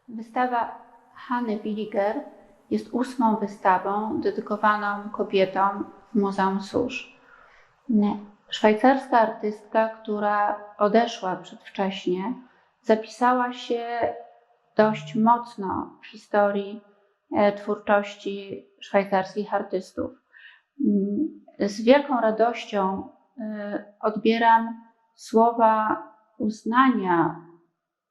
Wystawa Hanny Villiger jest 8. wystawą dedykowaną kobietom w Muzeum Susch. Szwajcarska artystka, która odeszła przedwcześnie, zapisała się dość mocno w historii twórczości szwajcarskich artystów. Z wielką radością odbieram słowa uznania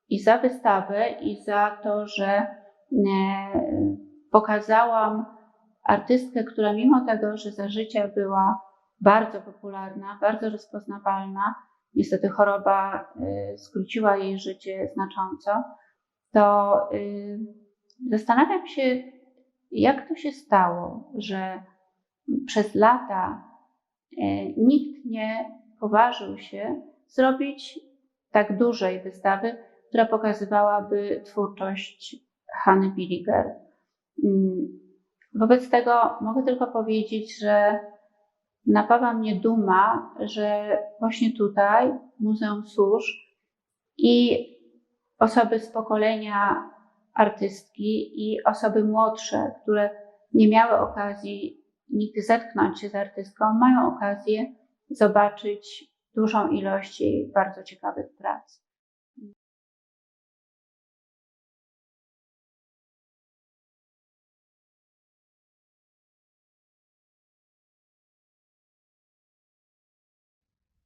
i za wystawę, i za to, że pokazałam artystkę, która mimo tego, że za życia była bardzo popularna, bardzo rozpoznawalna, niestety choroba skróciła jej życie znacząco, to zastanawiam się, jak to się stało, że przez lata nikt nie poważył się zrobić tak dużej wystawy, która pokazywałaby twórczość Hanny Villiger. Wobec tego mogę tylko powiedzieć, że napawa mnie duma, że właśnie tutaj, w Muzeum Susch, i osoby z pokolenia artystki, i osoby młodsze, które nie miały okazji nigdy zetknąć się z artystką, mają okazję zobaczyć dużą ilość jej bardzo ciekawych prac.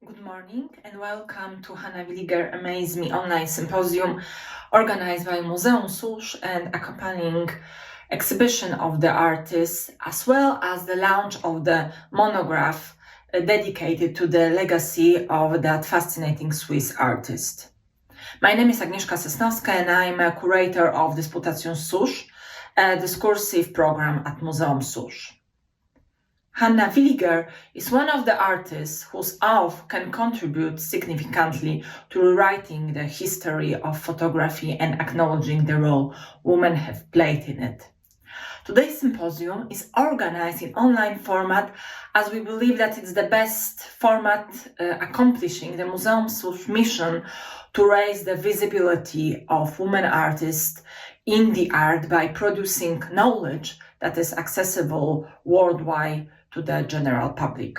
Good morning and welcome to Hannah Villiger Amaze Me online symposium organized by Muzeum Susch and accompanying exhibition of the artists, as well as the launch of the monograph dedicated to the legacy of that fascinating Swiss artist. My name is Agnieszka Sosnowska and I'm a curator of the Symposium Susch, a discursive program at Muzeum Susch. Hannah Villiger is one of the artists whose oeuvre can contribute significantly to rewriting the history of photography and acknowledging the role women have played in it. Today's symposium is organized in online format as we believe that it's the best format accomplishing the Muzeum Susch mission to raise the visibility of women artists in the art by producing knowledge that is accessible worldwide to the general public.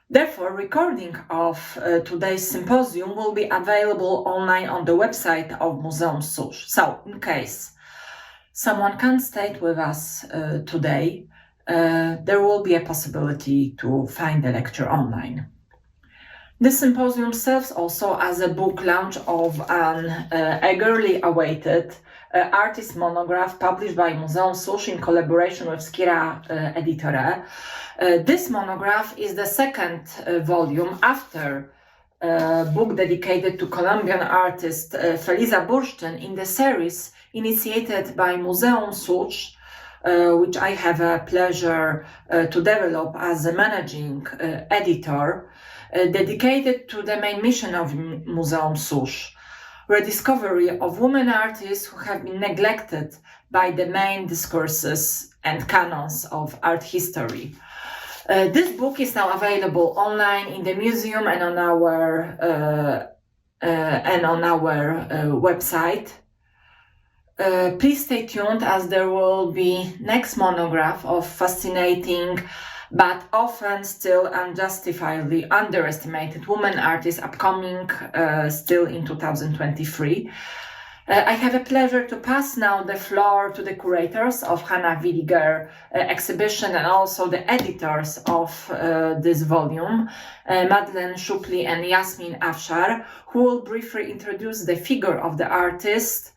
Therefore, recording of today's symposium will be available online on the website of Muzeum Susch. So, in case someone can't stay with us today, there will be a possibility to find the lecture online. This symposium serves also as a book launch of an eagerly awaited artist monograph published by Muzeum Susch in collaboration with Skira Editore. This monograph is the second volume after a book dedicated to Colombian artist Felisa Bursztyn in the series initiated by Muzeum Susch, which I have a pleasure to develop as a managing editor, dedicated to the main mission of Muzeum Susch, rediscovery of women artists who have been neglected by the main discourses and canons of art history. This book is now available online in the museum and on our website. Please stay tuned as there will be next monograph of fascinating but often still unjustifiably underestimated women artists upcoming still in 2023. I have a pleasure to pass now the floor to the curators of Hannah Villiger exhibition and also the editors of this volume, Madeleine Schupli and Yasmin Afshar, who will briefly introduce the figure of the artist,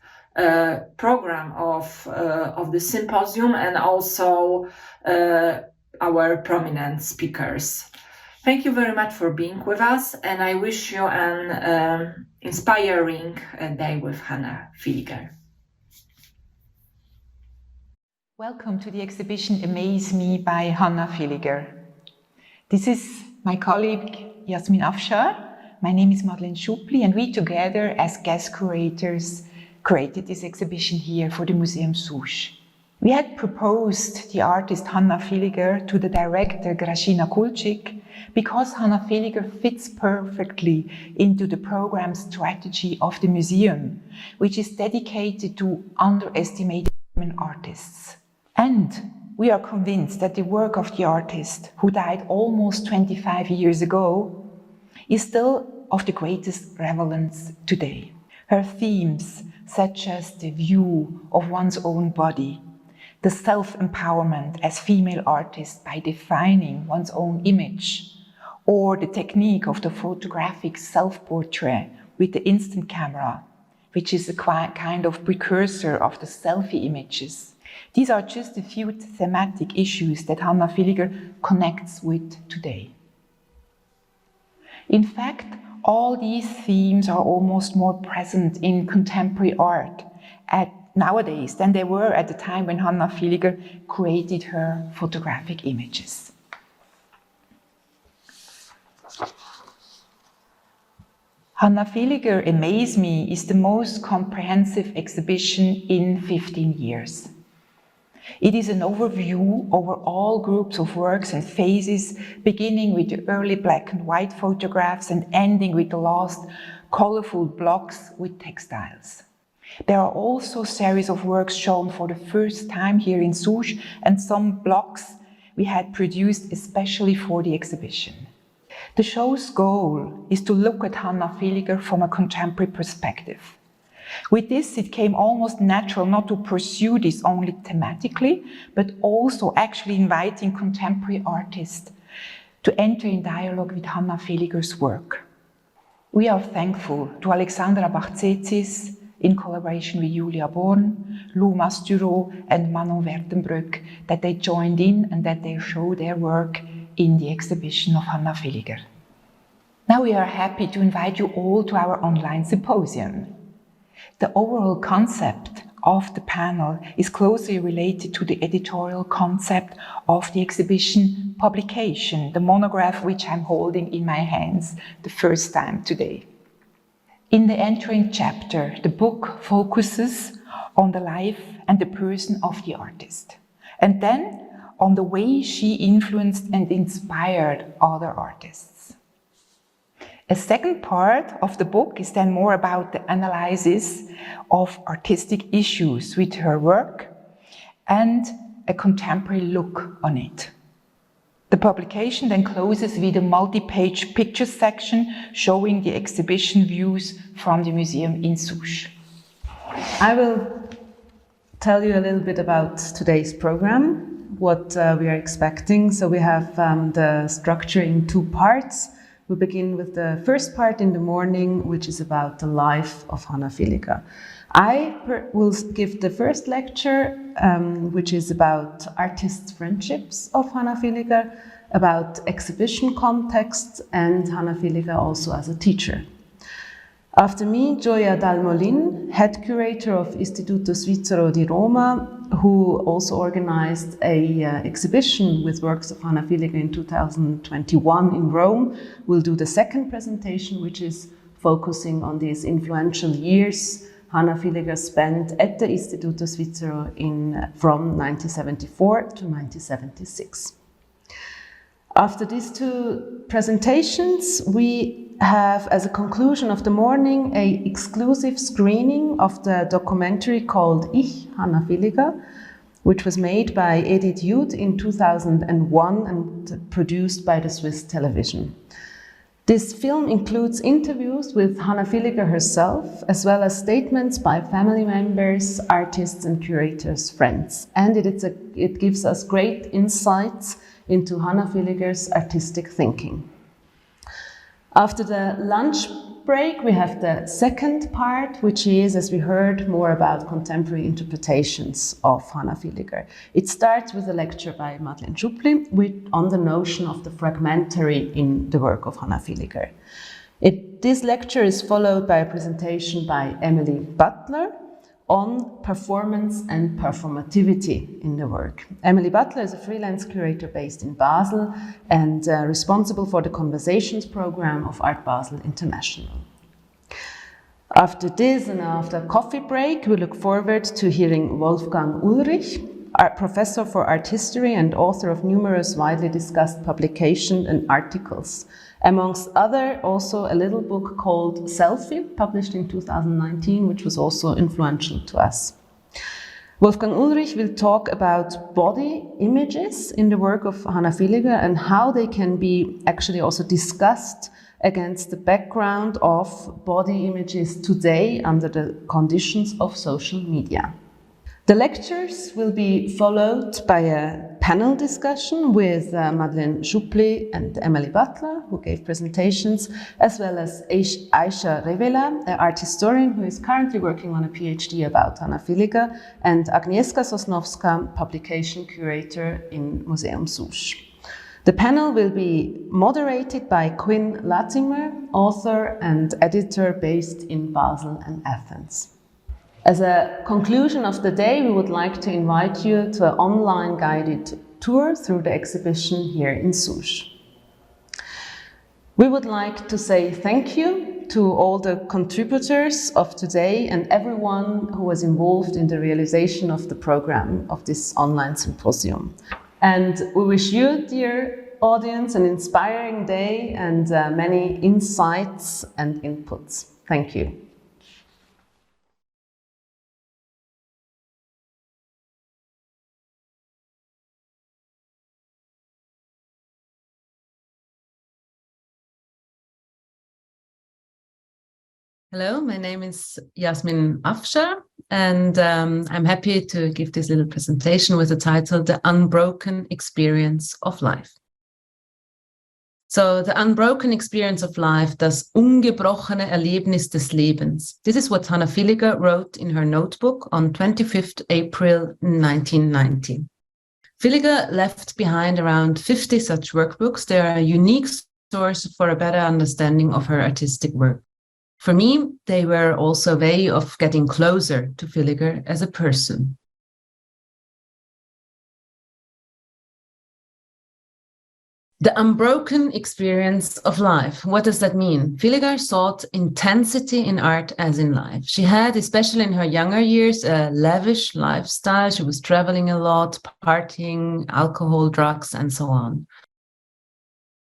program of the symposium, and also our prominent speakers. Thank you very much for being with us, and I wish you an inspiring day with Hannah Villiger. Welcome to the exhibition Amaze Me by Hannah Villiger. This is my colleague Yasmin Afshar. My name is Madeleine Schupli, and we together as guest curators created this exhibition here for the Muzeum Susch. We had proposed the artist Hannah Villiger to the director Grażyna Kulczyk because Hannah Villiger fits perfectly into the program strategy of the museum, which is dedicated to underestimated women artists. And we are convinced that the work of the artist, who died almost 25 years ago, is still of the greatest relevance today. Her themes, such as the view of one's own body, the self-empowerment as female artist by defining one's own image, or the technique of the photographic self-portrait with the instant camera, which is a kind of precursor of the selfie images. These are just a few thematic issues that Hannah Villiger connects with today. In fact, all these themes are almost more present in contemporary art nowadays than they were at the time when Hannah Villiger created her photographic images. Hannah Villiger Amaze Me is the most comprehensive exhibition in 15 years. It is an overview over all groups of works and phases, beginning with the early black and white photographs and ending with the last colorful blocks with textiles. There are also a series of works shown for the first time here in Susch and some blocks we had produced especially for the exhibition. The show's goal is to look at Hannah Villiger from a contemporary perspective. With this, it came almost natural not to pursue this only thematically, but also actually inviting contemporary artists to enter in dialogue with Hannah Villiger's work. We are thankful to Alexandra Bachzetsis, in collaboration with Julia Born, Lou Masduraud and Manon Wertenbroek, that they joined in and that they show their work in the exhibition of Hannah Villiger. Now we are happy to invite you all to our online symposium. The overall concept of the panel is closely related to the editorial concept of the exhibition publication, the monograph which I'm holding in my hands the first time today. In the entering chapter, the book focuses on the life and the person of the artist, and then on the way she influenced and inspired other artists. A second part of the book is then more about the analysis of artistic issues with her work and a contemporary look on it. The publication then closes with a multi-page picture section showing the exhibition views from the museum in Susch. I will tell you a little bit about today's program, what we are expecting. So we have the structure in two parts. We begin with the first part in the morning, which is about the life of Hannah Villiger. I will give the first lecture, which is about artists' friendships of Hannah Villiger, about exhibition context, and Hannah Villiger also as a teacher. After me, Gioia Dalmolin, head curator of Istituto Svizzero di Roma, who also organized an exhibition with works of Hannah Villiger in 2021 in Rome, will do the second presentation, which is focusing on these influential years Hannah Villiger spent at the Istituto Svizzero from 1974 to 1976. After these two presentations, we have, as a conclusion of the morning, an exclusive screening of the documentary called Ich, Hannah Villiger, which was made by Edith Jude in 2001 and produced by the Swiss television. This film includes interviews with Hannah Villiger herself, as well as statements by family members, artists and curators, friends. And it gives us great insights into Hannah Villiger's artistic thinking. After the lunch break, we have the second part, which is, as we heard, more about contemporary interpretations of Hannah Villiger. It starts with a lecture by Manon Wertenbroek on the notion of the fragmentary in the work of Hannah Villiger. This lecture is followed by a presentation by Emily Butler on performance and performativity in the work. Emily Butler is a freelance curator based in Basel and responsible for the Conversations program of Art Basel International. After this and after a coffee break, we look forward to hearing Wolfgang Ulrich, professor for art history and author of numerous widely discussed publications and articles. Amongst other, also a little book called Selfie, published in 2019, which was also influential to us. Wolfgang Ulrich will talk about body images in the work of Hannah Villiger and how they can be actually also discussed against the background of body images today under the conditions of social media. The lectures will be followed by a panel discussion with Madeleine Schupli and Emily Butler, who gave presentations, as well as Aisha Revela, an art historian who is currently working on a PhD about Hannah Villiger, and Agnieszka Sosnowska, publication curator in Muzeum Susch. The panel will be moderated by Quinn Latimer, author and editor based in Basel and Athens. As a conclusion of the day, we would like to invite you to an online guided tour through the exhibition here in Susch. We would like to say thank you to all the contributors of today and everyone who was involved in the realization of the program of this online symposium. And we wish you, dear audience, an inspiring day and many insights and inputs. Thank you. Hello, my name is Yasmin Afshar, and I'm happy to give this little presentation with the title, The Unbroken Experience of Life. So, the unbroken experience of life, das ungebrochene Erlebnis des Lebens. This is what Hannah Villiger wrote in her notebook on 25th April 1990. Villiger left behind around 50 such workbooks. They are a unique source for a better understanding of her artistic work. For me, they were also a way of getting closer to Villiger as a person. The unbroken experience of life. What does that mean? Villiger sought intensity in art as in life. She had, especially in her younger years, a lavish lifestyle. She was traveling a lot, partying, alcohol, drugs, and so on.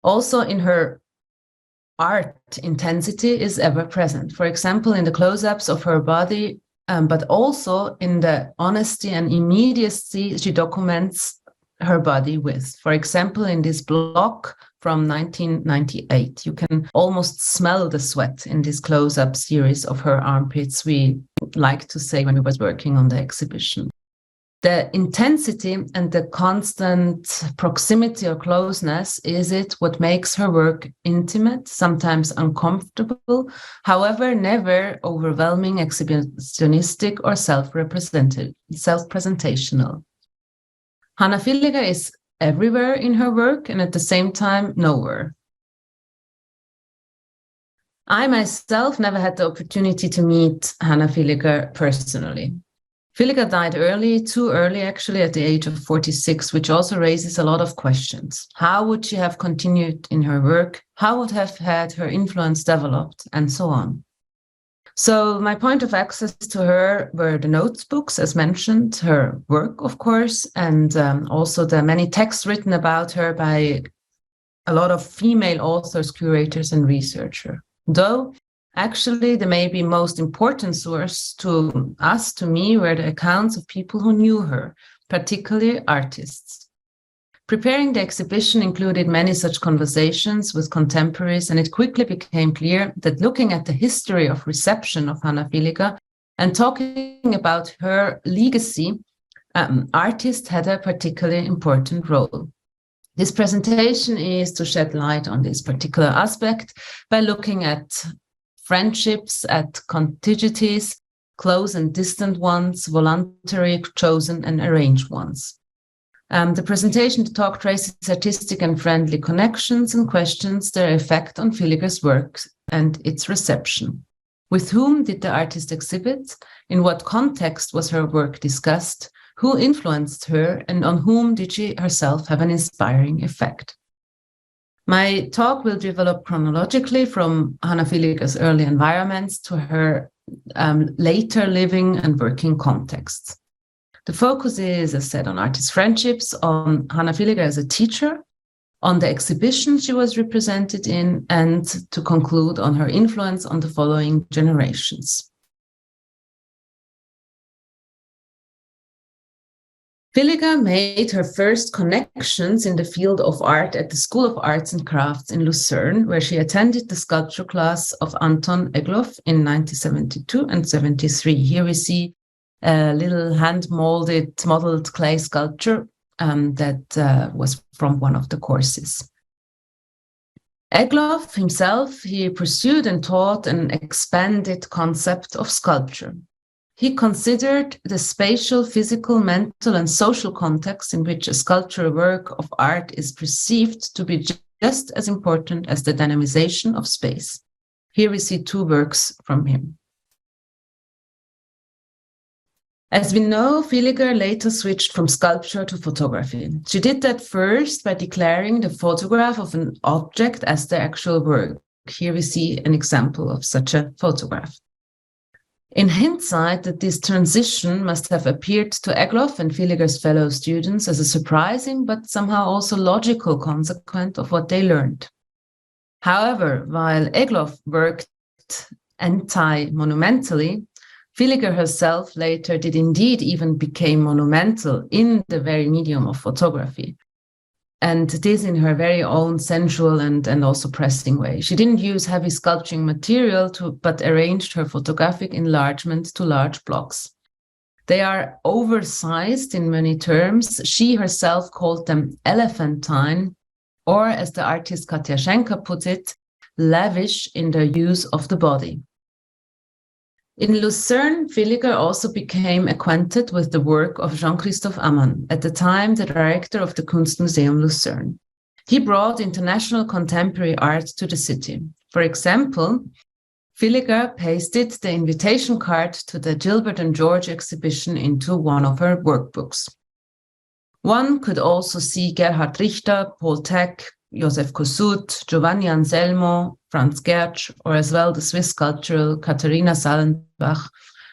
Also in her art, intensity is ever present. For example, in the close-ups of her body, but also in the honesty and immediacy she documents her body with. For example, in this block from 1998, you can almost smell the sweat in this close-up series of her armpits, we like to say when we was working on the exhibition. The intensity and the constant proximity or closeness, is it what makes her work intimate, sometimes uncomfortable, however, never overwhelming, exhibitionistic, or self-presentational. Hannah Villiger is everywhere in her work and at the same time nowhere. I myself never had the opportunity to meet Hannah Villiger personally. Villiger died early, too early actually, at the age of 46, which also raises a lot of questions. How would she have continued in her work? How would have had her influence developed? And so on. So my point of access to her were the notebooks, as mentioned, her work, of course, and also the many texts written about her by a lot of female authors, curators, and researchers. Though actually, the maybe most important source to us, to me, were the accounts of people who knew her, particularly artists. Preparing the exhibition included many such conversations with contemporaries, and it quickly became clear that looking at the history of reception of Hannah Villiger and talking about her legacy, artists had a particularly important role. This presentation is to shed light on this particular aspect by looking at friendships, at contiguities, close and distant ones, voluntary, chosen, and arranged ones. The presentation talk traces artistic and friendly connections and questions their effect on Villiger's work and its reception. With whom did the artist exhibit? In what context was her work discussed? Who influenced her? And on whom did she herself have an inspiring effect? My talk will develop chronologically from Hannah Villiger's early environments to her later living and working contexts. The focus is, as said, on artist friendships, on Hannah Villiger as a teacher, on the exhibition she was represented in, and to conclude on her influence on the following generations. Villiger made her first connections in the field of art at the School of Arts and Crafts in Lucerne, where she attended the sculpture class of Anton Egloff in 1972 and 73. Here we see a little modeled clay sculpture that was from one of the courses. Egloff himself, he pursued and taught an expanded concept of sculpture. He considered the spatial, physical, mental, and social context in which a sculptural work of art is perceived to be just as important as the dynamization of space. Here we see two works from him. As we know, Villiger later switched from sculpture to photography. She did that first by declaring the photograph of an object as the actual work. Here we see an example of such a photograph. In hindsight, that this transition must have appeared to Egloff and Villiger's fellow students as a surprising but somehow also logical consequence of what they learned. However, while Egloff worked anti-monumentally, Villiger herself later did indeed even become monumental in the very medium of photography. And this in her very own sensual and also pressing way. She didn't use heavy sculpturing material but arranged her photographic enlargement to large blocks. They are oversized in many terms. She herself called them elephantine, or as the artist Katja Schenker put it, lavish in their use of the body. In Lucerne, Villiger also became acquainted with the work of Jean-Christophe Ammann, at the time the director of the Kunstmuseum Lucerne. He brought international contemporary art to the city. For example, Villiger pasted the invitation card to the Gilbert and George exhibition into one of her workbooks. One could also see Gerhard Richter, Paul Teck, Joseph Kossuth, Giovanni Anselmo, Franz Gertsch, or as well the Swiss sculptor Katharina Sallenbach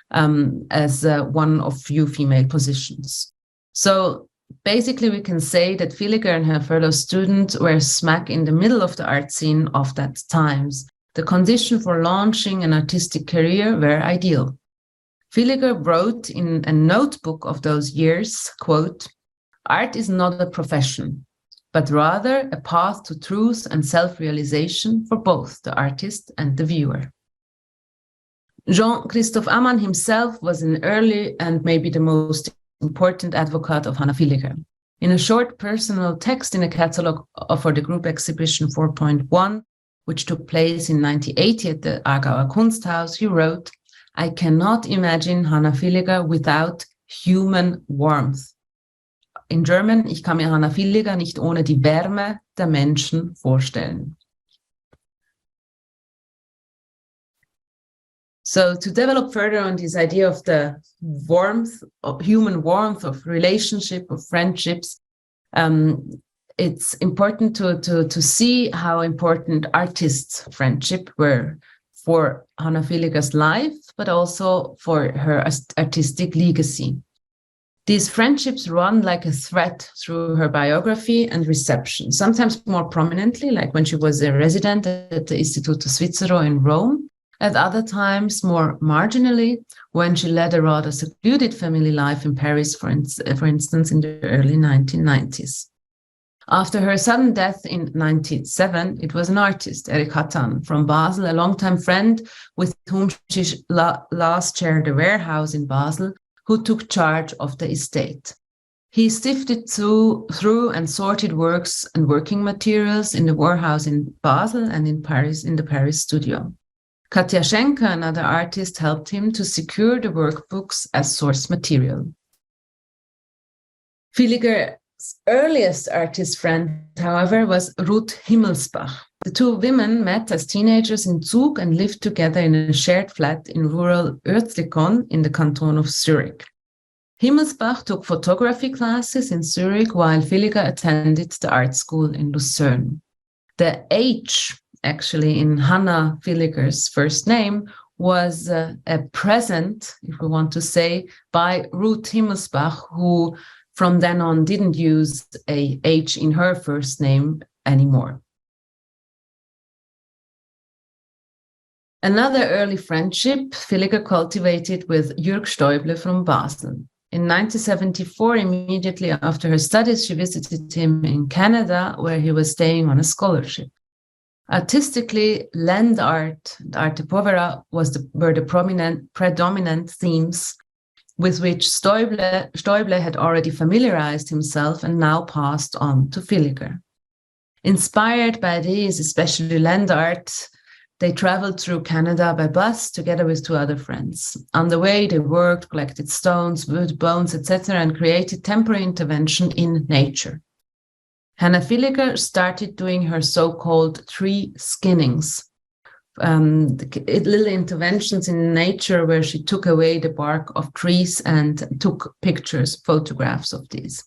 as one of few female positions. So basically we can say that Villiger and her fellow students were smack in the middle of the art scene of that times. The conditions for launching an artistic career were ideal. Villiger wrote in a notebook of those years, quote, "Art is not a profession, but rather a path to truth and self-realization for both the artist and the viewer." Jean-Christophe Ammann himself was an early and maybe the most important advocate of Hannah Villiger. In a short personal text in a catalogue for the group exhibition 4.1, which took place in 1980 at the Aargauer Kunsthaus, he wrote, "I cannot imagine Hannah Villiger without human warmth." In German, ich kann mir Hannah Villiger nicht ohne die Wärme der Menschen vorstellen. So to develop further on this idea of the warmth, of human warmth, of relationship, of friendships, it's important to see how important artists' friendship were for Hannah Villiger's life, but also for her artistic legacy. These friendships run like a thread through her biography and reception, sometimes more prominently, like when she was a resident at the Istituto Svizzero in Rome, at other times more marginally, when she led a rather secluded family life in Paris, for instance, in the early 1990s. After her sudden death in 1997, it was an artist, Eric Hattan, from Basel, a longtime friend with whom she last shared a warehouse in Basel, who took charge of the estate. He sifted through and sorted works and working materials in the warehouse in Basel and in Paris, in the Paris studio. Katja Schenker, another artist, helped him to secure the workbooks as source material. Villiger's earliest artist friend, however, was Ruth Himmelsbach. The two women met as teenagers in Zug and lived together in a shared flat in rural Urzlikon in the canton of Zurich. Himmelsbach took photography classes in Zurich while Villiger attended the art school in Lucerne. The H, actually, in Hannah Villiger's first name was a present, if we want to say, by Ruth Himmelsbach, who from then on didn't use a H in her first name anymore. Another early friendship Villiger cultivated with Jürg Stoible from Basel. In 1974, immediately after her studies, she visited him in Canada, where he was staying on a scholarship. Artistically, land art, arte povera, were the predominant themes with which Stoible had already familiarized himself and now passed on to Villiger. Inspired by these, especially land art, they traveled through Canada by bus together with two other friends. On the way, they worked, collected stones, wood, bones, etc., and created temporary intervention in nature. Hannah Villiger started doing her so-called tree skinnings, little interventions in nature where she took away the bark of trees and took pictures, photographs of these.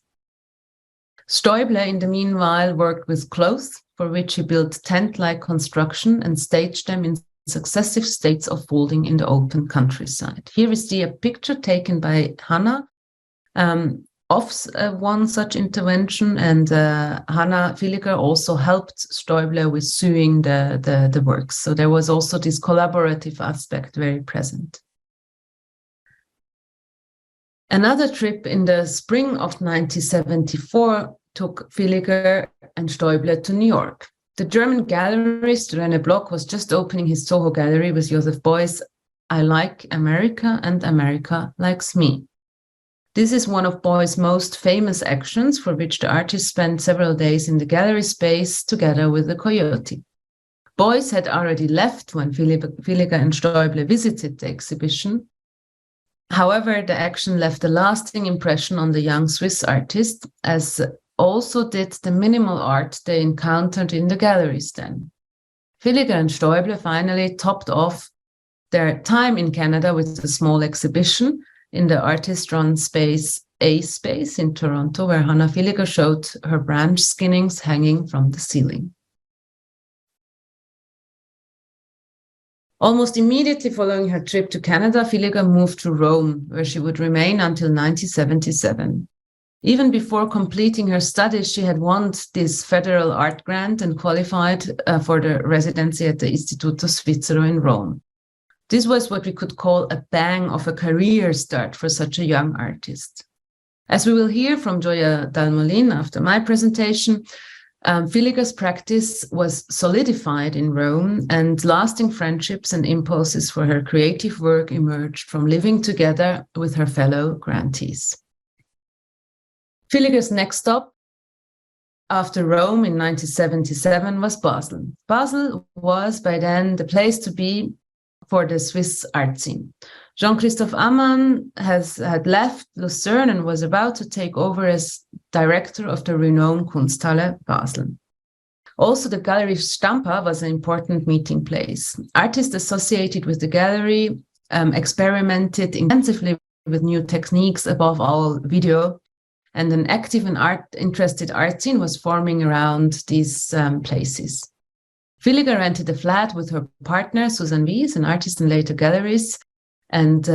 Stoible, in the meanwhile, worked with clothes, for which he built tent-like construction and staged them in successive states of folding in the open countryside. Here we see a picture taken by Hannah of one such intervention, and Hannah Villiger also helped Stoible with sewing the works. So there was also this collaborative aspect very present. Another trip in the spring of 1974 took Villiger and Stoible to New York. The German gallerist René Bloch was just opening his Soho gallery with Joseph Beuys' I Like America and America Likes Me. This is one of Beuys' most famous actions, for which the artist spent several days in the gallery space together with the coyote. Beuys had already left when Villiger and Stoible visited the exhibition. However, the action left a lasting impression on the young Swiss artist, as also did the minimal art they encountered in the galleries then. Villiger and Stoible finally topped off their time in Canada with a small exhibition in the artist-run space A Space in Toronto, where Hannah Villiger showed her branch skinnings hanging from the ceiling. Almost immediately following her trip to Canada, Villiger moved to Rome, where she would remain until 1977. Even before completing her studies, she had won this federal art grant and qualified for the residency at the Istituto Svizzero in Rome. This was what we could call a bang of a career start for such a young artist. As we will hear from Gioia Dalmolin after my presentation, Villiger's practice was solidified in Rome, and lasting friendships and impulses for her creative work emerged from living together with her fellow grantees. Villiger's next stop after Rome in 1977 was Basel. Basel was by then the place to be for the Swiss art scene. Jean-Christophe Ammann had left Lucerne and was about to take over as director of the renowned Kunsthalle Basel. Also, the Gallery Stampa was an important meeting place. Artists associated with the gallery experimented intensively with new techniques, above all video, and an active and art-interested art scene was forming around these places. Villiger rented a flat with her partner, Susan Wies, an artist in later galleries, and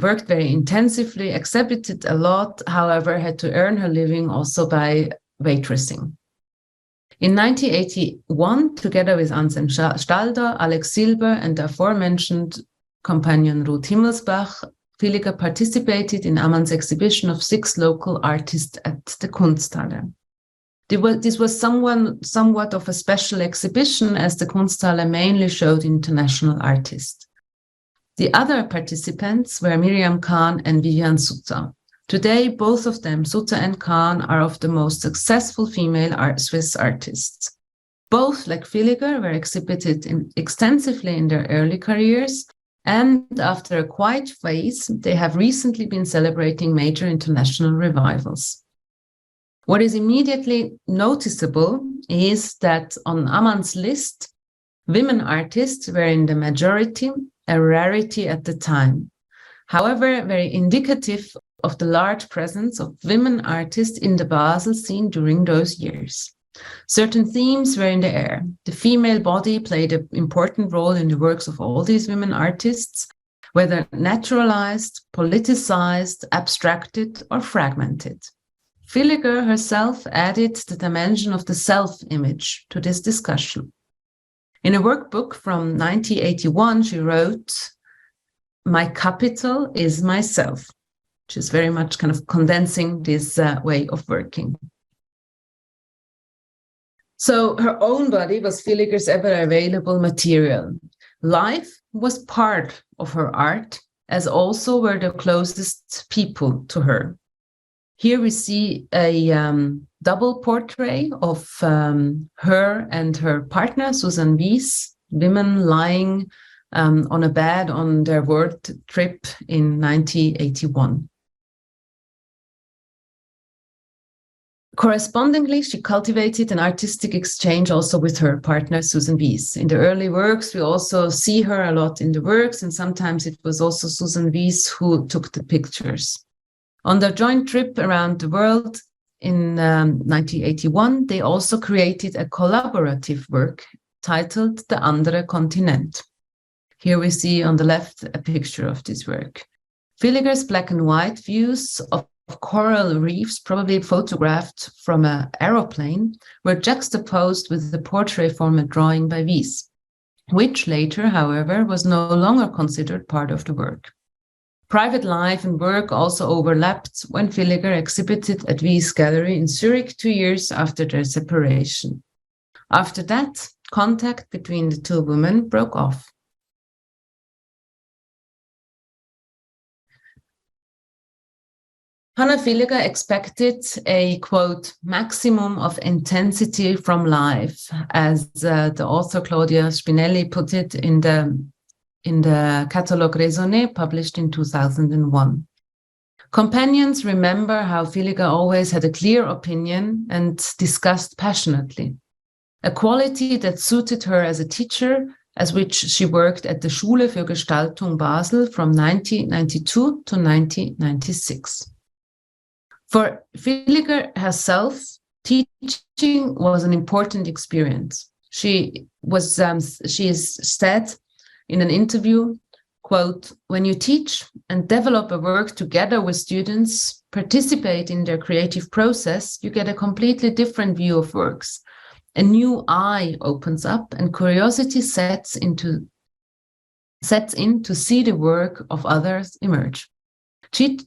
worked very intensively, exhibited a lot, however, had to earn her living also by waitressing. In 1981, together with Anselm Stalder, Alex Silber, and the aforementioned companion Ruth Himmelsbach, Villiger participated in Ammann's exhibition of 6 local artists at the Kunsthalle. This was somewhat of a special exhibition, as the Kunsthalle mainly showed international artists. The other participants were Miriam Kahn and Vivian Sutter. Today, both of them, Sutter and Kahn, are of the most successful female Swiss artists. Both, like Villiger, were exhibited extensively in their early careers, and after a quiet phase, they have recently been celebrating major international revivals. What is immediately noticeable is that on Ammann's list, women artists were in the majority, a rarity at the time. However, very indicative of the large presence of women artists in the Basel scene during those years. Certain themes were in the air. The female body played an important role in the works of all these women artists, whether naturalized, politicized, abstracted, or fragmented. Villiger herself added the dimension of the self-image to this discussion. In a workbook from 1981, she wrote, "My capital is myself," which is very much kind of condensing this way of working. So her own body was Villiger's ever-available material. Life was part of her art, as also were the closest people to her. Here we see a double portrait of her and her partner, Susan Wies, women lying on a bed on their world trip in 1981. Correspondingly, she cultivated an artistic exchange also with her partner, Susan Wies. In the early works, we also see her a lot in the works, and sometimes it was also Susan Wies who took the pictures. On their joint trip around the world in 1981, they also created a collaborative work titled The Andere Kontinent. Here we see on the left a picture of this work. Villiger's black and white views of coral reefs, probably photographed from an aeroplane, were juxtaposed with the portrait format drawing by Wies, which later, however, was no longer considered part of the work. Private life and work also overlapped when Villiger exhibited at Wies' gallery in Zurich 2 years after their separation. After that, contact between the two women broke off. Hannah Villiger expected a, quote, maximum of intensity from life, as the author Claudia Spinelli put it in the Catalogue Raisonné published in 2001. Companions remember how Villiger always had a clear opinion and discussed passionately, a quality that suited her as a teacher, as which she worked at the Schule für Gestaltung Basel from 1992 to 1996. For Villiger herself, teaching was an important experience. She is said in an interview, quote, "When you teach and develop a work together with students, participate in their creative process, you get a completely different view of works. A new eye opens up and curiosity sets in to see the work of others emerge.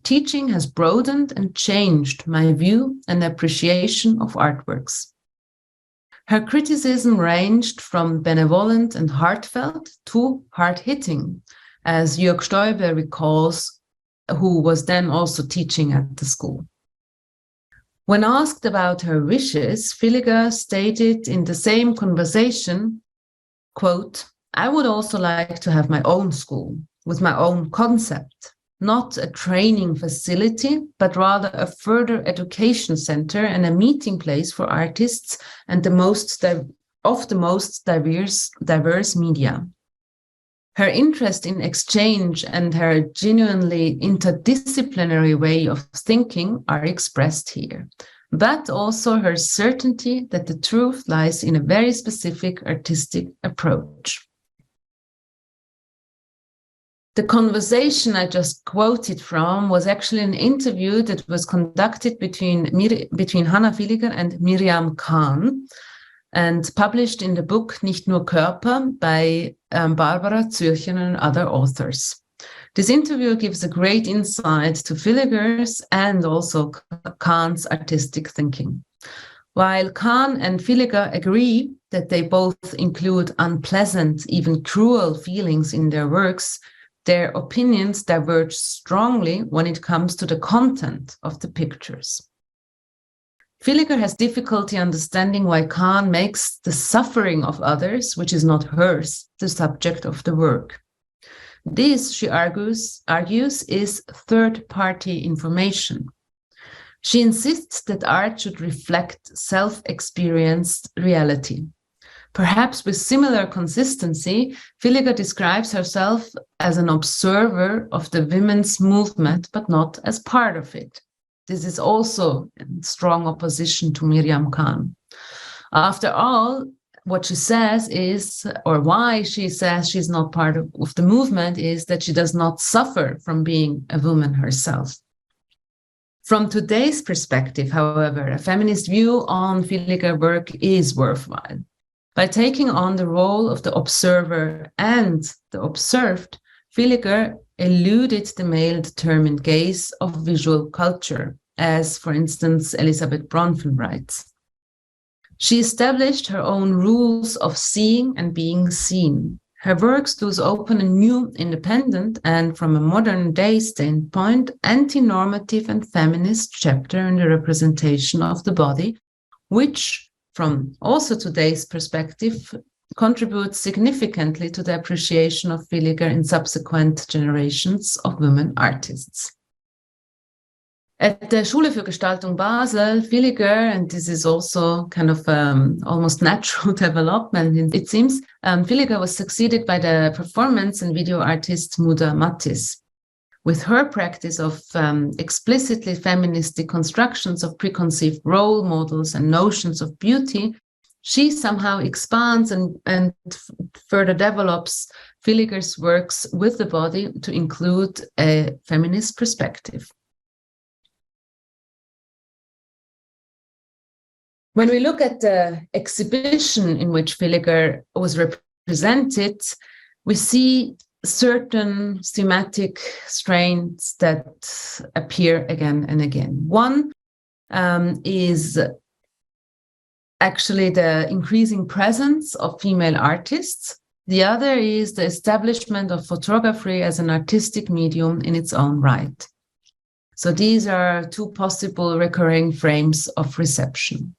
Teaching has broadened and changed my view and appreciation of artworks." Her criticism ranged from benevolent and heartfelt to hard-hitting, as Jörg Stoiber recalls, who was then also teaching at the school. When asked about her wishes, Villiger stated in the same conversation, quote, "I would also like to have my own school with my own concept. Not a training facility, but rather a further education center and a meeting place for artists and the most diverse media." Her interest in exchange and her genuinely interdisciplinary way of thinking are expressed here, but also her certainty that the truth lies in a very specific artistic approach. The conversation I just quoted from was actually an interview that was conducted between Hannah Villiger and Miriam Kahn and published in the book Nicht nur Körper by Barbara Zürcher and other authors. This interview gives a great insight to Villiger's and also Kahn's artistic thinking. While Kahn and Villiger agree that they both include unpleasant, even cruel feelings in their works, their opinions diverge strongly when it comes to the content of the pictures. Villiger has difficulty understanding why Kahn makes the suffering of others, which is not hers, the subject of the work. This, she argues, is third-party information. She insists that art should reflect self-experienced reality. Perhaps with similar consistency, Villiger describes herself as an observer of the women's movement, but not as part of it. This is also in strong opposition to Miriam Kahn. After all, what she says is, or why she says she's not part of the movement, is that she does not suffer from being a woman herself. From today's perspective, however, a feminist view on Villiger work is worthwhile. By taking on the role of the observer and the observed, Villiger eluded the male-determined gaze of visual culture, as, for instance, Elisabeth Bronfen writes. She established her own rules of seeing and being seen. Her works thus open a new, independent, and from a modern-day standpoint, anti-normative and feminist chapter in the representation of the body, which, from also today's perspective, contributes significantly to the appreciation of Villiger in subsequent generations of women artists. At the Schule für Gestaltung Basel, Villiger, and this is also kind of almost natural development, it seems, Villiger was succeeded by the performance and video artist Muda Mattis. With her practice of explicitly feminist deconstructions of preconceived role models and notions of beauty, she somehow expands and further develops Villiger's works with the body to include a feminist perspective. When we look at the exhibition in which Villiger was represented, we see certain thematic strains that appear again and again. One is actually the increasing presence of female artists. The other is the establishment of photography as an artistic medium in its own right. So these are two possible recurring frames of reception.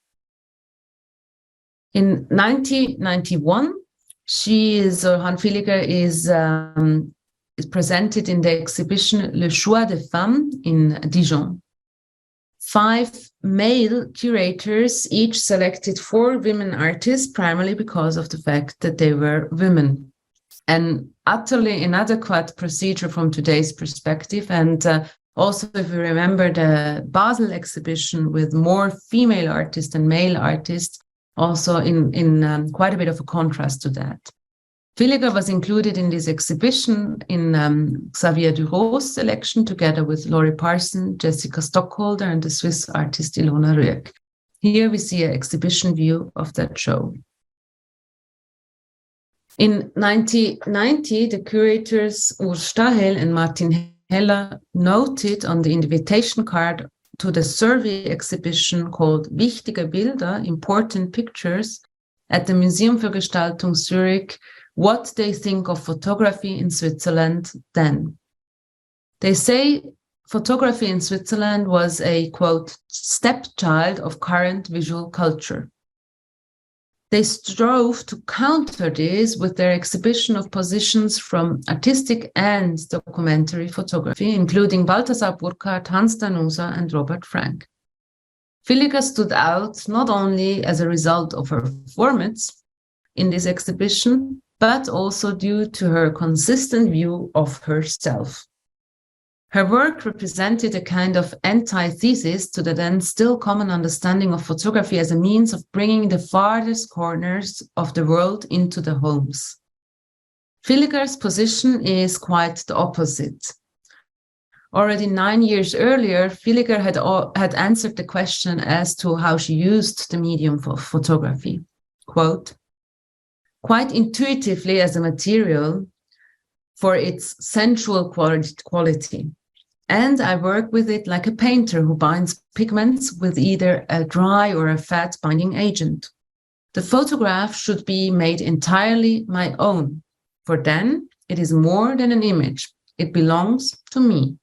In 1991, Hannah Villiger is presented in the exhibition Le Choix des Femmes in Dijon. 5 male curators each selected 4 women artists, primarily because of the fact that they were women. An utterly inadequate procedure from today's perspective. And also, if we remember the Basel exhibition with more female artists than male artists, also in quite a bit of a contrast to that. Villiger was included in this exhibition in Xavier Duro's selection, together with Laurie Parson, Jessica Stockholder, and the Swiss artist Ilona Rüegg. Here we see an exhibition view of that show. In 1990, the curators Urs Stahel and Martin Heller noted on the invitation card to the survey exhibition called Wichtige Bilder, Important Pictures, at the Museum für Gestaltung Zurich, what they think of photography in Switzerland then. They say photography in Switzerland was a, quote, stepchild of current visual culture. They strove to counter this with their exhibition of positions from artistic and documentary photography, including Balthasar Burkhardt, Hans Danusa, and Robert Frank. Villiger stood out not only as a result of her performance in this exhibition, but also due to her consistent view of herself. Her work represented a kind of antithesis to the then still common understanding of photography as a means of bringing the farthest corners of the world into the homes. Villiger's position is quite the opposite. Already 9 years earlier, Villiger had answered the question as to how she used the medium for photography. Quote, quite intuitively as a material for its sensual quality. And I work with it like a painter who binds pigments with either a dry or a fat binding agent. The photograph should be made entirely my own, for then it is more than an image. It belongs to me.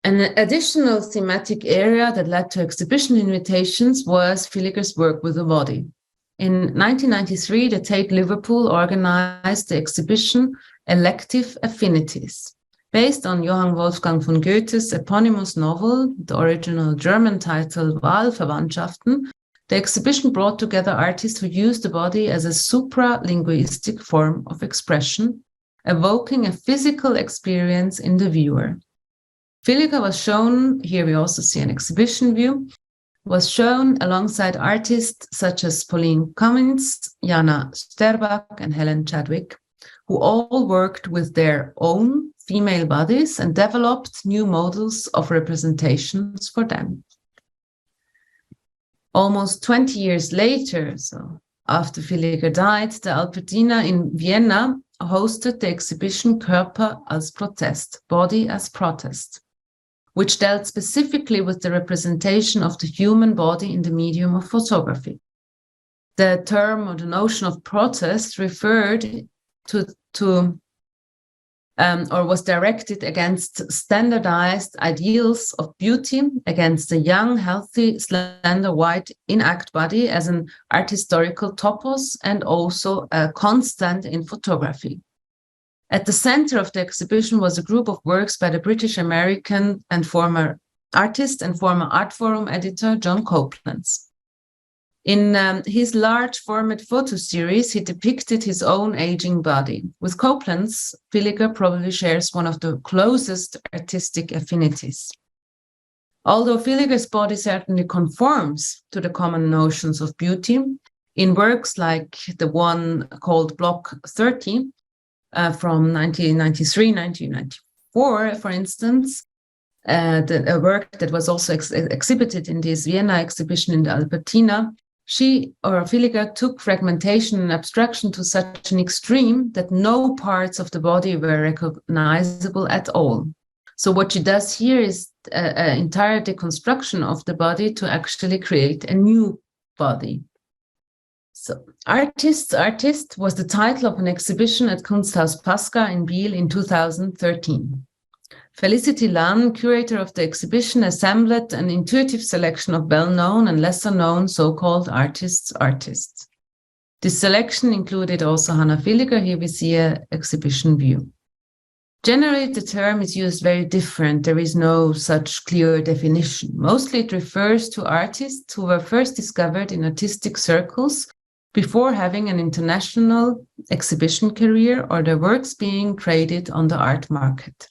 An additional thematic area that led to exhibition invitations was Villiger's work with the body. In 1993, the Tate Liverpool organized the exhibition Elective Affinities. Based on Johann Wolfgang von Goethe's eponymous novel, the original German title Wahlverwandtschaften, the exhibition brought together artists who used the body as a supra-linguistic form of expression, evoking a physical experience in the viewer. Villiger was shown, here we also see an exhibition view, was shown alongside artists such as Pauline Cummins, Jana Sterbach, and Helen Chadwick, who all worked with their own female bodies and developed new models of representations for them. Almost 20 years later, so after Villiger died, the Albertina in Vienna hosted the exhibition Körper als Protest, Body as Protest, which dealt specifically with the representation of the human body in the medium of photography. The term or the notion of protest referred to or was directed against standardized ideals of beauty, against a young, healthy, slender, white, inact body as an art historical topos and also a constant in photography. At the center of the exhibition was a group of works by the British American and former artist and former Art Forum editor John Copeland's. In his large format photo series, he depicted his own aging body. With Copeland's, Villiger probably shares one of the closest artistic affinities. Although Villiger's body certainly conforms to the common notions of beauty, in works like the one called Block 30, from 1993-1994, for instance, a work that was also exhibited in this Vienna exhibition in the Albertina, Villiger took fragmentation and abstraction to such an extreme that no parts of the body were recognizable at all. So what she does here is an entire deconstruction of the body to actually create a new body. So, Artist was the title of an exhibition at Kunsthaus Pasca in Biel in 2013. Felicity Lam, curator of the exhibition, assembled an intuitive selection of well-known and lesser-known so-called artists. This selection included also Hannah Villiger. Here we see an exhibition view. Generally, the term is used very different. There is no such clear definition. Mostly it refers to artists who were first discovered in artistic circles before having an international exhibition career or their works being traded on the art market.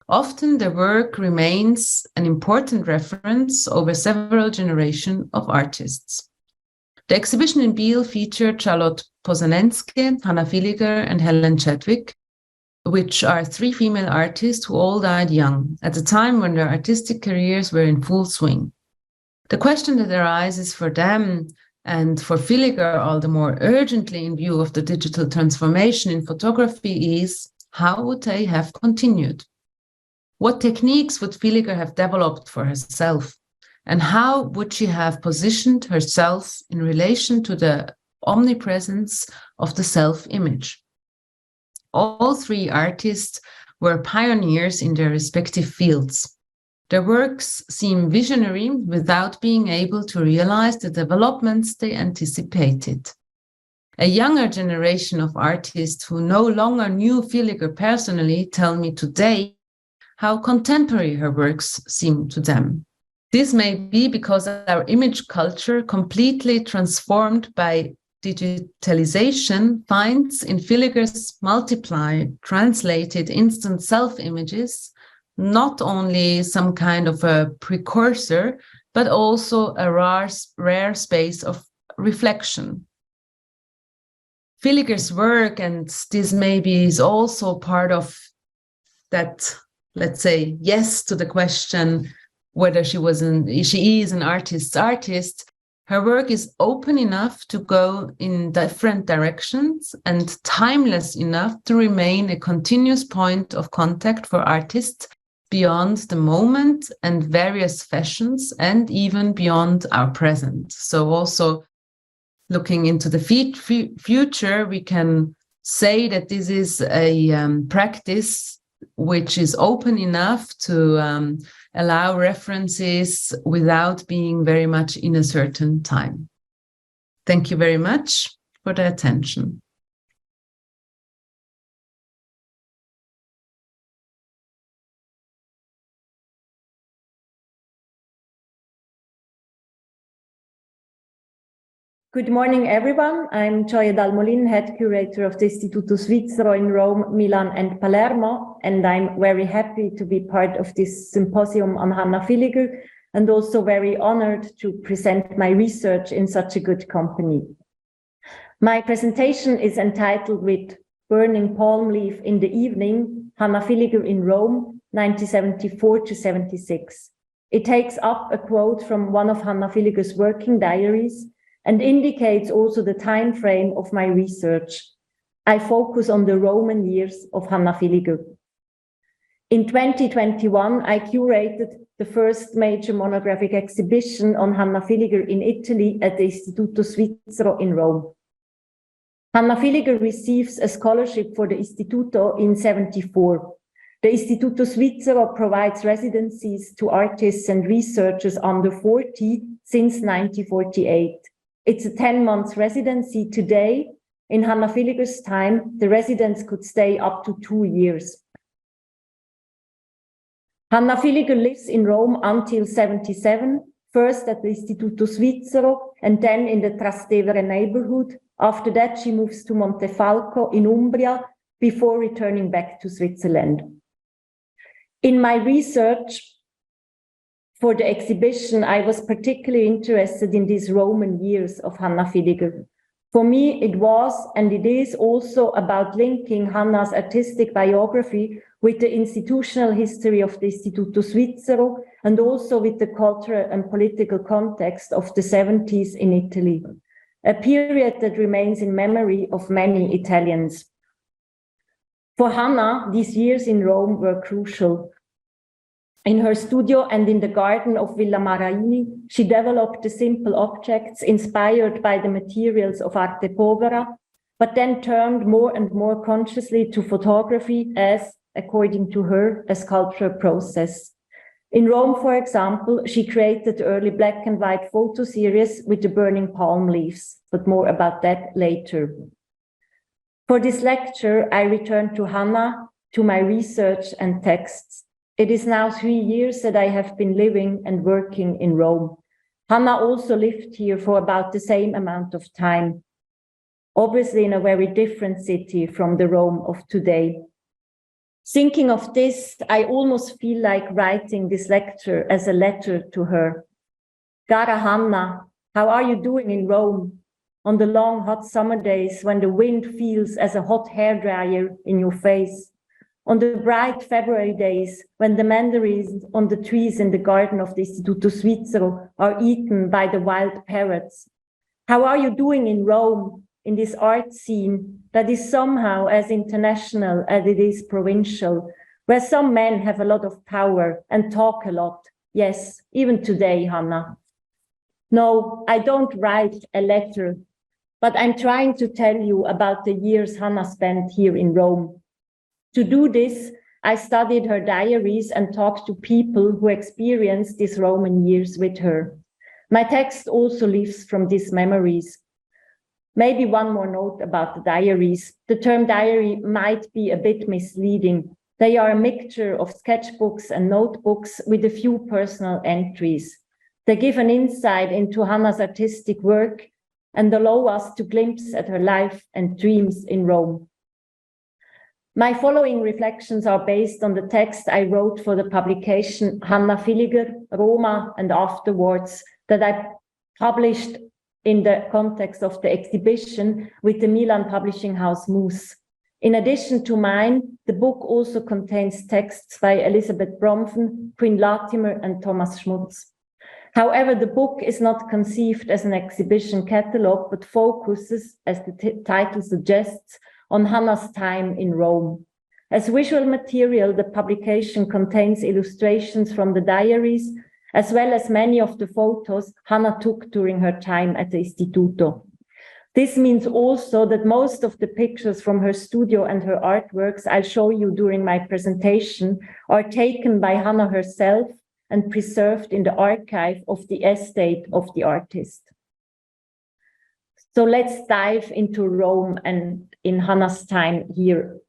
Often their work remains an important reference over several generations of artists. The exhibition in Biel featured Charlotte Posanenske, Hannah Villiger, and Helen Chadwick, which are three female artists who all died young, at a time when their artistic careers were in full swing. The question that arises for them and for Villiger all the more urgently in view of the digital transformation in photography is, how would they have continued? What techniques would Villiger have developed for herself? And how would she have positioned herself in relation to the omnipresence of the self-image? All three artists were pioneers in their respective fields. Their works seem visionary without being able to realize the developments they anticipated. A younger generation of artists who no longer knew Villiger personally tell me today how contemporary her works seem to them. This may be because our image culture, completely transformed by digitalization, finds in Villiger's multiplied, translated instant self-images not only some kind of a precursor, but also a rare space of reflection. Villiger's work, and this maybe is also part of that, let's say, yes to the question whether she is an artist's artist. Her work is open enough to go in different directions and timeless enough to remain a continuous point of contact for artists beyond the moment and various fashions, and even beyond our present. So also looking into the future, we can say that this is a practice which is open enough to allow references without being very much in a certain time. Thank you very much for the attention. Good morning, everyone. I'm Gioia Dalmolin, head curator of the Istituto Svizzero in Rome, Milan, and Palermo, and I'm very happy to be part of this symposium on Hannah Villiger, and also very honored to present my research in such a good company. My presentation is entitled with Burning Palm Leaf in the Evening, Hannah Villiger in Rome, 1974 to 76. It takes up a quote from one of Hannah Villiger's working diaries and indicates also the time frame of my research. I focus on the Roman years of Hannah Villiger. In 2021, I curated the first major monographic exhibition on Hannah Villiger in Italy at the Istituto Svizzero in Rome. Hannah Villiger receives a scholarship for the Istituto in 1974. The Istituto Svizzero provides residencies to artists and researchers under 40 since 1948. It's a 10-month residency today. In Hannah Villiger's time, the residents could stay up to 2 years. Hannah Villiger lives in Rome until 77, first at the Istituto Svizzero and then in the Trastevere neighborhood. After that, she moves to Montefalco in Umbria before returning back to Switzerland. In my research for the exhibition, I was particularly interested in these Roman years of Hannah Villiger. For me, it was, and it is also about linking Hannah's artistic biography with the institutional history of the Istituto Svizzero and also with the cultural and political context of the 70s in Italy, a period that remains in memory of many Italians. For Hannah, these years in Rome were crucial. In her studio and in the garden of Villa Maraini, she developed the simple objects inspired by the materials of arte povera, but then turned more and more consciously to photography as, according to her, a sculptural process. In Rome, for example, she created the early black and white photo series with the burning palm leaves, but more about that later. For this lecture, I returned to Hannah, to my research and texts. It is now 3 years that I have been living and working in Rome. Hannah also lived here for about the same amount of time, obviously in a very different city from the Rome of today. Thinking of this, I almost feel like writing this lecture as a letter to her. Cara Hannah, how are you doing in Rome? On the long hot summer days when the wind feels as a hot hairdryer in your face. On the bright February days when the mandarins on the trees in the garden of the Istituto Svizzero are eaten by the wild parrots. How are you doing in Rome, in this art scene that is somehow as international as it is provincial, where some men have a lot of power and talk a lot? Yes, even today, Hannah. No, I don't write a letter, but I'm trying to tell you about the years Hannah spent here in Rome. To do this, I studied her diaries and talked to people who experienced these Roman years with her. My text also lives from these memories. Maybe one more note about the diaries. The term diary might be a bit misleading. They are a mixture of sketchbooks and notebooks with a few personal entries. They give an insight into Hannah's artistic work and allow us to glimpse at her life and dreams in Rome. My following reflections are based on the text I wrote for the publication Hannah Villiger, Roma and Afterwards, that I published in the context of the exhibition with the Milan publishing house Muzeum. In addition to mine, the book also contains texts by Elisabeth Bromfen, Quinn Latimer and Thomas Schmutz. However, the book is not conceived as an exhibition catalogue, but focuses, as the title suggests, on Hannah's time in Rome. As visual material, the publication contains illustrations from the diaries, as well as many of the photos Hannah took during her time at the Istituto. This means also that most of the pictures from her studio and her artworks I'll show you during my presentation are taken by Hannah herself and preserved in the archive of the estate of the artist. So let's dive into Rome and in Hannah's time here.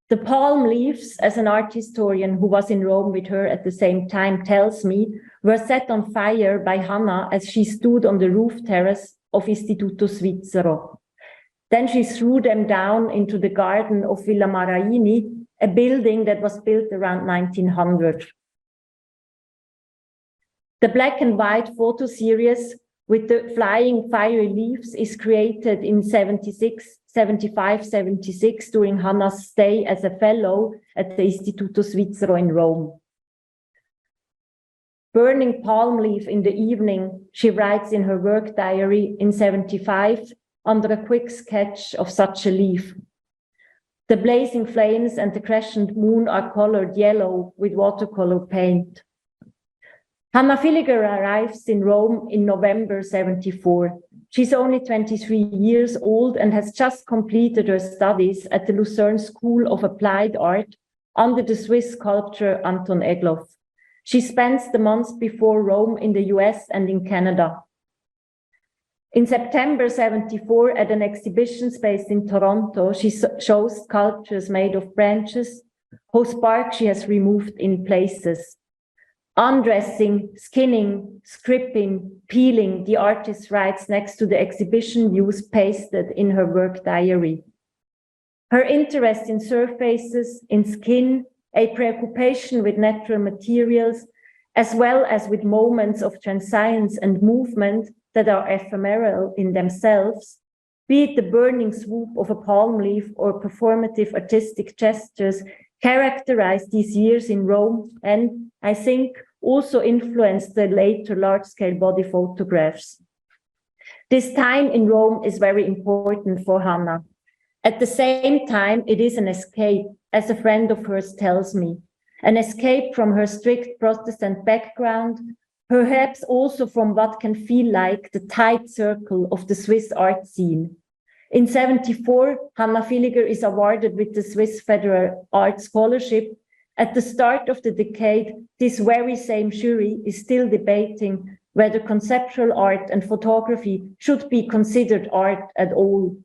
The palm leaves, as an art historian who was in Rome with her at the same time tells me, were set on fire by Hannah as she stood on the roof terrace of Istituto Svizzero. Then she threw them down into the garden of Villa Maraini, a building that was built around 1900. The black and white photo series with the flying fiery leaves is created in 75-76 during Hannah's stay as a fellow at the Istituto Svizzero in Rome. Burning palm leaf in the evening, she writes in her work diary in 75 under a quick sketch of such a leaf. The blazing flames and the crescent moon are colored yellow with watercolor paint. Hannah Villiger arrives in Rome in November 74. She's only 23 years old and has just completed her studies at the Lucerne School of Applied Art under the Swiss sculptor Anton Egloff. She spends the months before Rome in the US and in Canada. In September 74, at an exhibition space in Toronto, she shows sculptures made of branches whose bark she has removed in places. Undressing, skinning, scripting, peeling, the artist writes next to the exhibition views pasted in her work diary. Her interest in surfaces, in skin, a preoccupation with natural materials, as well as with moments of transience and movement that are ephemeral in themselves, be it the burning swoop of a palm leaf or performative artistic gestures, characterized these years in Rome and, I think, also influenced the later large-scale body photographs. This time in Rome is very important for Hannah. At the same time, it is an escape, as a friend of hers tells me, an escape from her strict Protestant background, perhaps also from what can feel like the tight circle of the Swiss art scene. In 74, Hannah Villiger is awarded with the Swiss Federal Art Scholarship. At the start of the decade, this very same jury is still debating whether conceptual art and photography should be considered art at all.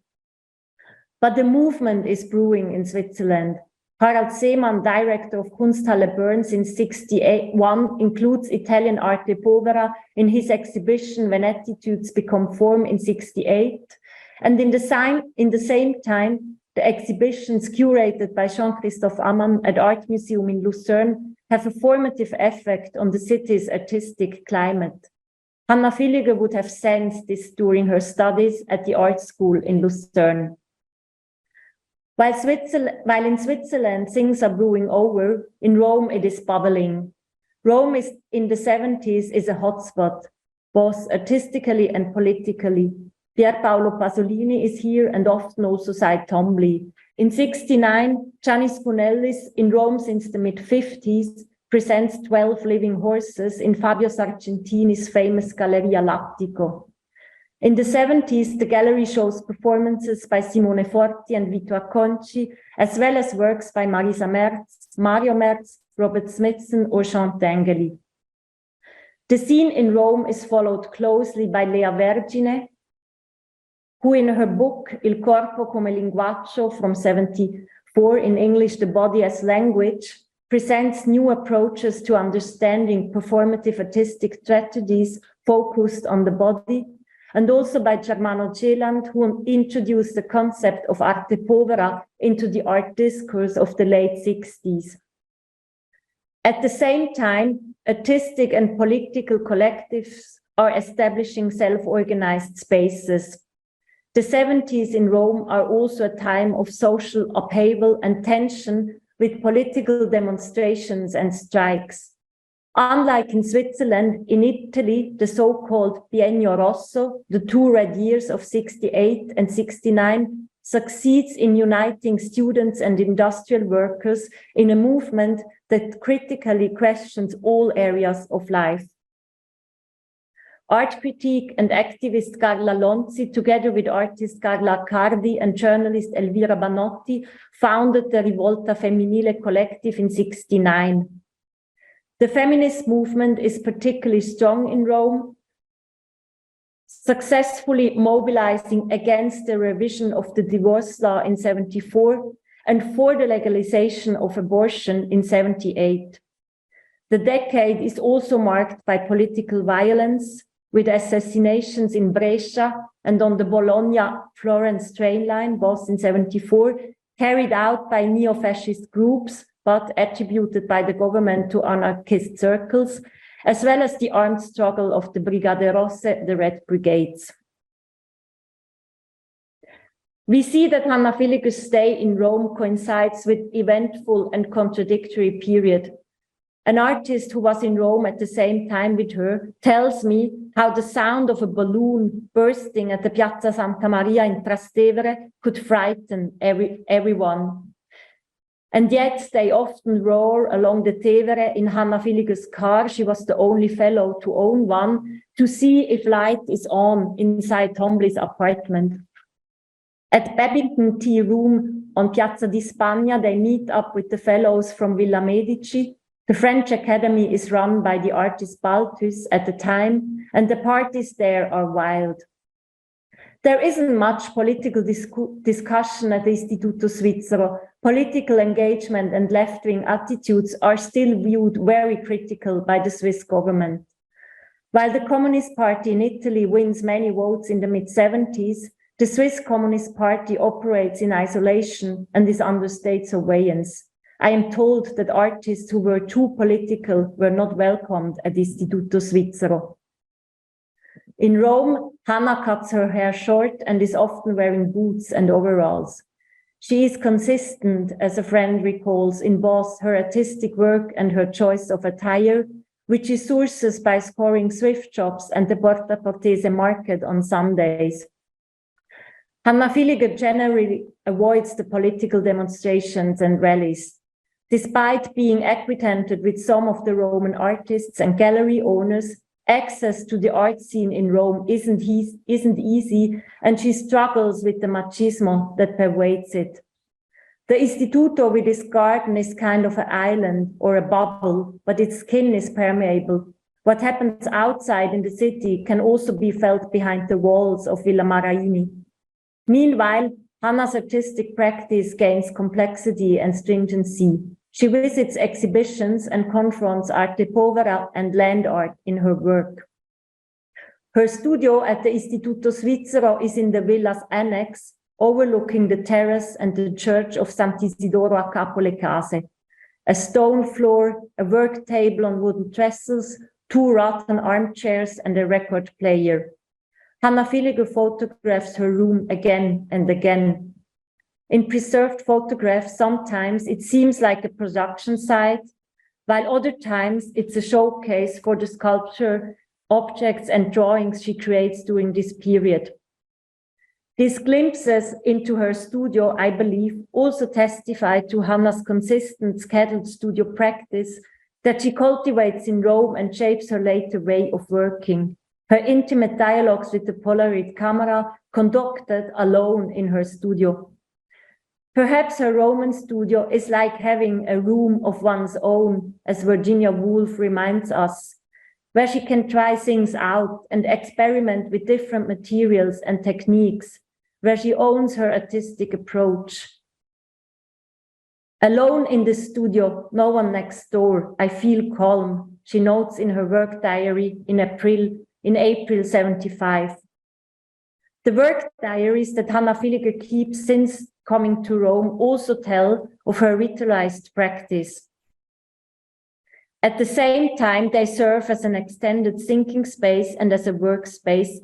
But the movement is brewing in Switzerland. Harald Seemann, director of Kunsthalle Bern since 1961, includes Italian arte povera in his exhibition When Attitudes Become Form in 1968. And in the same time, the exhibitions curated by Jean-Christophe Ammann at Art Museum in Lucerne have a formative effect on the city's artistic climate. Hannah Villiger would have sensed this during her studies at the art school in Lucerne. While in Switzerland things are brewing over, in Rome it is bubbling. Rome is in the 70s is a hotspot, both artistically and politically. Pier Paolo Pasolini is here and often also Cy Twombly. In 1969, Gianni Spunellis, in Rome since the mid-50s, presents 12 living horses in Fabio Sargentini's famous Galleria Lattico. In the 70s, the gallery shows performances by Simone Forti and Vito Acconci, as well as works by Marisa Merz, Mario Merz, Robert Smithson, or Jean Tinguely. The scene in Rome is followed closely by Lea Vergine, who in her book Il corpo come linguaggio from 1974, in English, The Body as Language, presents new approaches to understanding performative artistic strategies focused on the body, and also by Germano Celand, who introduced the concept of arte povera into the art discourse of the late 60s. At the same time, artistic and political collectives are establishing self-organized spaces. The 70s in Rome are also a time of social upheaval and tension with political demonstrations and strikes. Unlike in Switzerland, in Italy, the so-called Biennio Rosso, the 2 red years of 68 and 69, succeeds in uniting students and industrial workers in a movement that critically questions all areas of life. Art critique and activist Carla Lonzi, together with artist Carla Accardi and journalist Elvira Banotti, founded the Rivolta Femminile Collective in 1969. The feminist movement is particularly strong in Rome, successfully mobilizing against the revision of the divorce law in 1974 and for the legalization of abortion in 1978. The decade is also marked by political violence, with assassinations in Brescia and on the Bologna-Florence train line, both in 1974, carried out by neo-fascist groups, but attributed by the government to anarchist circles, as well as the armed struggle of the Brigate Rosse, the Red Brigades. We see that Hannah Villiger's stay in Rome coincides with eventful and contradictory period. An artist who was in Rome at the same time with her tells me how the sound of a balloon bursting at the Piazza Santa Maria in Trastevere could frighten everyone. And yet they often roar along the Tevere in Hannah Villiger's car. She was the only fellow to own one, to see if light is on inside Tombly's apartment. At Babington Tea Room on Piazza di Spagna, they meet up with the fellows from Villa Medici. The French Academy is run by the artist Balthus at the time, and the parties there are wild. There isn't much political discussion at the Istituto Svizzero. Political engagement and left-wing attitudes are still viewed very critical by the Swiss government. While the Communist Party in Italy wins many votes in the mid-70s, the Swiss Communist Party operates in isolation and is under state surveillance. I am told that artists who were too political were not welcomed at Istituto Svizzero. In Rome, Hannah cuts her hair short and is often wearing boots and overalls. She is consistent, as a friend recalls, in both her artistic work and her choice of attire, which she sources by scoring thrift shops and the Porta Portese market on Sundays. Hannah Villiger generally avoids the political demonstrations and rallies. Despite being acquainted with some of the Roman artists and gallery owners, access to the art scene in Rome isn't easy, and she struggles with the machismo that pervades it. The Istituto with its garden is kind of an island or a bubble, but its skin is permeable. What happens outside in the city can also be felt behind the walls of Villa Maraini. Meanwhile, Hannah's artistic practice gains complexity and stringency. She visits exhibitions and confronts arte povera and land art in her work. Her studio at the Istituto Svizzero is in the villa's annex, overlooking the terrace and the church of Sant'Isidoro a Capo le Case. A stone floor, a work table on wooden trestles, 2 rotten armchairs, and a record player. Hannah Villiger photographs her room again and again. In preserved photographs, sometimes it seems like a production site, while other times it's a showcase for the sculpture, objects, and drawings she creates during this period. These glimpses into her studio, I believe, also testify to Hannah's consistent scheduled studio practice that she cultivates in Rome and shapes her later way of working. Her intimate dialogues with the Polaroid camera conducted alone in her studio. Perhaps her Roman studio is like having a room of one's own, as Virginia Woolf reminds us, where she can try things out and experiment with different materials and techniques, where she owns her artistic approach. Alone in the studio, no one next door, I feel calm, she notes in her work diary in April 1975. The work diaries that Hannah Villiger keeps since coming to Rome also tell of her ritualized practice. At the same time, they serve as an extended thinking space and as a workspace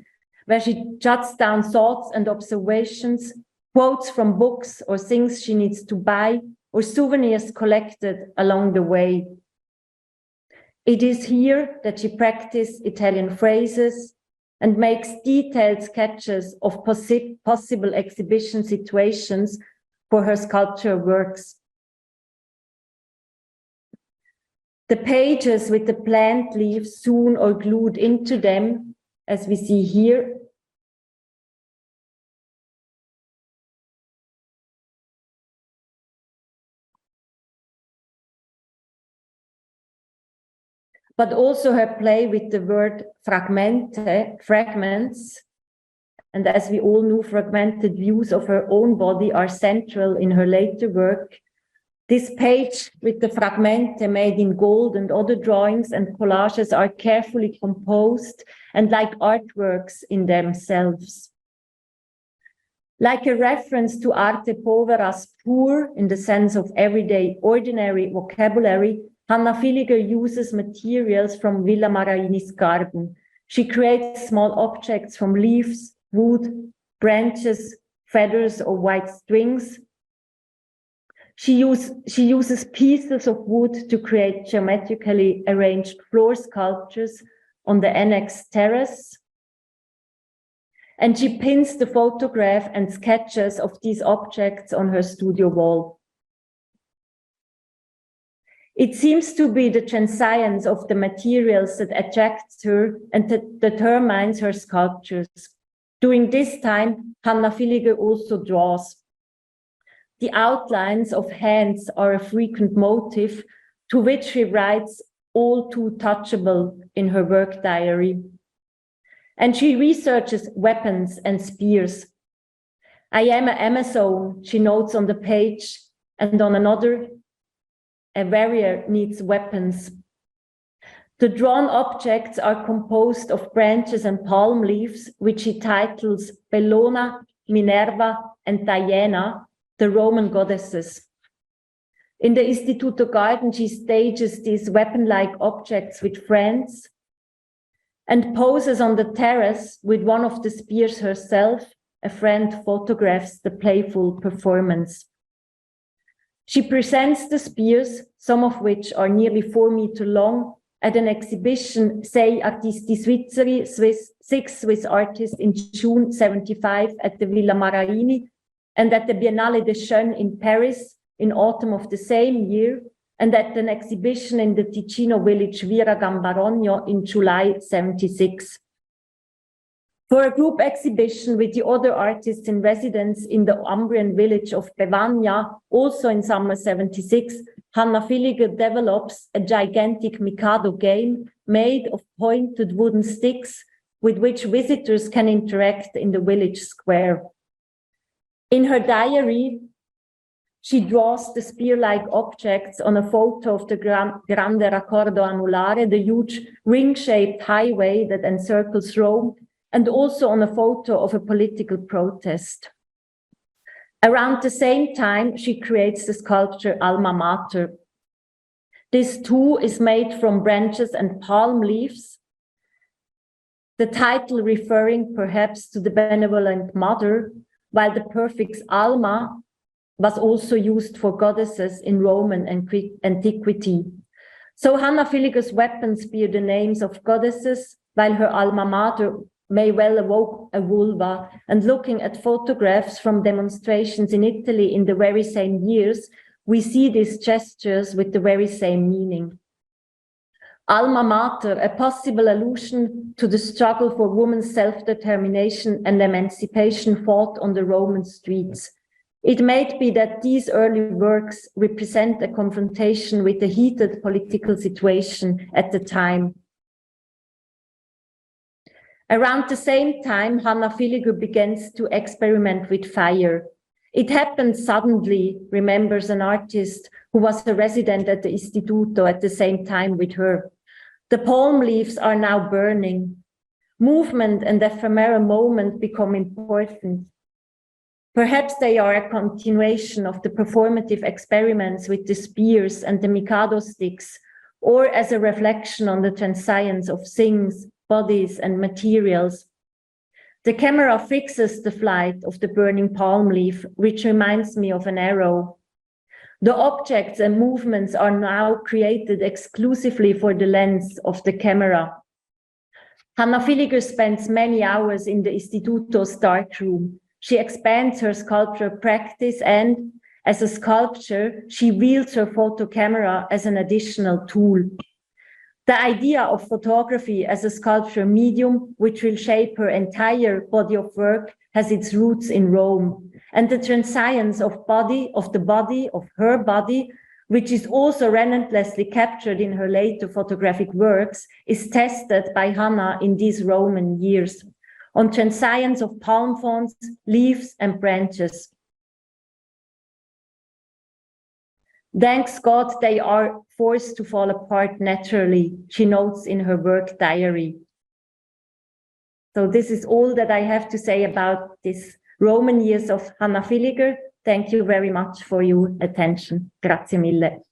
where she jots down thoughts and observations, quotes from books or things she needs to buy, or souvenirs collected along the way. It is here that she practices Italian phrases and makes detailed sketches of possible exhibition situations for her sculpture works. The pages with the plant leaves sewn or glued into them, as we see here, but also her play with the word fragments. And as we all know, fragmented views of her own body are central in her later work. This page with the fragmente made in gold and other drawings and collages are carefully composed and like artworks in themselves. Like a reference to arte povera's poor in the sense of everyday ordinary vocabulary, Hannah Villiger uses materials from Villa Maraini's garden. She creates small objects from leaves, wood, branches, feathers, or white strings. She uses pieces of wood to create geometrically arranged floor sculptures on the annex terrace. And she pins the photograph and sketches of these objects on her studio wall. It seems to be the transience of the materials that attracts her and that determines her sculptures. During this time, Hannah Villiger also draws. The outlines of hands are a frequent motif to which she writes all too touchable in her work diary. And she researches weapons and spears. I am an Amazon, she notes on the page, and on another, a warrior needs weapons. The drawn objects are composed of branches and palm leaves, which she titles Bellona, Minerva, and Diana, the Roman goddesses. In the Istituto garden, she stages these weapon-like objects with friends and poses on the terrace with one of the spears herself. A friend photographs the playful performance. She presents the spears, some of which are nearly 4 meters long, at an exhibition, Sei Artisti Svizzeri, 6 Swiss artists in June 75 at the Villa Maraini, and at the Biennale des Jeunes in Paris in autumn of the same year, and at an exhibition in the Ticino village Vira Gambarogno in July 76. For a group exhibition with the other artists in residence in the Umbrian village of Bevagna, also in summer 76, Hannah Villiger develops a gigantic Mikado game made of pointed wooden sticks with which visitors can interact in the village square. In her diary, she draws the spear-like objects on a photo of the Grande Raccordo Anulare, the huge ring-shaped highway that encircles Rome, and also on a photo of a political protest. Around the same time, she creates the sculpture Alma Mater. This too is made from branches and palm leaves, the title referring perhaps to the benevolent mother, while the prefix Alma was also used for goddesses in Roman antiquity. So Hannah Villiger's weapons bear the names of goddesses, while her Alma Mater may well evoke a vulva. And looking at photographs from demonstrations in Italy in the very same years, we see these gestures with the very same meaning. Alma Mater, a possible allusion to the struggle for women's self-determination and emancipation fought on the Roman streets. It may be that these early works represent a confrontation with the heated political situation at the time. Around the same time, Hannah Villiger begins to experiment with fire. It happened suddenly, remembers an artist who was a resident at the Istituto at the same time with her. The palm leaves are now burning. Movement and ephemeral moment become important. Perhaps they are a continuation of the performative experiments with the spears and the Mikado sticks, or as a reflection on the transience of things, bodies, and materials. The camera fixes the flight of the burning palm leaf, which reminds me of an arrow. The objects and movements are now created exclusively for the lens of the camera. Hannah Villiger spends many hours in the Istituto's darkroom. She expands her sculpture practice and, as a sculptor, she wields her photo camera as an additional tool. The idea of photography as a sculpture medium, which will shape her entire body of work, has its roots in Rome. And the transience of her body, which is also relentlessly captured in her later photographic works, is tested by Hannah in these Roman years, on transience of palm fronds, leaves, and branches. Thanks God, they are forced to fall apart naturally, she notes in her work diary. So this is all that I have to say about this Roman years of Hannah Villiger. Thank you very much for your attention. Grazie mille.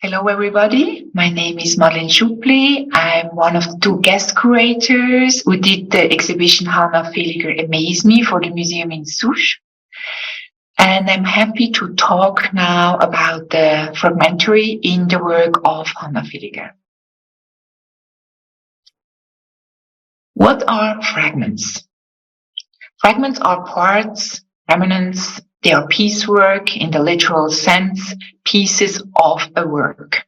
Hello, everybody. My name is Manon Wertenbroek. I'm one of the two guest curators who did the exhibition Hannah Villiger Amaze Me for the Museum in Susch. And I'm happy to talk now about the fragmentary in the work of Hannah Villiger. What are fragments? Fragments are parts, remnants. They are piecework in the literal sense, pieces of a work.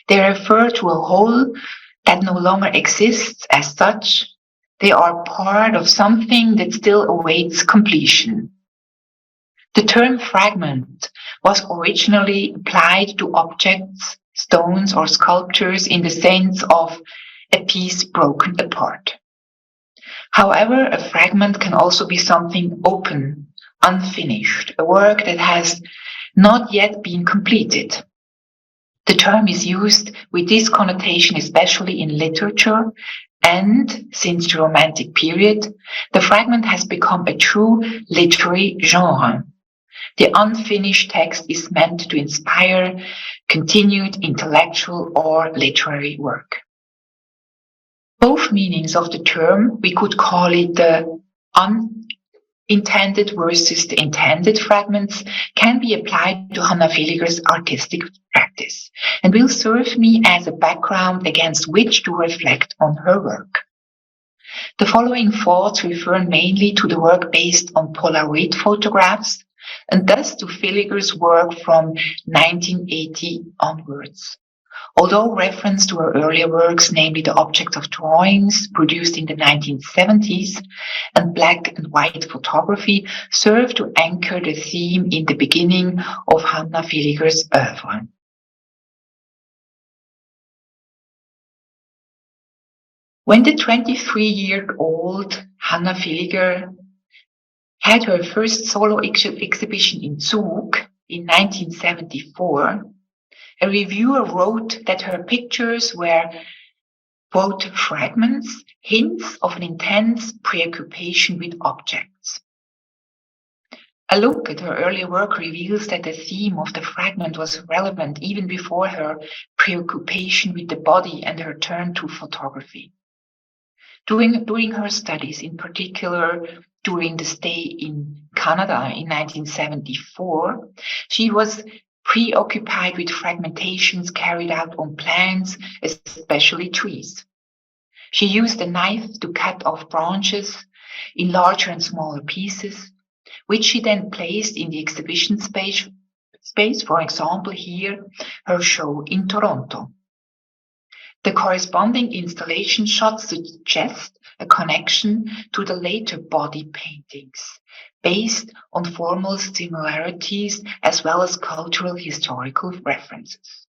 They refer to a whole that no longer exists as such. They are part of something that still awaits completion. The term fragment was originally applied to objects, stones, or sculptures in the sense of a piece broken apart. However, a fragment can also be something open, unfinished, a work that has not yet been completed. The term is used with this connotation especially in literature, and since the Romantic period, the fragment has become a true literary genre. The unfinished text is meant to inspire continued intellectual or literary work. Both meanings of the term, we could call it the unintended versus the intended fragments, can be applied to Hannah Villiger's artistic practice and will serve me as a background against which to reflect on her work. The following thoughts refer mainly to the work based on Polaroid photographs and thus to Villiger's work from 1980 onwards. Although reference to her earlier works, namely the object of drawings produced in the 1970s and black and white photography, serve to anchor the theme in the beginning of Hannah Villiger's oeuvre. When the 23-year-old Hannah Villiger had her first solo exhibition in Zug in 1974, a reviewer wrote that her pictures were, quote, fragments, hints of an intense preoccupation with objects. A look at her earlier work reveals that the theme of the fragment was relevant even before her preoccupation with the body and her turn to photography. During her studies, in particular during the stay in Canada in 1974, she was preoccupied with fragmentations carried out on plants, especially trees. She used a knife to cut off branches in larger and smaller pieces, which she then placed in the exhibition space, for example here, her show in Toronto. The corresponding installation shots suggest a connection to the later body paintings, based on formal similarities as well as cultural historical references.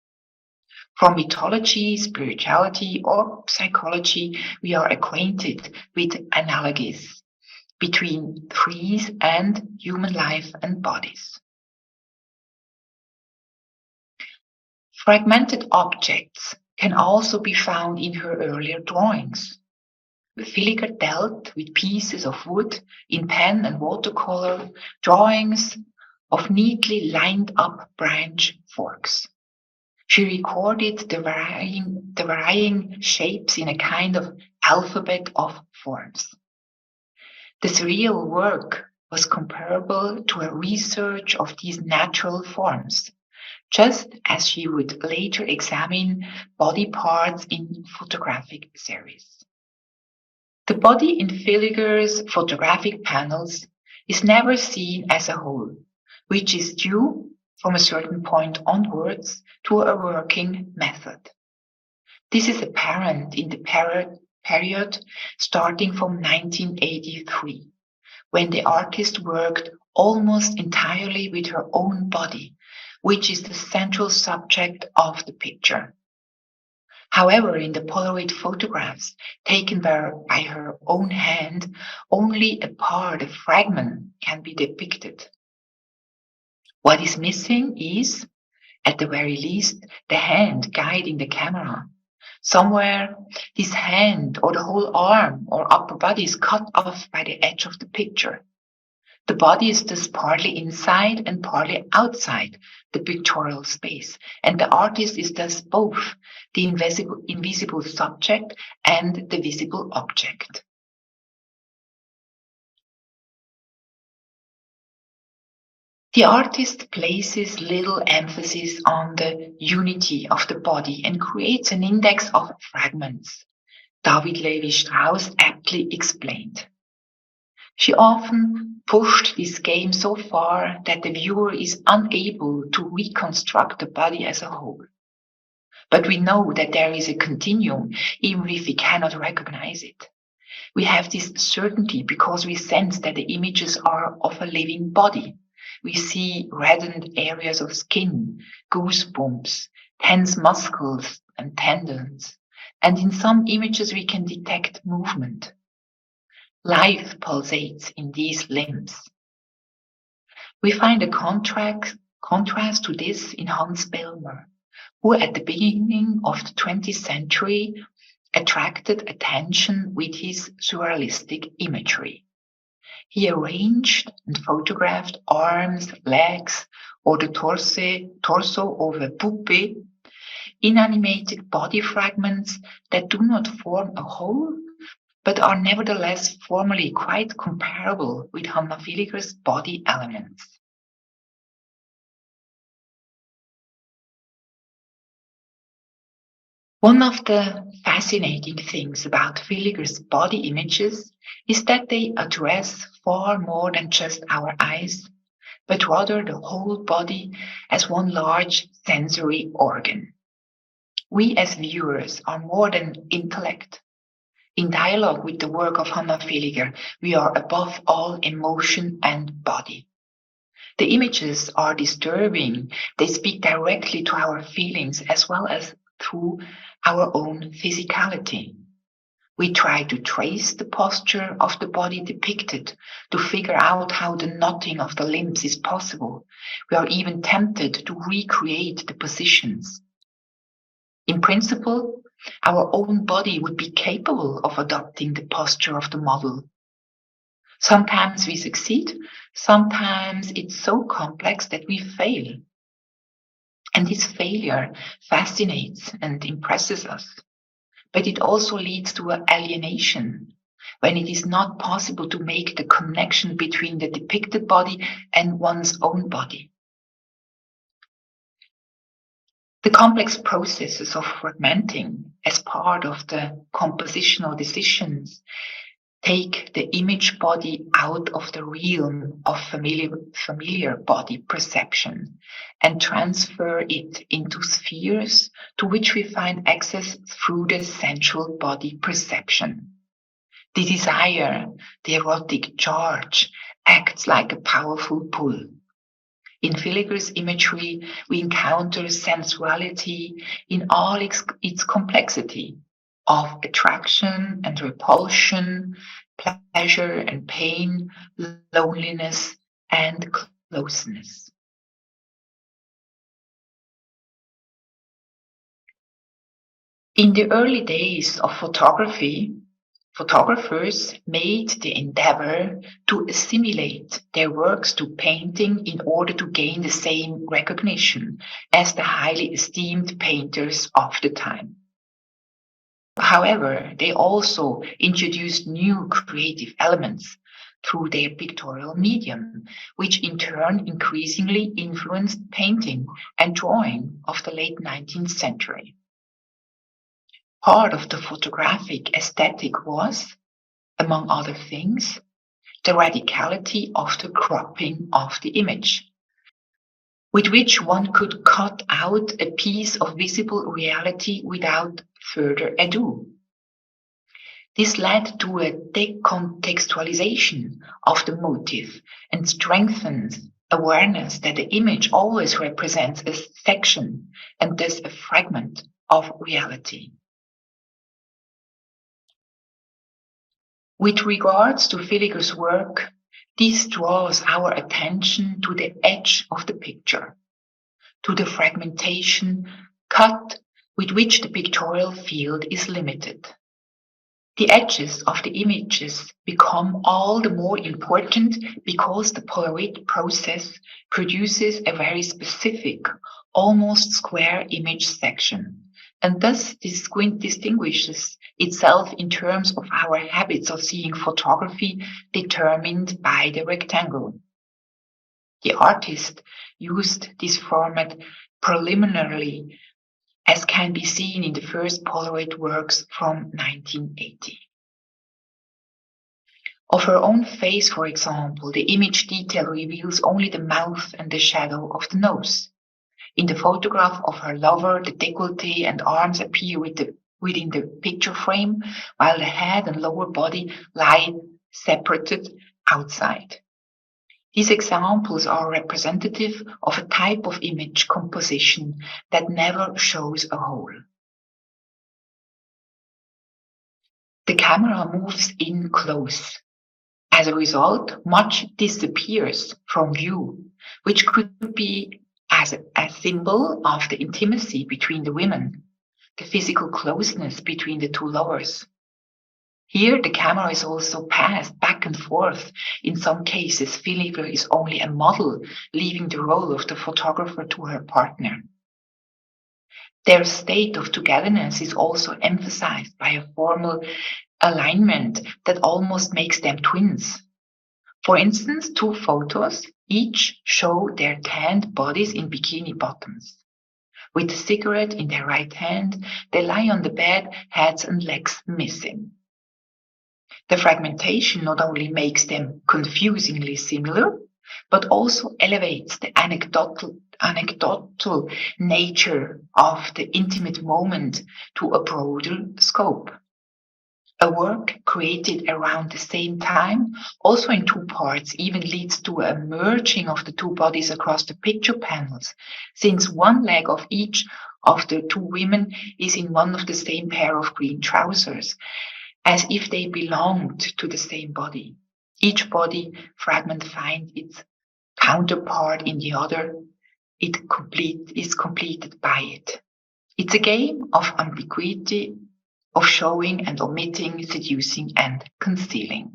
From mythology, spirituality, or psychology, we are acquainted with analogies between trees and human life and bodies. Fragmented objects can also be found in her earlier drawings. Villiger dealt with pieces of wood in pen and watercolor, drawings of neatly lined up branch forks. She recorded the varying shapes in a kind of alphabet of forms. The surreal work was comparable to a research of these natural forms, just as she would later examine body parts in photographic series. The body in Villiger's photographic panels is never seen as a whole, which is due, from a certain point onwards, to a working method. This is apparent in the period starting from 1983, when the artist worked almost entirely with her own body, which is the central subject of the picture. However, in the Polaroid photographs taken by her own hand, only a part, a fragment, can be depicted. What is missing is, at the very least, the hand guiding the camera. Somewhere, this hand or the whole arm or upper body is cut off by the edge of the picture. The body is thus partly inside and partly outside the pictorial space, and the artist is thus both the invisible subject and the visible object. The artist places little emphasis on the unity of the body and creates an index of fragments. David Lévi-Strauss aptly explained. She often pushed this game so far that the viewer is unable to reconstruct the body as a whole. But we know that there is a continuum, even if we cannot recognize it. We have this certainty because we sense that the images are of a living body. We see reddened areas of skin, goosebumps, tense muscles and tendons. And in some images we can detect movement. Life pulsates in these limbs. We find a contrast to this in Hans Bellmer, who at the beginning of the 20th century attracted attention with his surrealistic imagery. He arranged and photographed arms, legs, or the torso of a puppet, inanimated body fragments that do not form a whole, but are nevertheless formally quite comparable with Hannah Villiger's body elements. One of the fascinating things about Villiger's body images is that they address far more than just our eyes, but rather the whole body as one large sensory organ. We as viewers are more than intellect. In dialogue with the work of Hannah Villiger, we are above all emotion and body. The images are disturbing. They speak directly to our feelings as well as through our own physicality. We try to trace the posture of the body depicted, to figure out how the knotting of the limbs is possible. We are even tempted to recreate the positions. In principle, our own body would be capable of adopting the posture of the model. Sometimes we succeed, sometimes it's so complex that we fail. And this failure fascinates and impresses us. But it also leads to an alienation, when it is not possible to make the connection between the depicted body and one's own body. The complex processes of fragmenting as part of the compositional decisions take the image body out of the realm of familiar body perception and transfer it into spheres to which we find access through the sensual body perception. The desire, the erotic charge, acts like a powerful pull. In Villiger's imagery, we encounter sensuality in all its complexity of attraction and repulsion, pleasure and pain, loneliness and closeness. In the early days of photography, photographers made the endeavor to assimilate their works to painting in order to gain the same recognition as the highly esteemed painters of the time. However, they also introduced new creative elements through their pictorial medium, which in turn increasingly influenced painting and drawing of the late 19th century. Part of the photographic aesthetic was, among other things, the radicality of the cropping of the image, with which one could cut out a piece of visible reality without further ado. This led to a decontextualization of the motive and strengthened awareness that the image always represents a section and thus a fragment of reality. With regards to Villiger's work, this draws our attention to the edge of the picture, to the fragmentation cut with which the pictorial field is limited. The edges of the images become all the more important because the Polaroid process produces a very specific, almost square image section, and thus distinguishes itself in terms of our habits of seeing photography determined by the rectangle. The artist used this format preliminarily, as can be seen in the first Polaroid works from 1980. Of her own face, for example, the image detail reveals only the mouth and the shadow of the nose. In the photograph of her lover, the décolleté and arms appear within the picture frame, while the head and lower body lie separated outside. These examples are representative of a type of image composition that never shows a whole. The camera moves in close. As a result, much disappears from view, which could be as a symbol of the intimacy between the women, the physical closeness between the two lovers. Here, the camera is also passed back and forth. In some cases, Villiger is only a model, leaving the role of the photographer to her partner. Their state of togetherness is also emphasized by a formal alignment that almost makes them twins. For instance, two photos each show their tanned bodies in bikini bottoms. With a cigarette in their right hand, they lie on the bed, heads and legs missing. The fragmentation not only makes them confusingly similar, but also elevates the anecdotal nature of the intimate moment to a broader scope. A work created around the same time, also in two parts, even leads to a merging of the two bodies across the picture panels, since one leg of each of the two women is in one of the same pair of green trousers, as if they belonged to the same body. Each body fragment finds its counterpart in the other. It is completed by it. It's a game of ambiguity, of showing and omitting, seducing and concealing.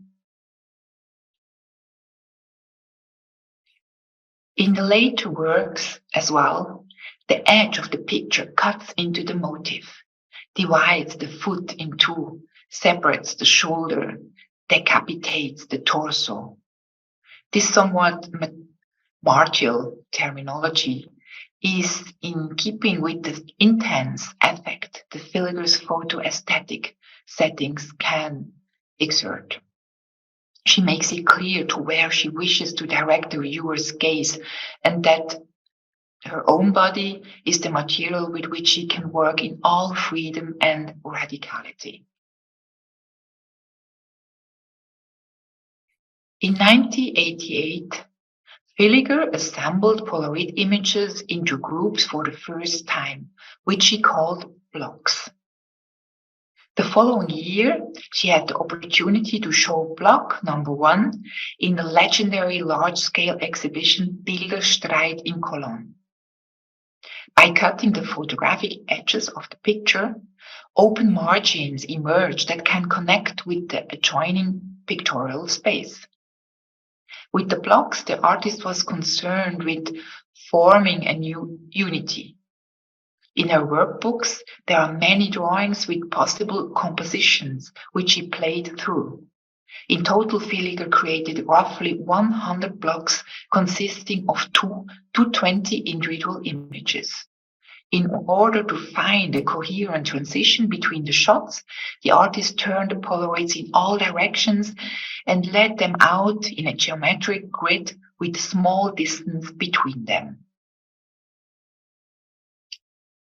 In the later works as well, the edge of the picture cuts into the motif, divides the foot in two, separates the shoulder, decapitates the torso. This somewhat martial terminology is in keeping with the intense effect the Villiger's photo aesthetic settings can exert. She makes it clear to where she wishes to direct the viewer's gaze, and that her own body is the material with which she can work in all freedom and radicality. In 1988, Villiger assembled Polaroid images into groups for the first time, which she called blocks. The following year, she had the opportunity to show block number 1 in the legendary large-scale exhibition Bilderstreit in Cologne. By cutting the photographic edges of the picture, open margins emerge that can connect with the adjoining pictorial space. With the blocks, the artist was concerned with forming a new unity. In her workbooks, there are many drawings with possible compositions, which she played through. In total, Villiger created roughly 100 blocks consisting of 2 to 20 individual images. In order to find a coherent transition between the shots, the artist turned the Polaroids in all directions and laid them out in a geometric grid with small distance between them.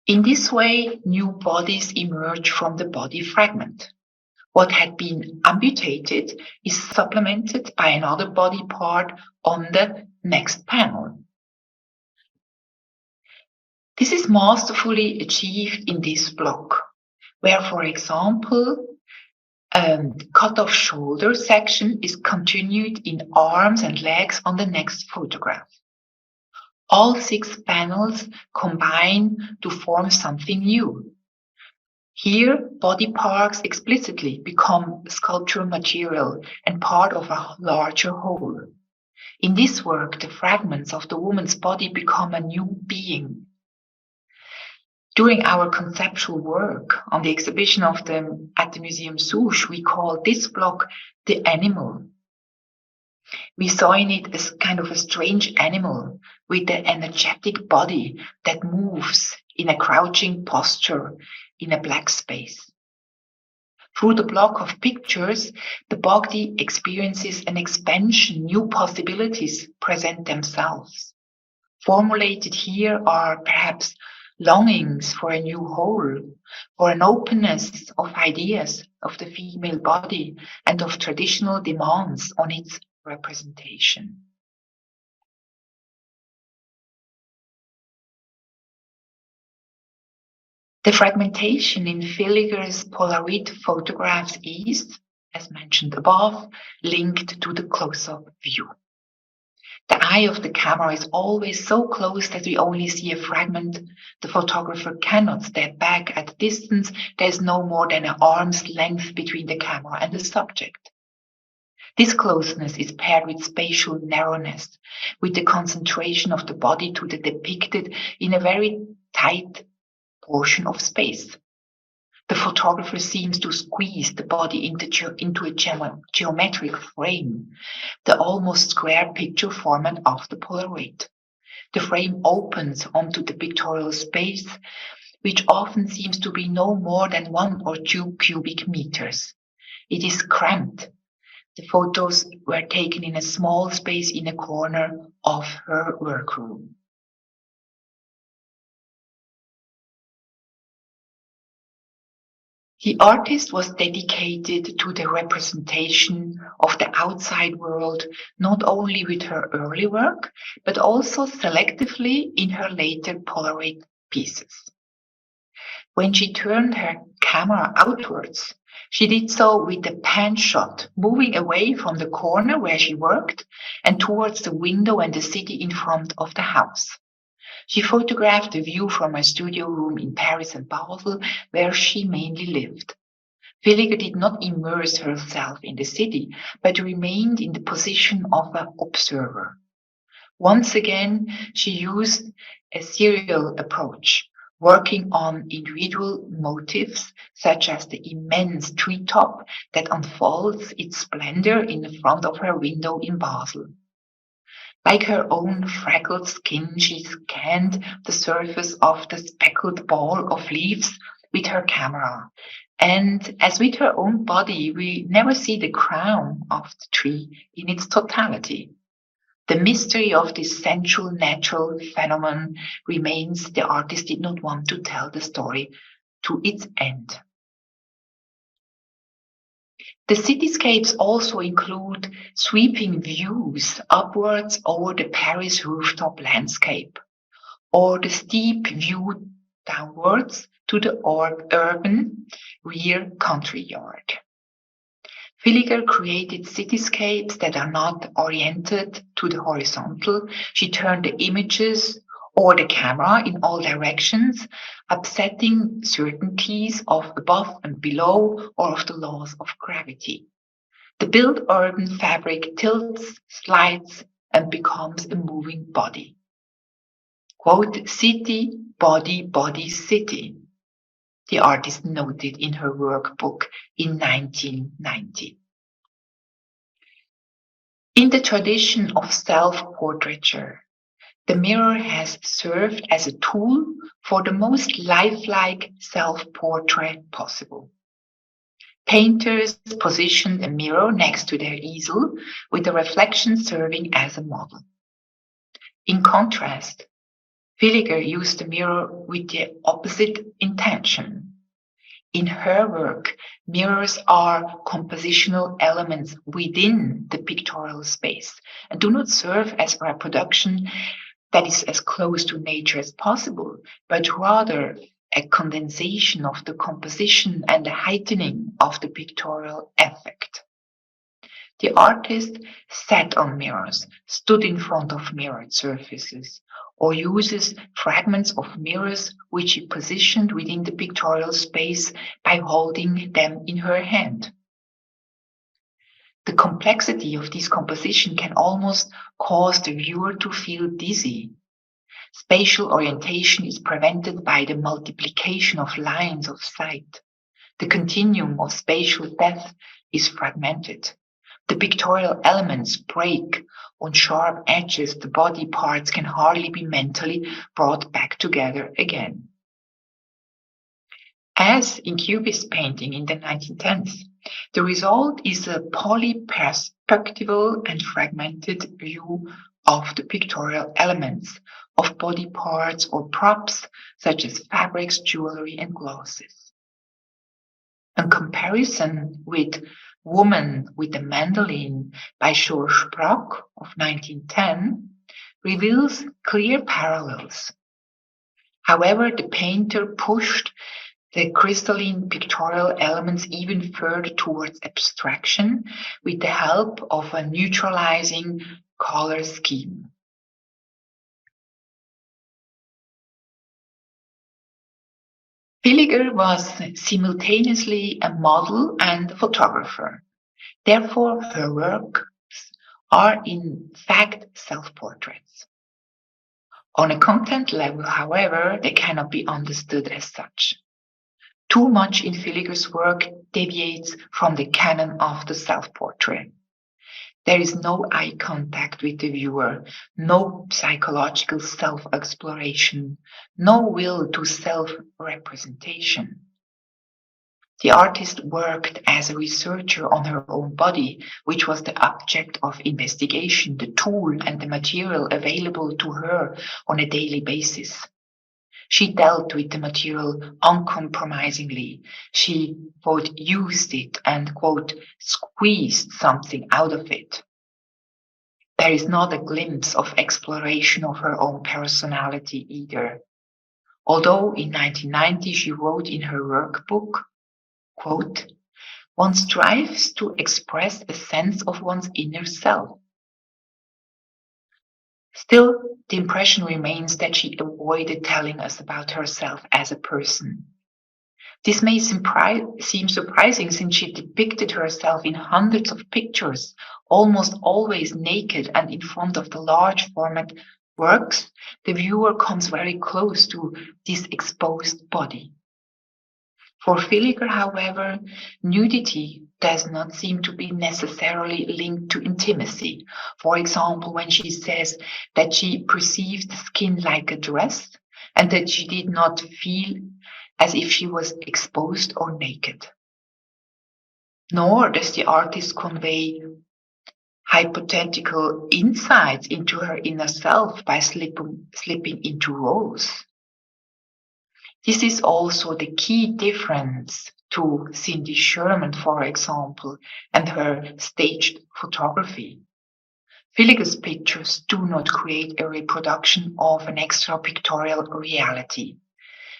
In this way, new bodies emerge from the body fragment. What had been amputated is supplemented by another body part on the next panel. This is masterfully achieved in this block, where, for example, cut-off shoulder section is continued in arms and legs on the next photograph. All 6 panels combine to form something new. Here, body parts explicitly become sculptural material and part of a larger whole. In this work, the fragments of the woman's body become a new being. During our conceptual work on the exhibition at the Muzeum Susch, we called this block the animal. We saw in it as kind of a strange animal with an energetic body that moves in a crouching posture in a black space. Through the block of pictures, the body experiences an expansion, new possibilities present themselves. Formulated here are perhaps longings for a new whole, for an openness of ideas of the female body and of traditional demands on its representation. The fragmentation in Villiger's Polaroid photographs is, as mentioned above, linked to the close-up view. The eye of the camera is always so close that we only see a fragment. The photographer cannot step back at a distance. There is no more than an arm's length between the camera and the subject. This closeness is paired with spatial narrowness, with the concentration of the body to the depicted in a very tight portion of space. The photographer seems to squeeze the body into a geometric frame, the almost square picture format of the Polaroid. The frame opens onto the pictorial space, which often seems to be no more than 1 or 2 cubic meters. It is cramped. The photos were taken in a small space in a corner of her workroom. The artist was dedicated to the representation of the outside world, not only with her early work, but also selectively in her later Polaroid pieces. When she turned her camera outwards, she did so with a pan shot, moving away from the corner where she worked and towards the window and the city in front of the house. She photographed the view from her studio room in Paris and Basel, where she mainly lived. Villiger did not immerse herself in the city, but remained in the position of an observer. Once again, she used a serial approach, working on individual motifs, such as the immense treetop that unfolds its splendor in the front of her window in Basel. Like her own freckled skin, she scanned the surface of the speckled ball of leaves with her camera. And as with her own body, we never see the crown of the tree in its totality. The mystery of this sensual natural phenomenon remains. The artist did not want to tell the story to its end. The cityscapes also include sweeping views upwards over the Paris rooftop landscape, or the steep view downwards to the urban rear country yard. Villiger created cityscapes that are not oriented to the horizontal. She turned the images or the camera in all directions, upsetting certainties of above and below or of the laws of gravity. The built urban fabric tilts, slides, and becomes a moving body. Quote, city, body, body, city, the artist noted in her workbook in 1990. In the tradition of self-portraiture, the mirror has served as a tool for the most lifelike self-portrait possible. Painters positioned a mirror next to their easel, with the reflection serving as a model. In contrast, Villiger used the mirror with the opposite intention. In her work, mirrors are compositional elements within the pictorial space and do not serve as reproduction that is as close to nature as possible, but rather a condensation of the composition and a heightening of the pictorial effect. The artist sat on mirrors, stood in front of mirrored surfaces, or uses fragments of mirrors which she positioned within the pictorial space by holding them in her hand. The complexity of this composition can almost cause the viewer to feel dizzy. Spatial orientation is prevented by the multiplication of lines of sight. The continuum of spatial depth is fragmented. The pictorial elements break. On sharp edges, the body parts can hardly be mentally brought back together again. As in Cubist painting in the 1910s, the result is a polyperspectival and fragmented view of the pictorial elements, of body parts or props such as fabrics, jewelry, and glosses. In comparison with Woman with a Mandolin by Georges Braque of 1910 reveals clear parallels. However, the painter pushed the crystalline pictorial elements even further towards abstraction with the help of a neutralizing color scheme. Villiger was simultaneously a model and a photographer. Therefore, her works are in fact self-portraits. On a content level, however, they cannot be understood as such. Too much in Villiger's work deviates from the canon of the self-portrait. There is no eye contact with the viewer, no psychological self-exploration, no will to self-representation. The artist worked as a researcher on her own body, which was the object of investigation, the tool and the material available to her on a daily basis. She dealt with the material uncompromisingly. She, quote, used it and, quote, squeezed something out of it. There is not a glimpse of exploration of her own personality either. Although in 1990 she wrote in her workbook, quote, one strives to express a sense of one's inner self. Still, the impression remains that she avoided telling us about herself as a person. This may seem surprising since she depicted herself in hundreds of pictures, almost always naked and in front of the large format works. The viewer comes very close to this exposed body. For Villiger, however, nudity does not seem to be necessarily linked to intimacy. For example, when she says that she perceived the skin like a dress and that she did not feel as if she was exposed or naked. Nor does the artist convey hypothetical insights into her inner self by slipping into roles. This is also the key difference to Cindy Sherman, for example, and her staged photography. Villiger's pictures do not create a reproduction of an extra pictorial reality.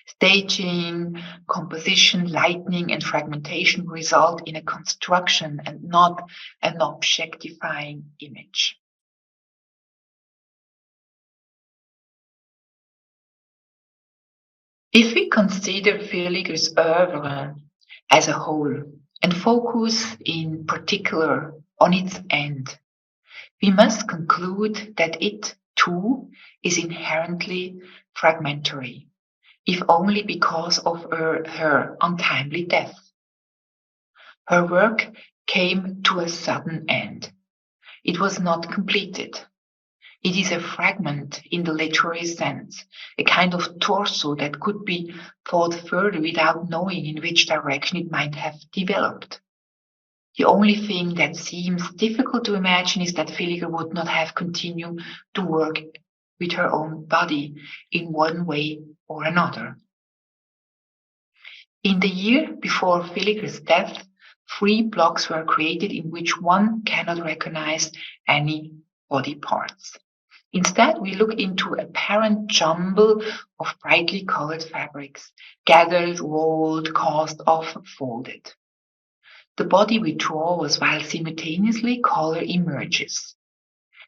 Staging, composition, lighting, and fragmentation result in a construction and not an objectifying image. If we consider Villiger's oeuvre as a whole and focus in particular on its end, we must conclude that it, too, is inherently fragmentary, if only because of her untimely death. Her work came to a sudden end. It was not completed. It is a fragment in the literary sense, a kind of torso that could be thought further without knowing in which direction it might have developed. The only thing that seems difficult to imagine is that Villiger would not have continued to work with her own body in one way or another. In the year before Villiger's death, 3 blocks were created in which one cannot recognize any body parts. Instead, we look into a apparent jumble of brightly colored fabrics, gathered, rolled, cast off, folded. The body withdraws while simultaneously color emerges.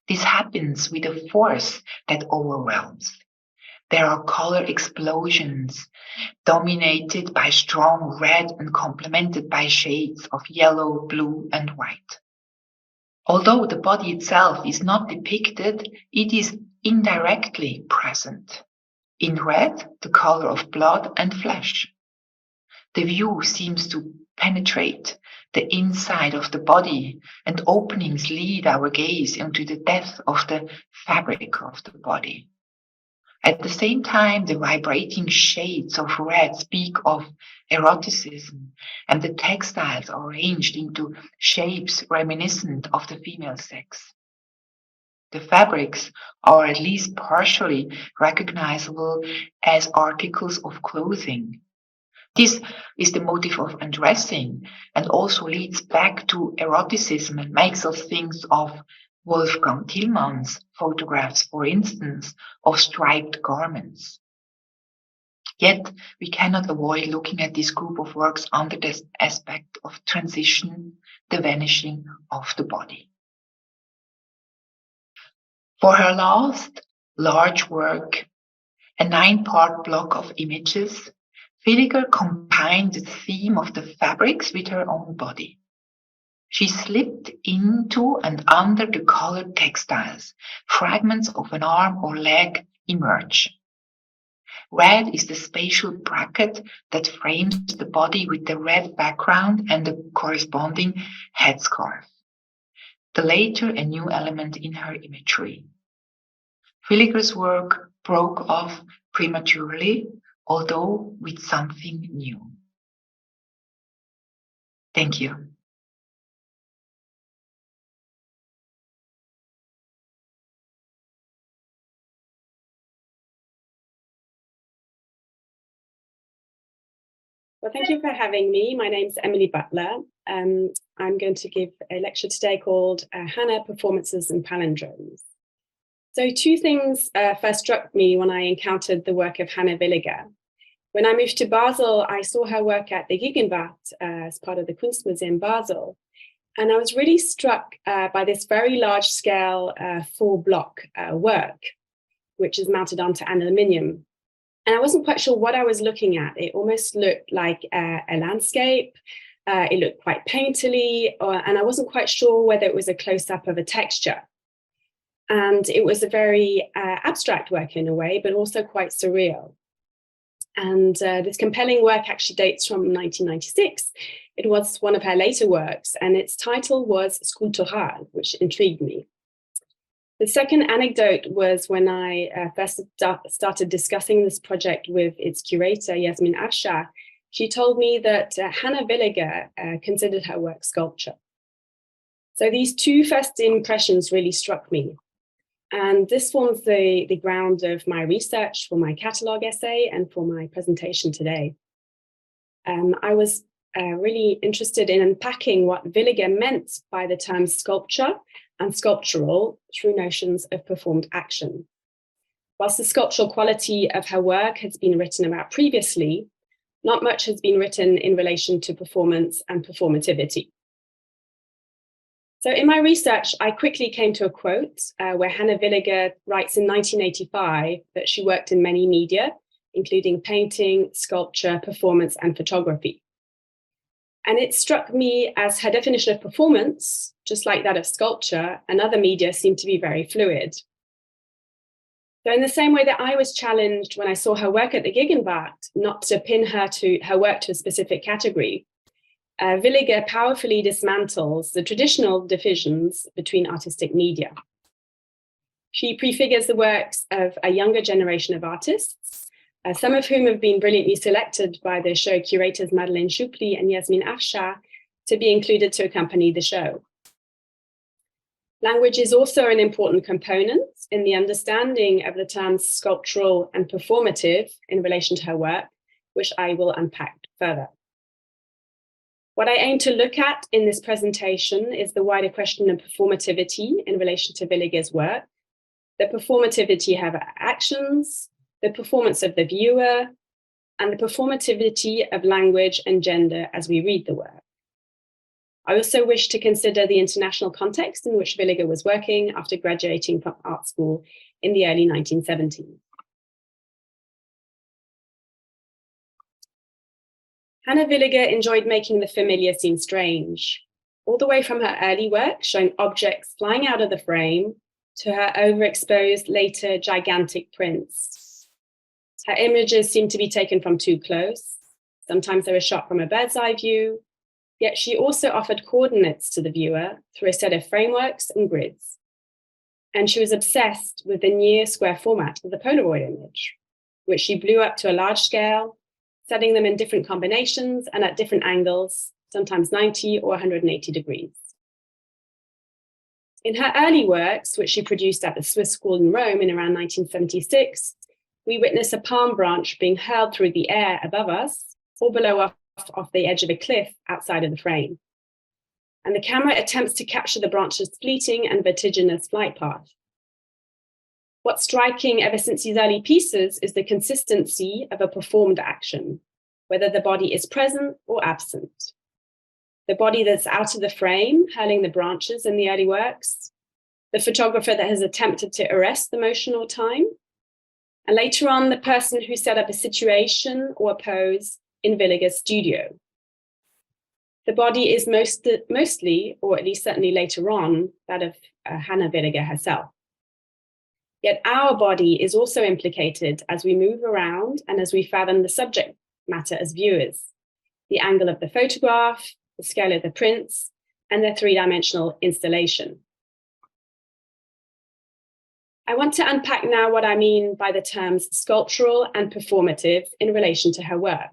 This happens with a force that overwhelms. There are color explosions dominated by strong red and complemented by shades of yellow, blue, and white. Although the body itself is not depicted, it is indirectly present. In red, the color of blood and flesh. The view seems to penetrate the inside of the body, and openings lead our gaze into the depth of the fabric of the body. At the same time, the vibrating shades of red speak of eroticism, and the textiles are arranged into shapes reminiscent of the female sex. The fabrics are at least partially recognizable as articles of clothing. This is the motive of undressing and also leads back to eroticism and makes us think of Wolfgang Tillmann's photographs, for instance, of striped garments. Yet we cannot avoid looking at this group of works under this aspect of transition, the vanishing of the body. For her last large work, a 9-part block of images, Villiger combined the theme of the fabrics with her own body. She slipped into and under the colored textiles. Fragments of an arm or leg emerge. Red is the spatial bracket that frames the body with the red background and the corresponding headscarf. The latter a new element in her imagery. Villiger's work broke off prematurely, although with something new. Thank you. Well, thank you for having me. My name's Emily Butler. I'm going to give a lecture today called Hannah, Performances and Palindromes. So 2 things first struck me when I encountered the work of Hannah Villiger. When I moved to Basel, I saw her work at the Gegenwart as part of the Kunstmuseum Basel. And I was really struck by this very large-scale 4-block work, which is mounted onto aluminium. And I wasn't quite sure what I was looking at. It almost looked like a landscape. It looked quite painterly, and I wasn't quite sure whether it was a close-up of a texture. And it was a very abstract work in a way, but also quite surreal. And this compelling work actually dates from 1996. It was one of her later works, and its title was Sculptural, which intrigued me. The second anecdote was when I first started discussing this project with its curator, Yasmin Afshar. She told me that Hannah Villiger considered her work sculpture. So these 2 first impressions really struck me. And this forms the ground of my research for my catalogue essay and for my presentation today. I was really interested in unpacking what Villiger meant by the terms sculpture and sculptural through notions of performed action. Whilst the sculptural quality of her work has been written about previously, not much has been written in relation to performance and performativity. So in my research, I quickly came to a quote where Hannah Villiger writes in 1985 that she worked in many media, including painting, sculpture, performance, and photography. And it struck me as her definition of performance, just like that of sculpture and other media, seemed to be very fluid. So in the same way that I was challenged when I saw her work at the Gegenwart, not to pin her work to a specific category, Villiger powerfully dismantles the traditional divisions between artistic media. She prefigures the works of a younger generation of artists, some of whom have been brilliantly selected by the show curators Madeleine Choupli and Yasmin Afshar to be included to accompany the show. Language is also an important component in the understanding of the terms sculptural and performative in relation to her work, which I will unpack further. What I aim to look at in this presentation is the wider question of performativity in relation to Villiger's work, the performativity of her actions, the performance of the viewer, and the performativity of language and gender as we read the work. I also wish to consider the international context in which Villiger was working after graduating from art school in the early 1970s. Hannah Villiger enjoyed making the familiar seem strange, all the way from her early work showing objects flying out of the frame to her overexposed later gigantic prints. Her images seem to be taken from too close. Sometimes they were shot from a bird's eye view, yet she also offered coordinates to the viewer through a set of frameworks and grids. And she was obsessed with the near square format of the Polaroid image, which she blew up to a large scale, setting them in different combinations and at different angles, sometimes 90 or 180 degrees. In her early works, which she produced at the Swiss School in Rome in around 1976, we witness a palm branch being hurled through the air above us or below us off the edge of a cliff outside of the frame. And the camera attempts to capture the branch's fleeting and vertiginous flight path. What's striking ever since these early pieces is the consistency of a performed action, whether the body is present or absent. The body that's out of the frame, hurling the branches in the early works, the photographer that has attempted to arrest the motion or time, and later on, the person who set up a situation or a pose in Villiger's studio. The body is mostly, or at least certainly later on, that of Hannah Villiger herself. Yet our body is also implicated as we move around and as we fathom the subject matter as viewers, the angle of the photograph, the scale of the prints, and their three-dimensional installation. I want to unpack now what I mean by the terms sculptural and performative in relation to her work.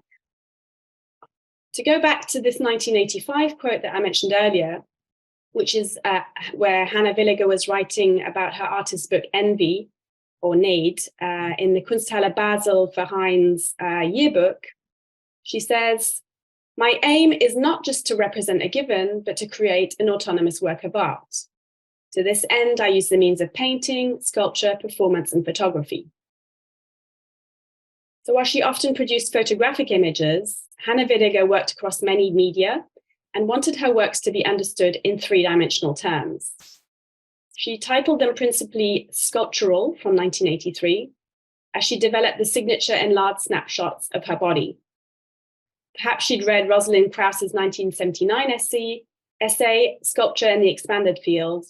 To go back to this 1985 quote that I mentioned earlier, which is where Hannah Villiger was writing about her artist book Envy, or Need, in the Kunsthalle Basel Verein's yearbook, she says, "My aim is not just to represent a given, but to create an autonomous work of art. To this end, I use the means of painting, sculpture, performance, and photography." So while she often produced photographic images, Hannah Villiger worked across many media and wanted her works to be understood in three-dimensional terms. She titled them principally Sculptural from 1983, as she developed the signature enlarged snapshots of her body. Perhaps she'd read Rosalind Krauss's 1979 essay, Sculpture in the Expanded Field,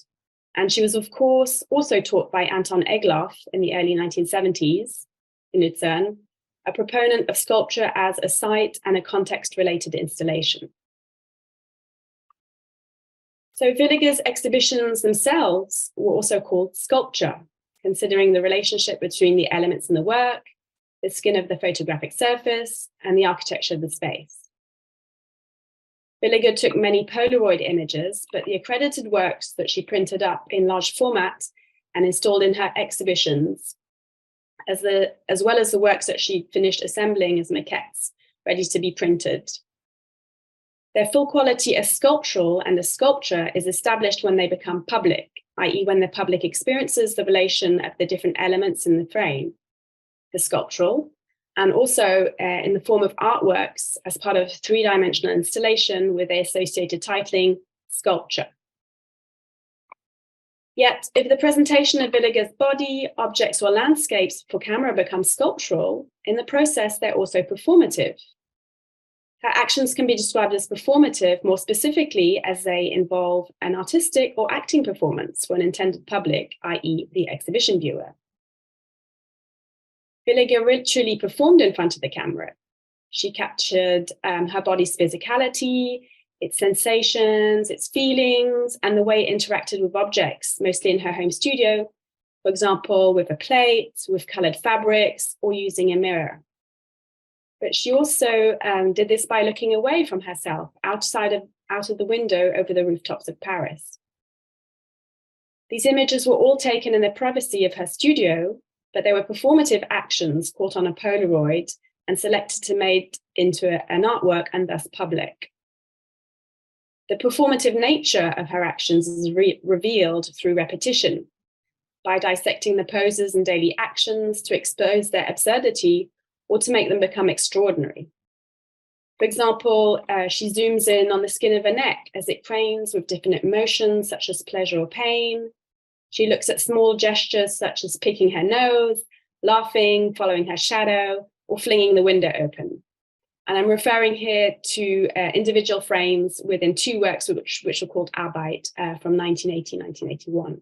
and she was, of course, also taught by Anton Egloff in the early 1970s in Luzern, a proponent of sculpture as a site and a context-related installation. So Villiger's exhibitions themselves were also called sculpture, considering the relationship between the elements in the work, the skin of the photographic surface, and the architecture of the space. Villiger took many Polaroid images, but the accredited works that she printed up in large format and installed in her exhibitions, as well as the works that she finished assembling as maquettes, ready to be printed. Their full quality as sculptural and as sculpture is established when they become public, i.e. when the public experiences the relation of the different elements in the frame, the sculptural, and also in the form of artworks as part of three-dimensional installation with the associated titling, sculpture. Yet, if the presentation of Villiger's body, objects, or landscapes for camera becomes sculptural, in the process, they're also performative. Her actions can be described as performative, more specifically as they involve an artistic or acting performance for an intended public, i.e. the exhibition viewer. Villiger ritually performed in front of the camera. She captured her body's physicality, its sensations, its feelings, and the way it interacted with objects, mostly in her home studio, for example, with a plate, with colored fabrics, or using a mirror. But she also did this by looking away from herself, out of the window over the rooftops of Paris. These images were all taken in the privacy of her studio, but they were performative actions caught on a Polaroid and selected to make into an artwork and thus public. The performative nature of her actions is revealed through repetition, by dissecting the poses and daily actions to expose their absurdity or to make them become extraordinary. For example, she zooms in on the skin of her neck as it cranes with different emotions such as pleasure or pain. She looks at small gestures such as picking her nose, laughing, following her shadow, or flinging the window open. And I'm referring here to individual frames within two works which are called Arbeit from 1980-1981.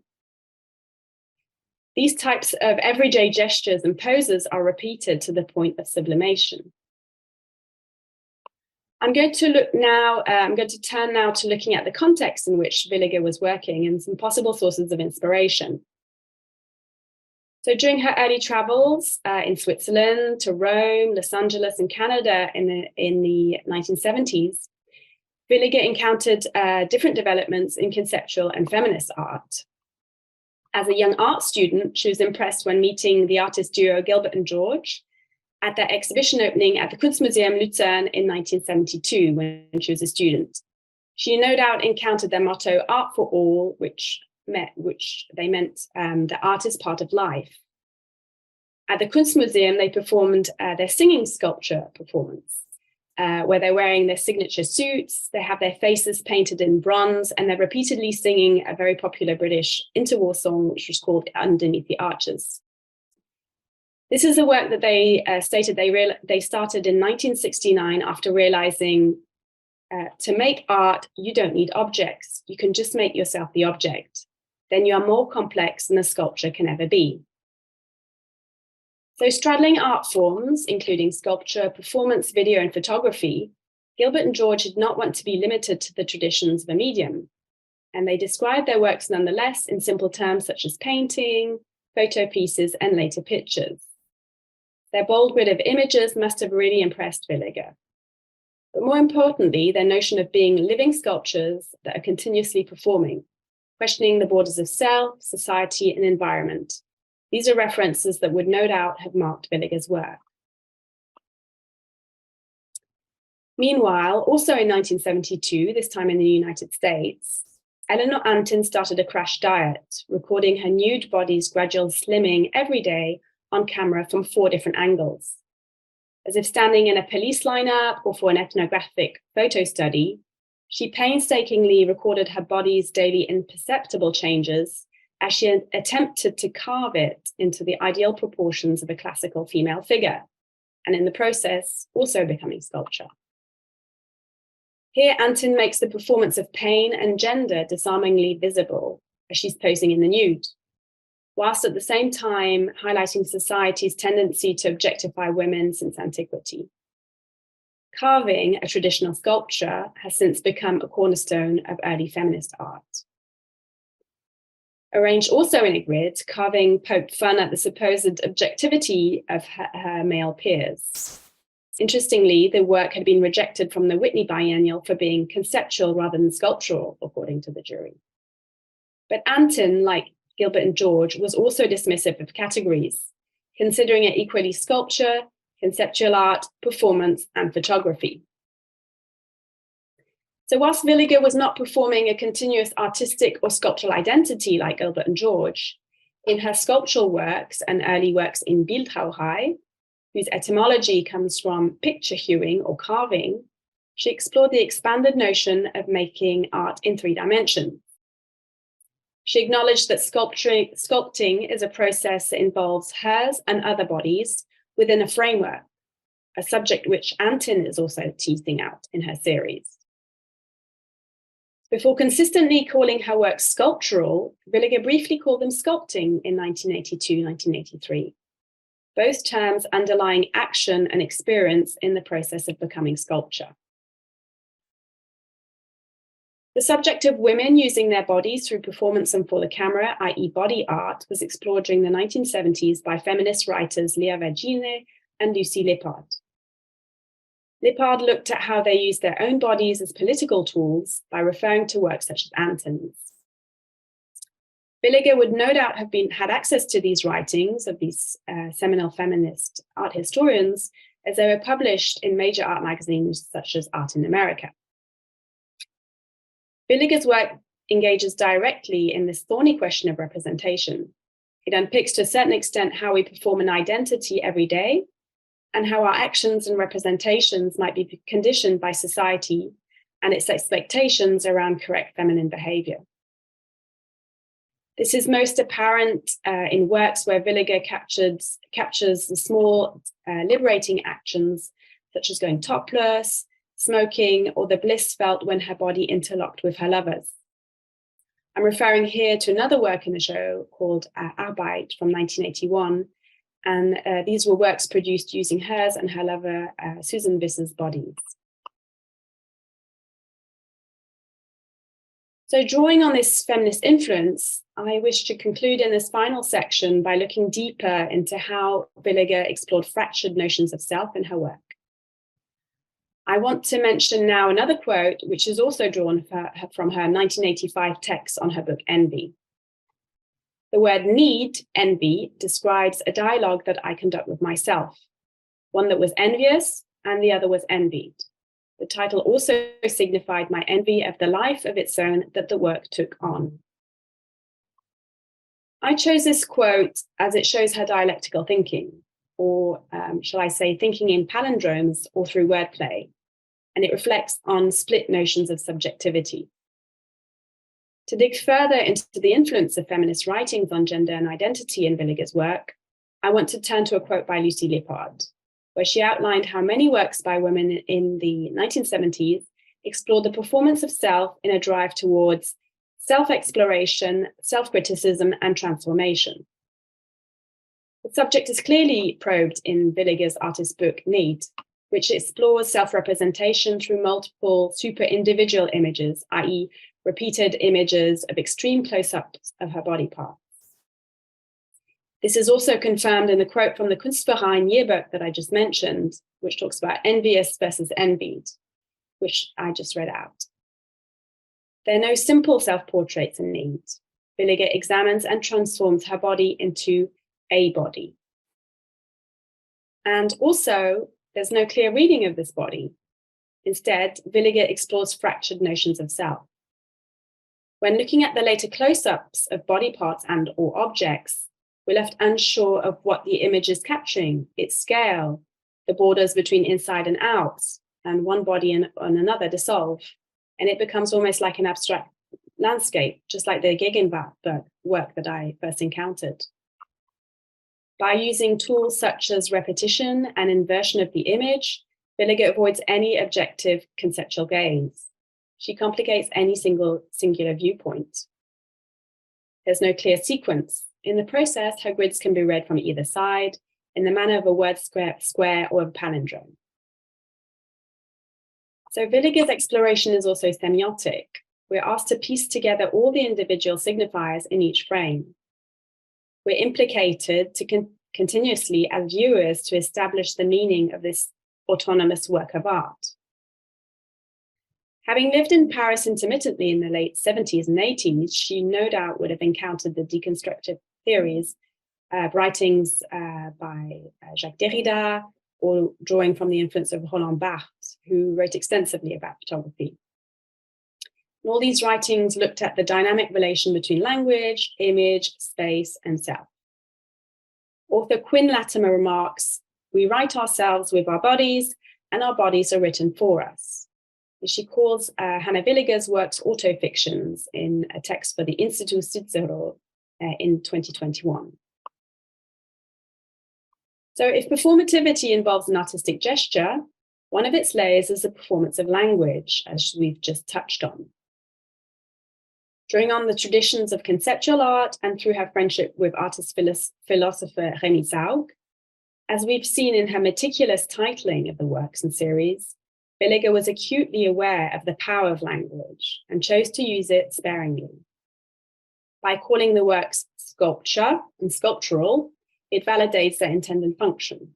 These types of everyday gestures and poses are repeated to the point of sublimation. I'm going to turn now to looking at the context in which Villiger was working and some possible sources of inspiration. So during her early travels in Switzerland, to Rome, Los Angeles, and Canada in the 1970s, Villiger encountered different developments in conceptual and feminist art. As a young art student, she was impressed when meeting the artist duo Gilbert and George at their exhibition opening at the Kunstmuseum Luzern in 1972 when she was a student. She no doubt encountered their motto, "Art for All," which they meant that art is part of life. At the Kunstmuseum, they performed their singing sculpture performance, where they're wearing their signature suits, they have their faces painted in bronze, and they're repeatedly singing a very popular British interwar song, which was called Underneath the Arches. This is a work that they stated they started in 1969 after realizing to make art, you don't need objects. You can just make yourself the object. Then you are more complex than a sculpture can ever be. So straddling art forms, including sculpture, performance, video, and photography, Gilbert and George did not want to be limited to the traditions of a medium. And they described their works nonetheless in simple terms such as painting, photo pieces, and later pictures. Their bold grid of images must have really impressed Villiger. But more importantly, their notion of being living sculptures that are continuously performing, questioning the borders of self, society, and environment. These are references that would no doubt have marked Villiger's work. Meanwhile, also in 1972, this time in the United States, Eleanor Antin started a crash diet, recording her nude body's gradual slimming every day on camera from 4 different angles. As if standing in a police lineup or for an ethnographic photo study, she painstakingly recorded her body's daily imperceptible changes as she attempted to carve it into the ideal proportions of a classical female figure, and in the process, also becoming sculpture. Here, Antin makes the performance of pain and gender disarmingly visible as she's posing in the nude, whilst at the same time highlighting society's tendency to objectify women since antiquity. Carving, a traditional sculpture, has since become a cornerstone of early feminist art. Arranged also in a grid, carving poked fun at the supposed objectivity of her male peers. Interestingly, the work had been rejected from the Whitney Biennial for being conceptual rather than sculptural, according to the jury. But Antin, like Gilbert and George, was also dismissive of categories, considering it equally sculpture, conceptual art, performance, and photography. So whilst Villiger was not performing a continuous artistic or sculptural identity like Gilbert and George, in her sculptural works and early works in Bildhauerei, whose etymology comes from picture hewing or carving, she explored the expanded notion of making art in 3 dimensions. She acknowledged that sculpting is a process that involves hers and other bodies within a framework, a subject which Antin is also teasing out in her series. Before consistently calling her work sculptural, Villiger briefly called them sculpting in 1982-1983, both terms underlying action and experience in the process of becoming sculpture. The subject of women using their bodies through performance and for the camera, i.e. body art, was explored during the 1970s by feminist writers Leah Vergine and Lucy Lippard. Lippard looked at how they used their own bodies as political tools by referring to works such as Antin's. Villiger would no doubt have had access to these writings of these seminal feminist art historians as they were published in major art magazines such as Art in America. Villiger's work engages directly in this thorny question of representation. It unpicks to a certain extent how we perform an identity every day and how our actions and representations might be conditioned by society and its expectations around correct feminine behavior. This is most apparent in works where Villiger captures the small liberating actions such as going topless, smoking, or the bliss felt when her body interlocked with her lovers. I'm referring here to another work in the show called Arbeit from 1981, and these were works produced using hers and her lover Susan Visser's bodies. So drawing on this feminist influence, I wish to conclude in this final section by looking deeper into how Villiger explored fractured notions of self in her work. I want to mention now another quote, which is also drawn from her 1985 text on her book, Envy. The word need, envy, describes a dialogue that I conduct with myself, one that was envious and the other was envied. The title also signified my envy of the life of its own that the work took on. I chose this quote as it shows her dialectical thinking, or shall I say thinking in palindromes or through wordplay, and it reflects on split notions of subjectivity. To dig further into the influence of feminist writings on gender and identity in Villiger's work, I want to turn to a quote by Lucy Lippard, where she outlined how many works by women in the 1970s explored the performance of self in a drive towards self-exploration, self-criticism, and transformation. The subject is clearly probed in Villiger's artist book, Need, which explores self-representation through multiple super-individual images, i.e. repeated images of extreme close-ups of her body parts. This is also confirmed in the quote from the Kunstverein yearbook that I just mentioned, which talks about envious versus envied, which I just read out. There are no simple self-portraits in Need. Villiger examines and transforms her body into a body. And also, there's no clear reading of this body. Instead, Villiger explores fractured notions of self. When looking at the later close-ups of body parts and or objects, we're left unsure of what the image is capturing, its scale, the borders between inside and out, and one body and another dissolve. And it becomes almost like an abstract landscape, just like the Gegenwart work that I first encountered. By using tools such as repetition and inversion of the image, Villiger avoids any objective conceptual gaze. She complicates any singular viewpoint. There's no clear sequence. In the process, her grids can be read from either side in the manner of a word square or a palindrome. So Villiger's exploration is also semiotic. We're asked to piece together all the individual signifiers in each frame. We're implicated to continuously as viewers to establish the meaning of this autonomous work of art. Having lived in Paris intermittently in the late 70s and 80s, she no doubt would have encountered the deconstructive theories, writings by Jacques Derrida, or drawing from the influence of Roland Barthes, who wrote extensively about photography. And all these writings looked at the dynamic relation between language, image, space, and self. Author Quinn Latimer remarks, "We write ourselves with our bodies, and our bodies are written for us." She calls Hannah Villiger's works autofictions in a text for the Institut Cicero in 2021. So if performativity involves an artistic gesture, one of its layers is the performance of language, as we've just touched on. Drawing on the traditions of conceptual art and through her friendship with artist-philosopher Rémi Zaug, as we've seen in her meticulous titling of the works and series, Villiger was acutely aware of the power of language and chose to use it sparingly. By calling the works sculpture and sculptural, it validates their intended function.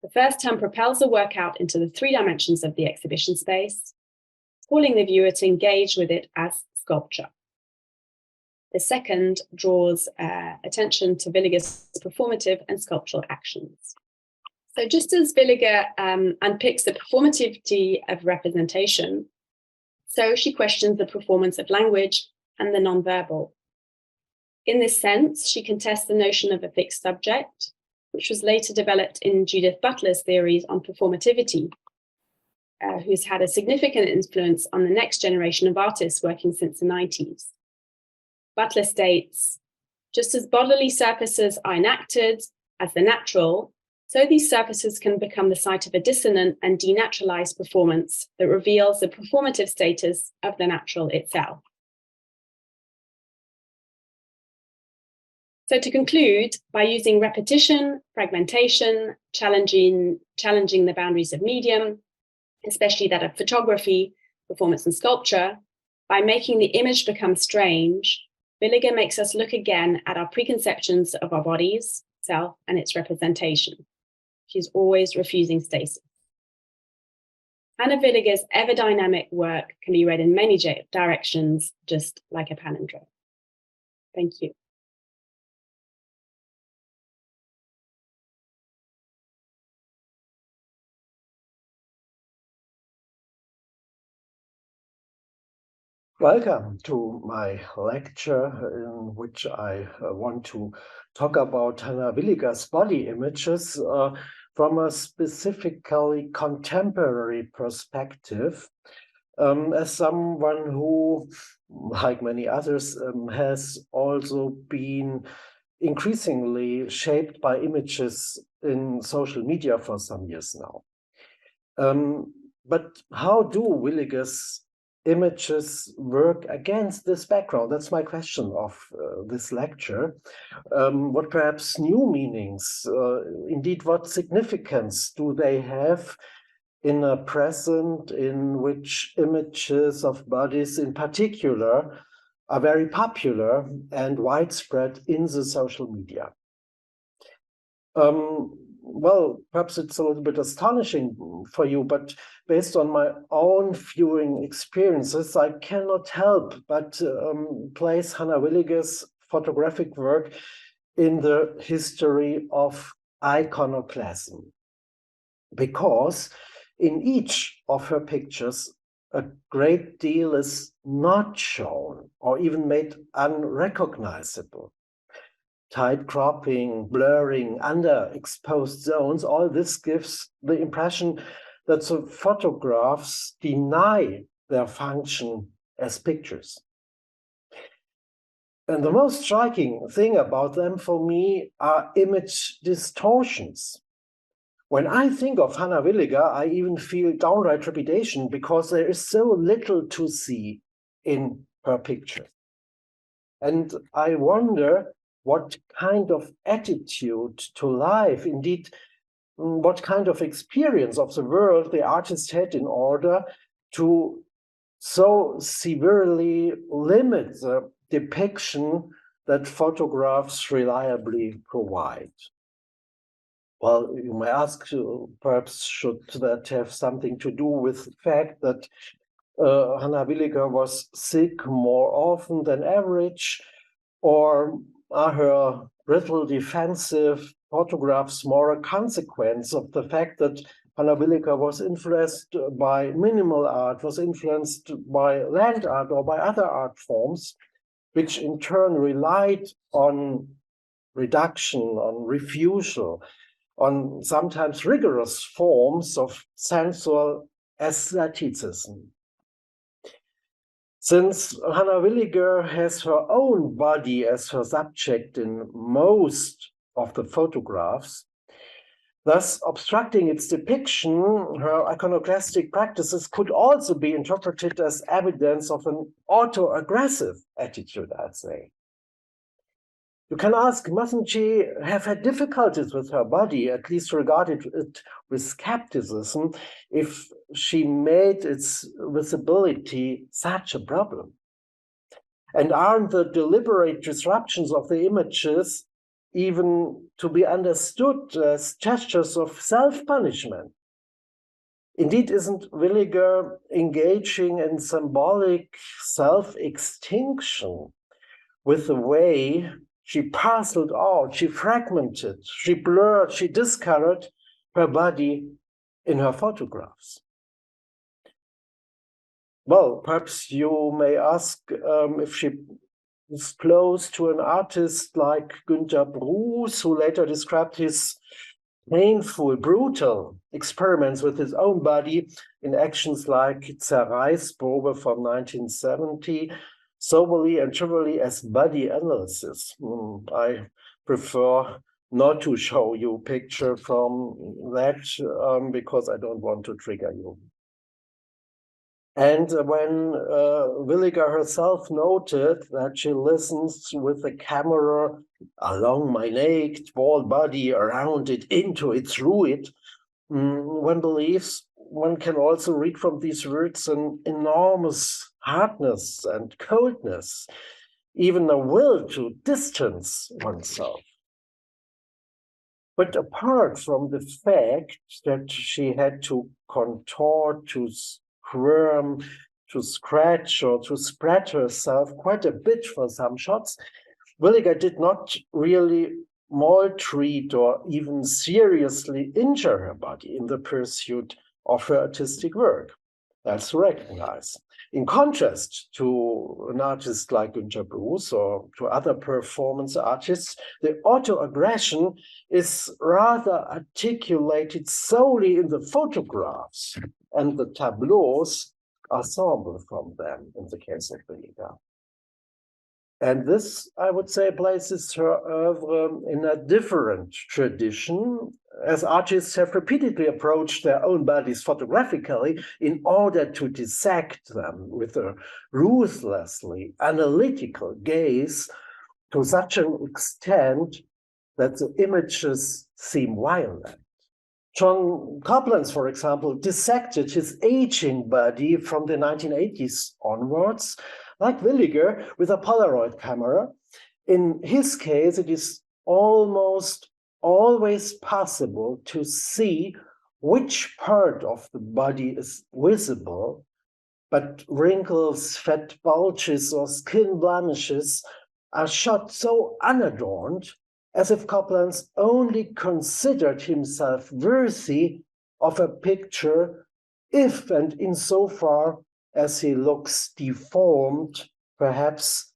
The first term propels the work out into the 3 dimensions of the exhibition space, calling the viewer to engage with it as sculpture. The second draws attention to Villiger's performative and sculptural actions. So just as Villiger unpicks the performativity of representation, so she questions the performance of language and the nonverbal. In this sense, she contests the notion of a fixed subject, which was later developed in Judith Butler's theories on performativity, who's had a significant influence on the next generation of artists working since the 90s. Butler states, just as bodily surfaces are enacted as the natural, so these surfaces can become the site of a dissonant and denaturalized performance that reveals the performative status of the natural itself. So to conclude, by using repetition, fragmentation, challenging the boundaries of medium, especially that of photography, performance and sculpture, by making the image become strange, Villiger makes us look again at our preconceptions of our bodies, self, and its representation. She's always refusing stasis. Hannah Villiger's ever-dynamic work can be read in many directions, just like a palindrome. Thank you. Welcome to my lecture, in which I want to talk about Hannah Villiger's body images from a specifically contemporary perspective, as someone who, like many others, has also been increasingly shaped by images in social media for some years now. But how do Villiger's images work against this background? That's my question of this lecture. What perhaps new meanings, indeed what significance do they have in a present in which images of bodies in particular are very popular and widespread in the social media? Well, perhaps it's a little bit astonishing for you, but based on my own viewing experiences, I cannot help but place Hannah Villiger's photographic work in the history of iconoclasm. Because in each of her pictures, a great deal is not shown or even made unrecognizable. Tight cropping, blurring, underexposed zones, all this gives the impression that the photographs deny their function as pictures. And the most striking thing about them for me are image distortions. When I think of Hannah Villiger, I even feel downright trepidation because there is so little to see in her picture. And I wonder what kind of attitude to life, indeed, what kind of experience of the world the artist had in order to so severely limit the depiction that photographs reliably provide. Well, you may ask, perhaps should that have something to do with the fact that Hannah Villiger was sick more often than average, or are her brittle defensive photographs more a consequence of the fact that Hannah Villiger was influenced by minimal art, was influenced by land art or by other art forms, which in turn relied on reduction, on refusal, on sometimes rigorous forms of sensual aestheticism? Since Hannah Villiger has her own body as her subject in most of the photographs, thus obstructing its depiction, her iconoclastic practices could also be interpreted as evidence of an autoaggressive attitude, I'd say. You can ask, mustn't she have had difficulties with her body, at least regarded it with skepticism, if she made its visibility such a problem? And aren't the deliberate disruptions of the images even to be understood as gestures of self-punishment? Indeed, isn't Villiger engaging in symbolic self-extinction with the way she parceled out, she fragmented, she blurred, she discolored her body in her photographs? Well, perhaps you may ask if she is close to an artist like Günter Bruce, who later described his painful, brutal experiments with his own body in actions like Zerreißprobe from 1970, soberly and trivially as body analysis. I prefer not to show you a picture from that because I don't want to trigger you. And when Villiger herself noted that she listens with the camera along my naked, bald body, around it, into it, through it, one believes one can also read from these words an enormous hardness and coldness, even a will to distance oneself. But apart from the fact that she had to contort, to squirm, to scratch, or to spread herself quite a bit for some shots, Villiger did not really maltreat or even seriously injure her body in the pursuit of her artistic work. That's to recognize. In contrast to an artist like Günter Bruce or to other performance artists, the autoaggression is rather articulated solely in the photographs and the tableaus ensemble from them in the case of Villiger. And this, I would say, places her oeuvre in a different tradition, as artists have repeatedly approached their own bodies photographically in order to dissect them with a ruthlessly analytical gaze to such an extent that the images seem violent. John Coblenz, for example, dissected his aging body from the 1980s onwards, like Villiger, with a Polaroid camera. In his case, it is almost always possible to see which part of the body is visible, but wrinkles, fat bulges, or skin blemishes are shot so unadorned as if Coblenz only considered himself worthy of a picture if and insofar as he looks deformed, perhaps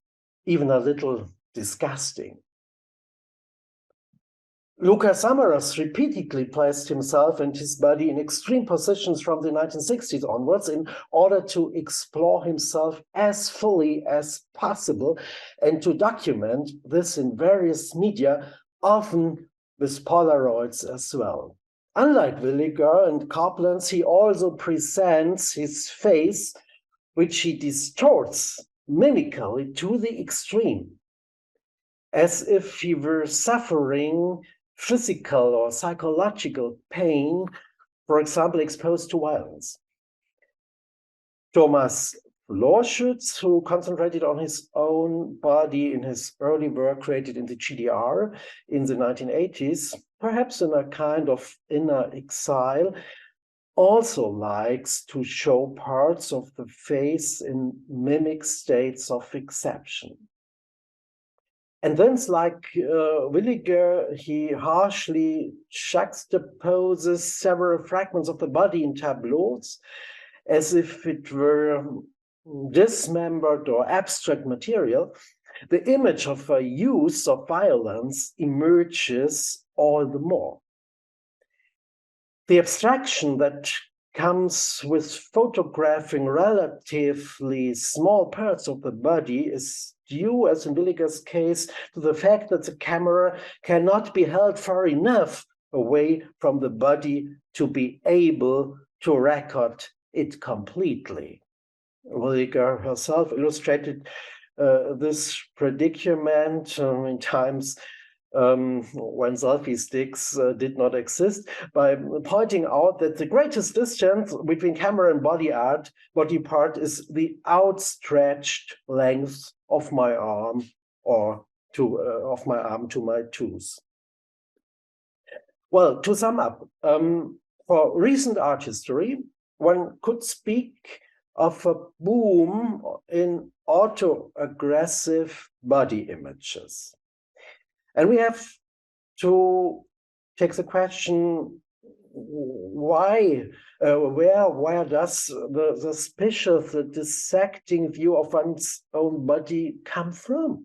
even a little disgusting. Luca Samaras repeatedly placed himself and his body in extreme positions from the 1960s onwards in order to explore himself as fully as possible and to document this in various media, often with Polaroids as well. Unlike Villiger and Coblenz, he also presents his face, which he distorts mimically to the extreme, as if he were suffering physical or psychological pain, for example, exposed to violence. Thomas Lorschütz, who concentrated on his own body in his early work created in the GDR in the 1980s, perhaps in a kind of inner exile, also likes to show parts of the face in mimic states of exception. And then, like Villiger, he harshly juxtaposes several fragments of the body in tableaus as if it were dismembered or abstract material. The image of a use of violence emerges all the more. The abstraction that comes with photographing relatively small parts of the body is due, as in Villiger's case, to the fact that the camera cannot be held far enough away from the body to be able to record it completely. Villiger herself illustrated this predicament in times when selfie sticks did not exist, by pointing out that the greatest distance between camera and body part is the outstretched length of my arm, or of my arm to my toes. Well, to sum up, for recent art history, one could speak of a boom in autoaggressive body images. And we have to take the question, where does the suspicious, the dissecting view of one's own body come from?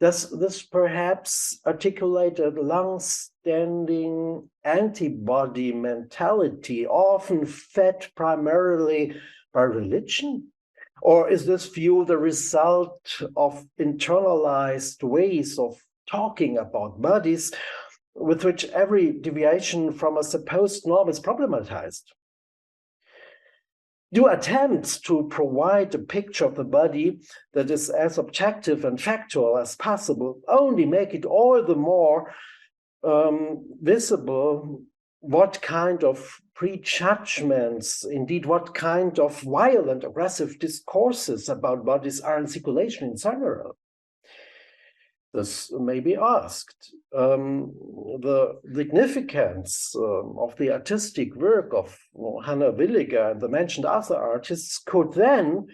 Does this perhaps articulate a long-standing antibody mentality, often fed primarily by religion? Or is this view the result of internalized ways of talking about bodies with which every deviation from a supposed norm is problematized? Do attempts to provide a picture of the body that is as objective and factual as possible only make it all the more visible what kind of prejudgments, indeed what kind of violent, aggressive discourses about bodies are in circulation in general? This may be asked. The significance of the artistic work of Hannah Villiger and the mentioned other artists could then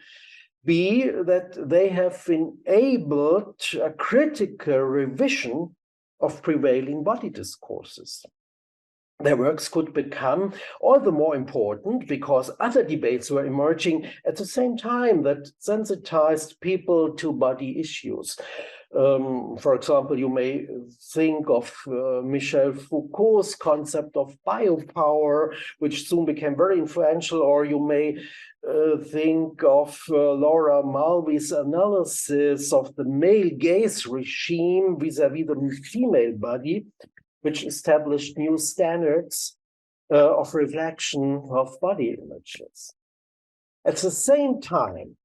be that they have enabled a critical revision of prevailing body discourses. Their works could become all the more important because other debates were emerging at the same time that sensitized people to body issues. For example, you may think of Michel Foucault's concept of biopower, which soon became very influential, or you may think of Laura Mulvey's analysis of the male gaze regime vis-à-vis the female body, which established new standards of reflection of body images. At the same time,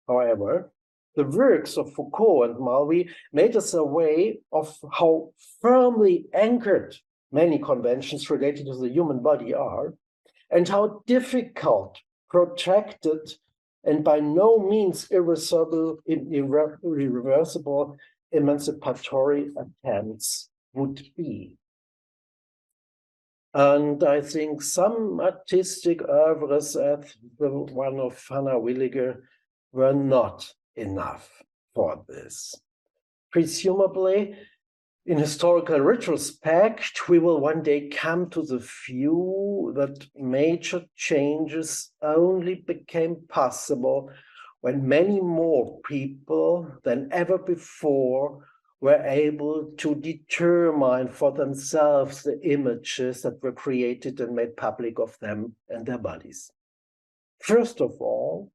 however, the works of Foucault and Mulvey made us aware of how firmly anchored many conventions related to the human body are, and how difficult, protracted, and by no means irreversible emancipatory attempts would be. And I think some artistic oeuvres, as the one of Hannah Villiger, were not enough for this. Presumably, in historical retrospect, we will one day come to the view that major changes only became possible when many more people than ever before were able to determine for themselves the images that were created and made public of them and their bodies. First of all,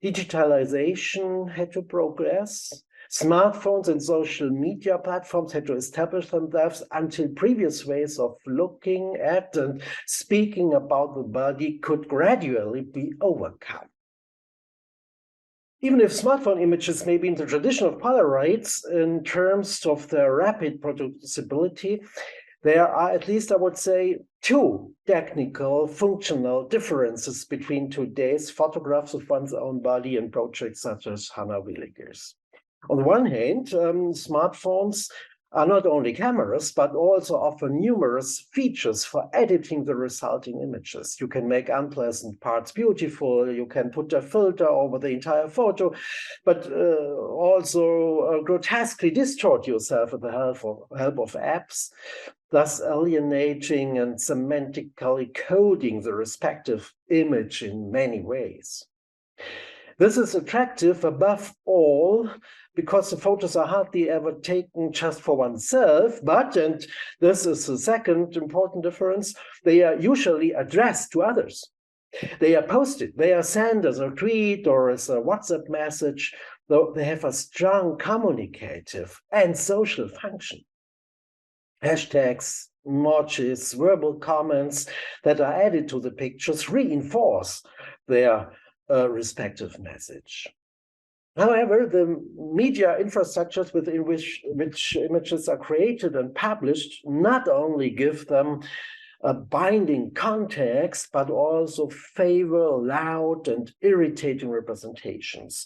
digitalization had to progress. Smartphones and social media platforms had to establish themselves until previous ways of looking at and speaking about the body could gradually be overcome. Even if smartphone images may be in the tradition of Polaroids in terms of their rapid producibility, there are at least, I would say, two technical, functional differences between today's photographs of one's own body and projects such as Hannah Villiger's. On the one hand, smartphones are not only cameras, but also offer numerous features for editing the resulting images. You can make unpleasant parts beautiful, you can put a filter over the entire photo, but also grotesquely distort yourself with the help of apps, thus alienating and semantically coding the respective image in many ways. This is attractive above all because the photos are hardly ever taken just for oneself, but, and this is the second important difference, they are usually addressed to others. They are posted, they are sent as a tweet or as a WhatsApp message, though they have a strong communicative and social function. Hashtags, emojis, verbal comments that are added to the pictures reinforce their respective message. However, the media infrastructures within which images are created and published not only give them a binding context, but also favor loud and irritating representations.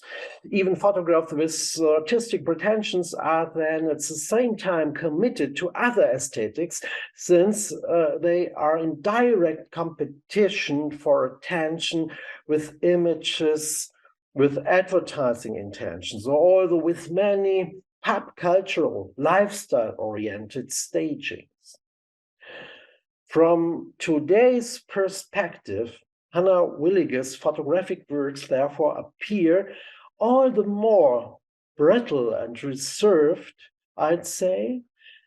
Even photographs with artistic pretensions are then at the same time committed to other aesthetics, since they are in direct competition for attention with images with advertising intentions, or although with many pop cultural, lifestyle-oriented stagings. From today's perspective, Hannah Villiger's photographic works therefore appear all the more brittle and reserved, I'd say,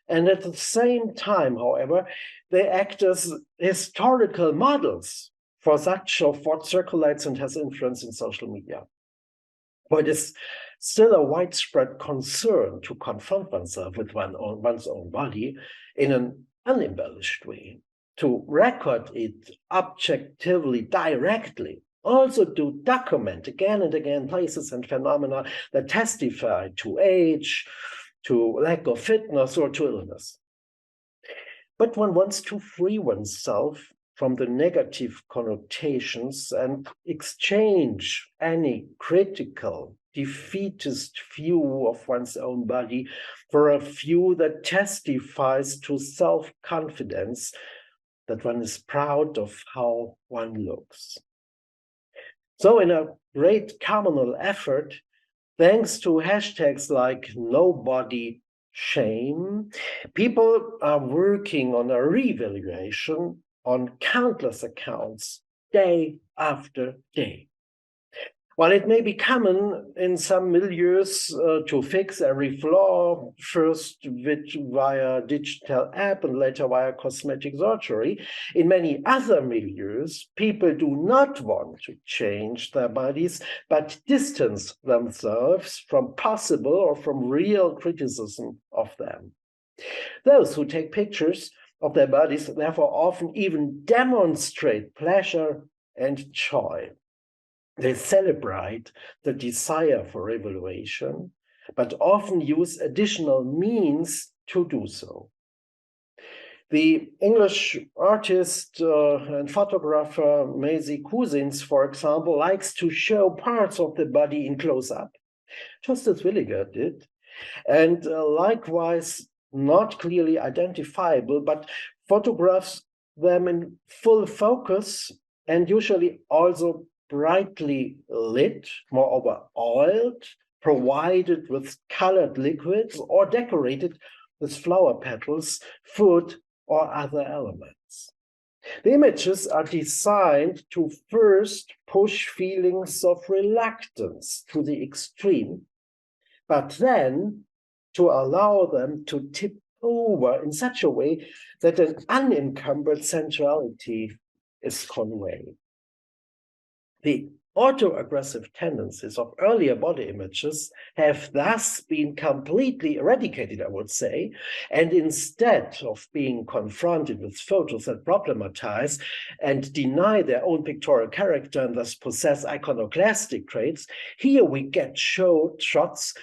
and at the same time, however, they act as historical models for such of what circulates and has influence in social media. But it is still a widespread concern to confront oneself with one's own body in an unembellished way, to record it objectively, directly, also to document again and again places and phenomena that testify to age, to lack of fitness, or to illness. But one wants to free oneself from the negative connotations and exchange any critical, defeatist view of one's own body for a view that testifies to self-confidence, that one is proud of how one looks. So in a great communal effort, thanks to hashtags like #NobodyShame, people are working on a reevaluation on countless accounts, day after day. While it may be common in some milieus to fix every flaw, first via digital app and later via cosmetic surgery, in many other milieus, people do not want to change their bodies, but distance themselves from possible or from real criticism of them. Those who take pictures of their bodies therefore often even demonstrate pleasure and joy. They celebrate the desire for evaluation, but often use additional means to do so. The English artist and photographer Maisie Cousins, for example, likes to show parts of the body in close-up, just as Villiger did, and likewise not clearly identifiable, but photographs them in full focus and usually also brightly lit, moreover oiled, provided with colored liquids, or decorated with flower petals, food, or other elements. The images are designed to first push feelings of reluctance to the extreme, but then to allow them to tip over in such a way that an unencumbered sensuality is conveyed. The autoaggressive tendencies of earlier body images have thus been completely eradicated, I would say, and instead of being confronted with photos that problematize and deny their own pictorial character and thus possess iconoclastic traits, here we get shots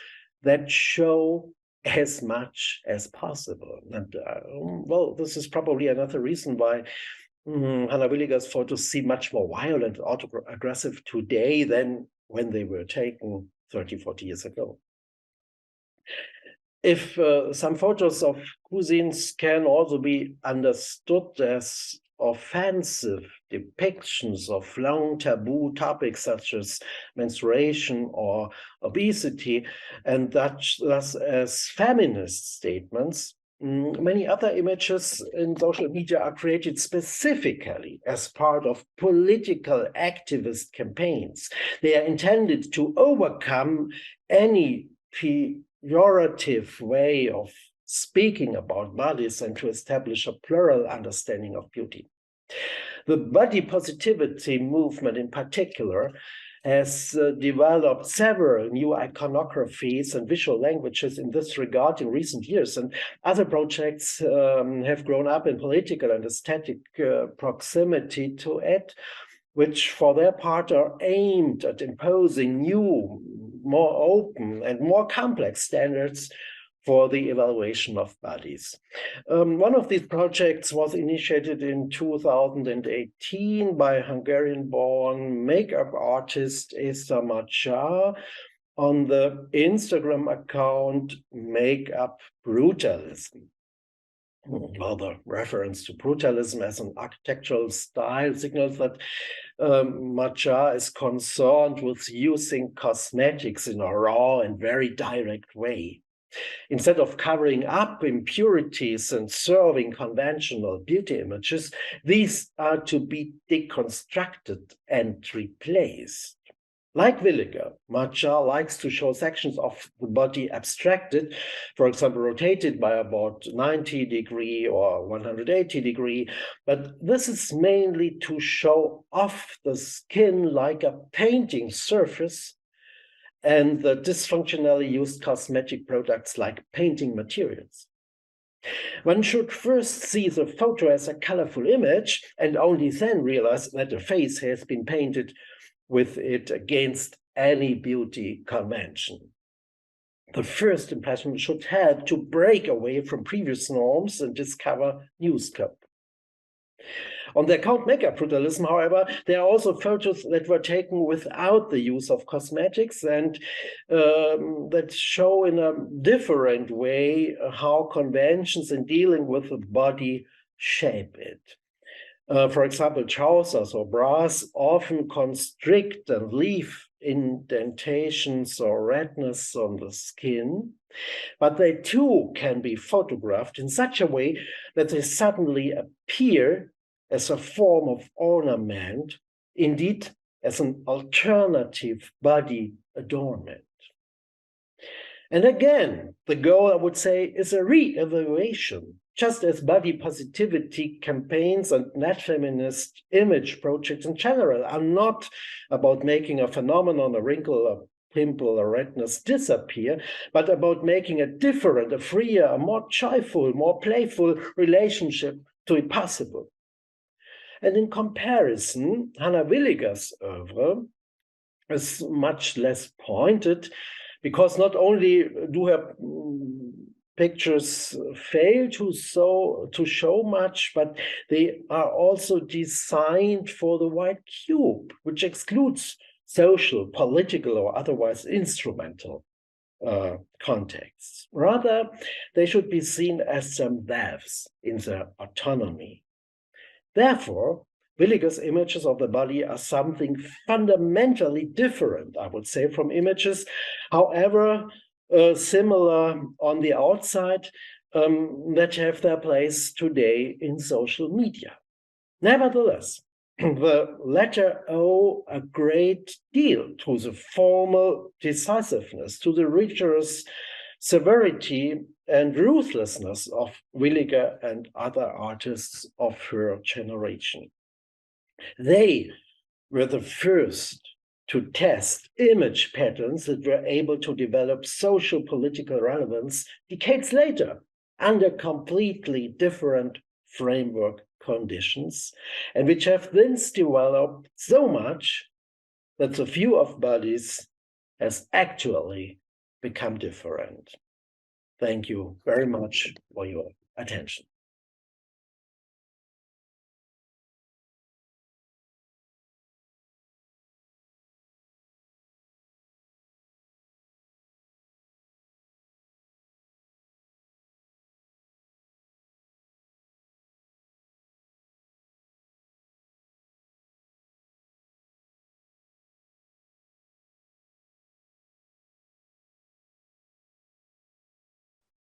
that show as much as possible. And well, this is probably another reason why Hannah Villiger's photos seem much more violent and autoaggressive today than when they were taken 30, 40 years ago. If some photos of Cousins can also be understood as offensive depictions of long taboo topics such as menstruation or obesity, and thus as feminist statements, many other images in social media are created specifically as part of political activist campaigns. They are intended to overcome any pejorative way of speaking about bodies and to establish a plural understanding of beauty. The body positivity movement in particular has developed several new iconographies and visual languages in this regard in recent years, and other projects have grown up in political and aesthetic proximity to it, which for their part are aimed at imposing new, more open and more complex standards for the evaluation of bodies. One of these projects was initiated in 2018 by Hungarian-born makeup artist Esa Macha on the Instagram account Makeup Brutalism. Well, the reference to brutalism as an architectural style signals that Macha is concerned with using cosmetics in a raw and very direct way. Instead of covering up impurities and serving conventional beauty images, these are to be deconstructed and replaced. Like Villiger, Matcha likes to show sections of the body abstracted, for example, rotated by about 90 degree or 180 degree, but this is mainly to show off the skin like a painting surface and the dysfunctionally used cosmetic products like painting materials. One should first see the photo as a colorful image and only then realize that a face has been painted with it against any beauty convention. The first impression should help to break away from previous norms and discover new scope. On the account makeup brutalism, however, there are also photos that were taken without the use of cosmetics and that show in a different way how conventions in dealing with the body shape it. For example, trousers or bras often constrict and leave indentations or redness on the skin, but they too can be photographed in such a way that they suddenly appear as a form of ornament, indeed as an alternative body adornment. And again, the goal, I would say, is a re-evaluation. Just as body positivity campaigns and net feminist image projects in general are not about making a phenomenon, a wrinkle, a pimple, a redness disappear, but about making a different, a freer, a more joyful, more playful relationship to it possible. And in comparison, Hannah Villiger's oeuvre is much less pointed because not only do her pictures fail to show much, but they are also designed for the white cube, which excludes social, political, or otherwise instrumental contexts. Rather, they should be seen as some valves in their autonomy. Therefore, Villiger's images of the body are something fundamentally different, I would say, from images, however similar on the outside, that have their place today in social media. Nevertheless, the latter owe a great deal to the formal decisiveness, to the rigorous severity and ruthlessness of Villiger and other artists of her generation. They were the first to test image patterns that were able to develop social political relevance decades later under completely different framework conditions, and which have thence developed so much that the view of bodies has actually become different. Thank you very much for your attention.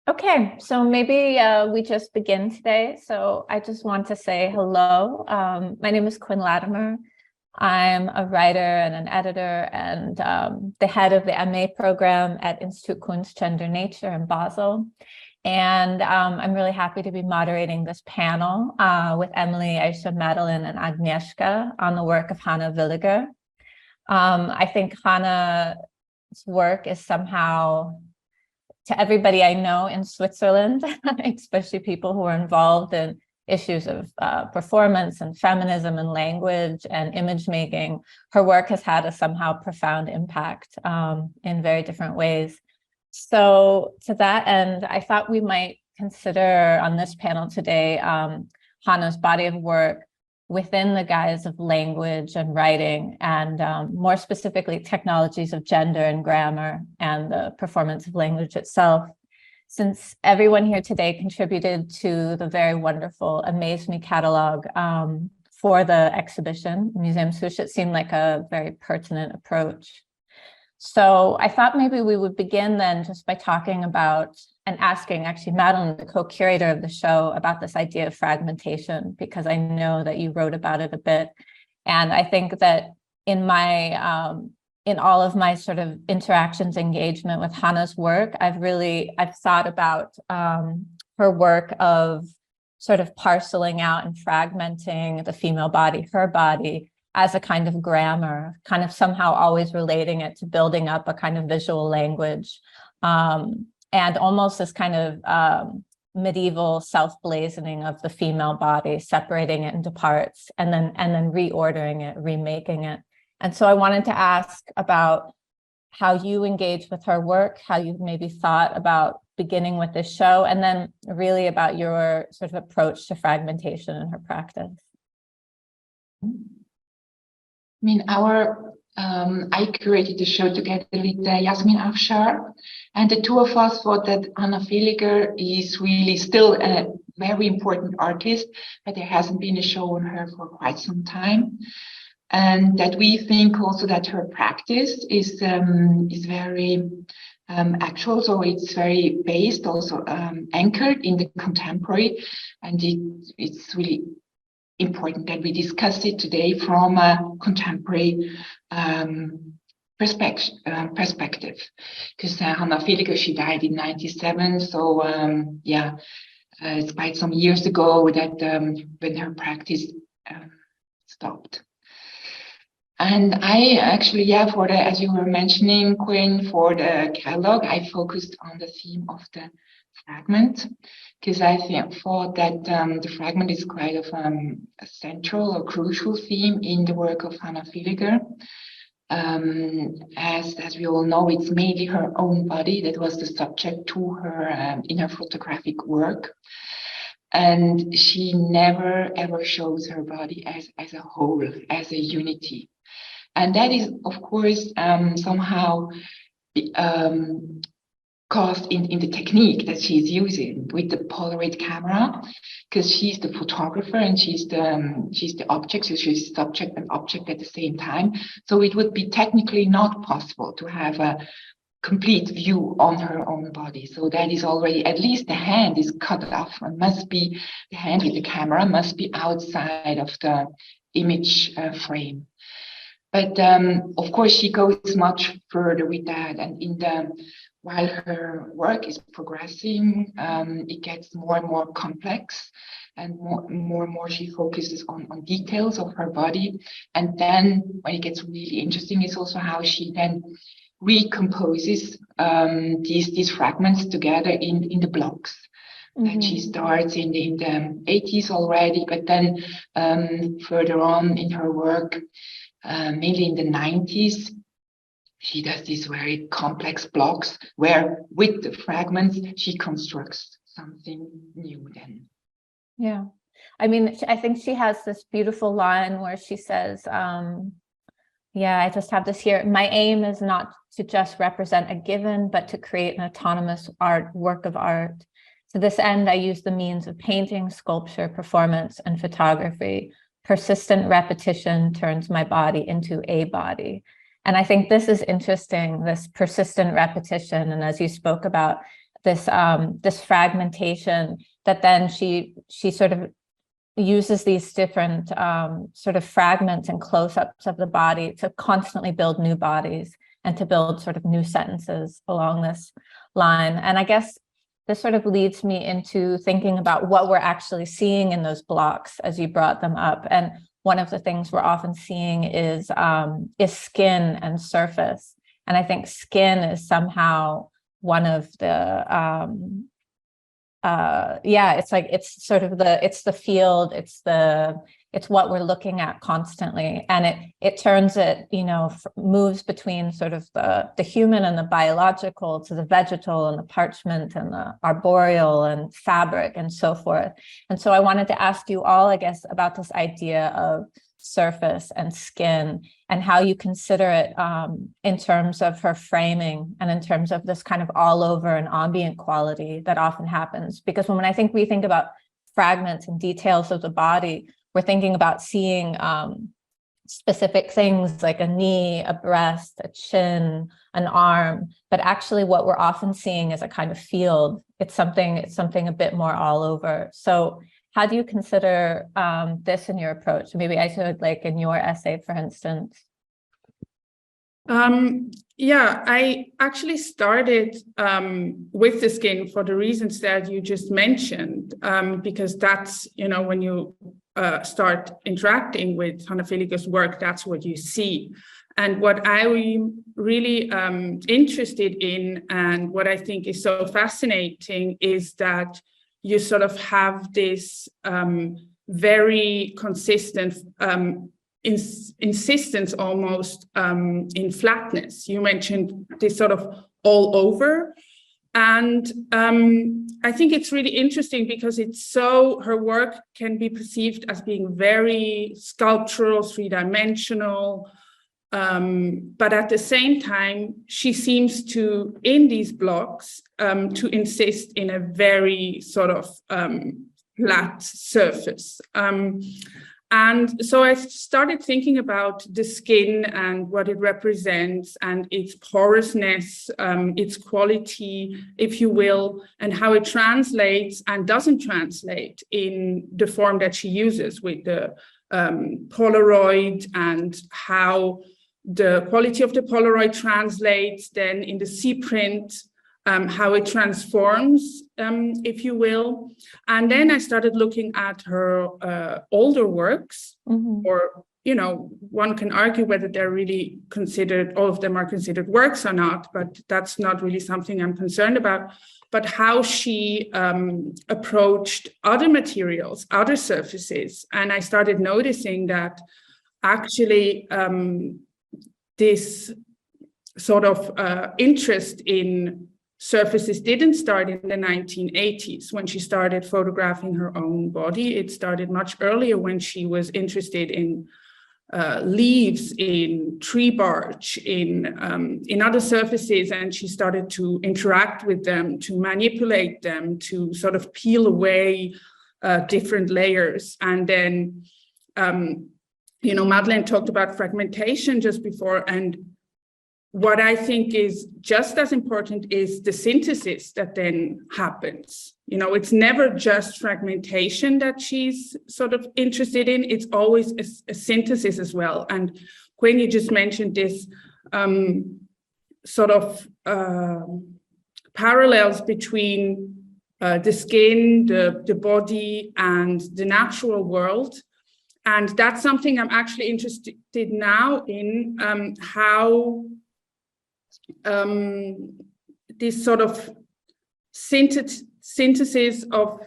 Okay, so maybe we just begin today. So I just want to say hello. My name is Quinn Latimer. I'm a writer and an editor and the head of the MA program at Institut Kunst, Gender, Nature in Basel. And I'm really happy to be moderating this panel with Emily, Aisha, Madeline, and Agnieszka on the work of Hannah Villiger. I think Hannah's work is somehow, to everybody I know in Switzerland, especially people who are involved in issues of performance and feminism and language and image making, her work has had a somehow profound impact in very different ways. So to that end, I thought we might consider on this panel today Hannah's body of work within the guise of language and writing, and more specifically, technologies of gender and grammar and the performance of language itself. Since everyone here today contributed to the very wonderful Amaze Me catalog for the exhibition, Muzeum Susch, it seemed like a very pertinent approach. So I thought maybe we would begin then just by talking about and asking actually Manon, the co-curator of the show, about this idea of fragmentation, because I know that you wrote about it a bit. And I think that in my in all of my sort of interactions, engagement with Hannah's work, I've thought about her work of sort of parceling out and fragmenting the female body, her body, as a kind of grammar, kind of somehow always relating it to building up a kind of visual language, and almost this kind of medieval self-blazoning of the female body, separating it into parts and then reordering it, remaking it. And so I wanted to ask about how you engage with her work, how you maybe thought about beginning with this show, and then really about your sort of approach to fragmentation in her practice. I mean, I curated the show together with Yasmin Afshar, and the two of us thought that Hannah Villiger is really still a very important artist, but there hasn't been a show on her for quite some time. And that we think also that her practice is very actual, so it's very based, also anchored in the contemporary, and it's really important that we discuss it today from a contemporary perspective. Because Hannah Villiger, she died in 1997, so it's quite some years ago that when her practice stopped. And I actually, for the, as you were mentioning, Quinn, for the catalog, I focused on the theme of the fragment, because I thought that the fragment is quite of a central or crucial theme in the work of Hannah Villiger. As we all know, it's mainly her own body that was the subject to her in her photographic work. And she never ever shows her body as a whole, as a unity. And that is, of course, somehow caused in the technique that she's using with the Polaroid camera, because she's the photographer and she's the object, so she's subject and object at the same time. So it would be technically not possible to have a complete view on her own body. So that is already, at least the hand is cut off, and must be, the hand with the camera must be outside of the image frame. But of course, she goes much further with that, and while her work is progressing, it gets more and more complex, and more and more she focuses on details of her body. And then when it gets really interesting is also how she then recomposes these fragments together in the blocks. Mm-hmm. And she starts in the 80s already, but then further on in her work, mainly in the 90s, she does these very complex blocks where with the fragments, she constructs something new then. Yeah. I mean, I think she has this beautiful line where she says, I just have this here. My aim is not to just represent a given, but to create an autonomous work of art. To this end, I use the means of painting, sculpture, performance, and photography. Persistent repetition turns my body into a body. And I think this is interesting, this persistent repetition. And as you spoke about this, this fragmentation, that then she sort of uses these different sort of fragments and close-ups of the body to constantly build new bodies and to build sort of new sentences along this line. And I guess this sort of leads me into thinking about what we're actually seeing in those blocks as you brought them up. And one of the things we're often seeing is skin and surface. And I think skin is somehow one of the, it's sort of it's the field, it's what we're looking at constantly. And it turns it, moves between sort of the human and the biological to the vegetal and the parchment and the arboreal and fabric and so forth. And so I wanted to ask you all, I guess, about this idea of surface and skin and how you consider it in terms of her framing and in terms of this kind of all over and ambient quality that often happens. Because when we think about fragments and details of the body, we're thinking about seeing specific things like a knee, a breast, a chin, an arm, but actually what we're often seeing is a kind of field. It's something a bit more all over. So how do you consider this in your approach? Maybe I should, like in your essay, for instance. Yeah, I actually started with the skin for the reasons that you just mentioned, because that's, when you start interacting with Hannah Villiger's work, that's what you see. And what I'm really interested in, and what I think is so fascinating, is that you sort of have this very consistent insistence almost in flatness. You mentioned this sort of all over. And I think it's really interesting because her work can be perceived as being very sculptural, three-dimensional, but at the same time, she seems to, in these blocks, to insist in a very sort of flat surface. And so I started thinking about the skin and what it represents and its porousness, its quality, if you will, and how it translates and doesn't translate in the form that she uses with the Polaroid, and how the quality of the Polaroid translates then in the C print, how it transforms, if you will. And then I started looking at her older works, or, one can argue whether they're really considered, all of them are considered works or not, but that's not really something I'm concerned about, but how she approached other materials, other surfaces. And I started noticing that actually this sort of interest in surfaces didn't start in the 1980s when she started photographing her own body. It started much earlier when she was interested in leaves, in tree bark, in other surfaces, and she started to interact with them, to manipulate them, to sort of peel away different layers. And then, Madeleine talked about fragmentation just before, and what I think is just as important is the synthesis that then happens. It's never just fragmentation that she's sort of interested in. It's always a synthesis as well. And Quinn, you just mentioned this sort of parallels between the skin, the body, and the natural world. And that's something I'm actually interested now in, how this sort of synthesis of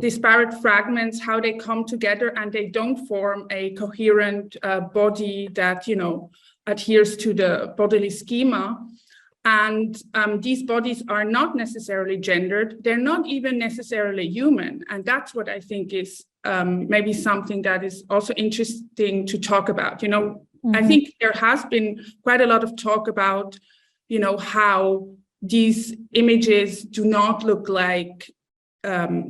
disparate fragments, how they come together and they don't form a coherent body that, adheres to the bodily schema. And these bodies are not necessarily gendered. They're not even necessarily human. And that's what I think is maybe something that is also interesting to talk about. I think there has been quite a lot of talk about, how these images do not look like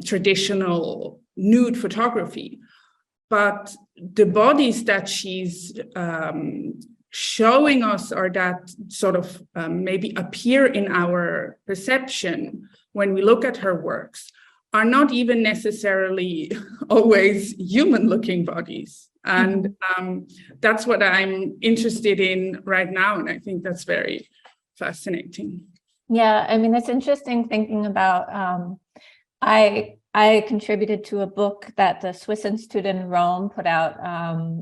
traditional nude photography, but the bodies that she's showing us, or that sort of maybe appear in our perception when we look at her works, are not even necessarily always human-looking bodies. And that's what I'm interested in right now, and I think that's very fascinating. Yeah, I mean, it's interesting thinking about, I contributed to a book that the Swiss Institute in Rome put out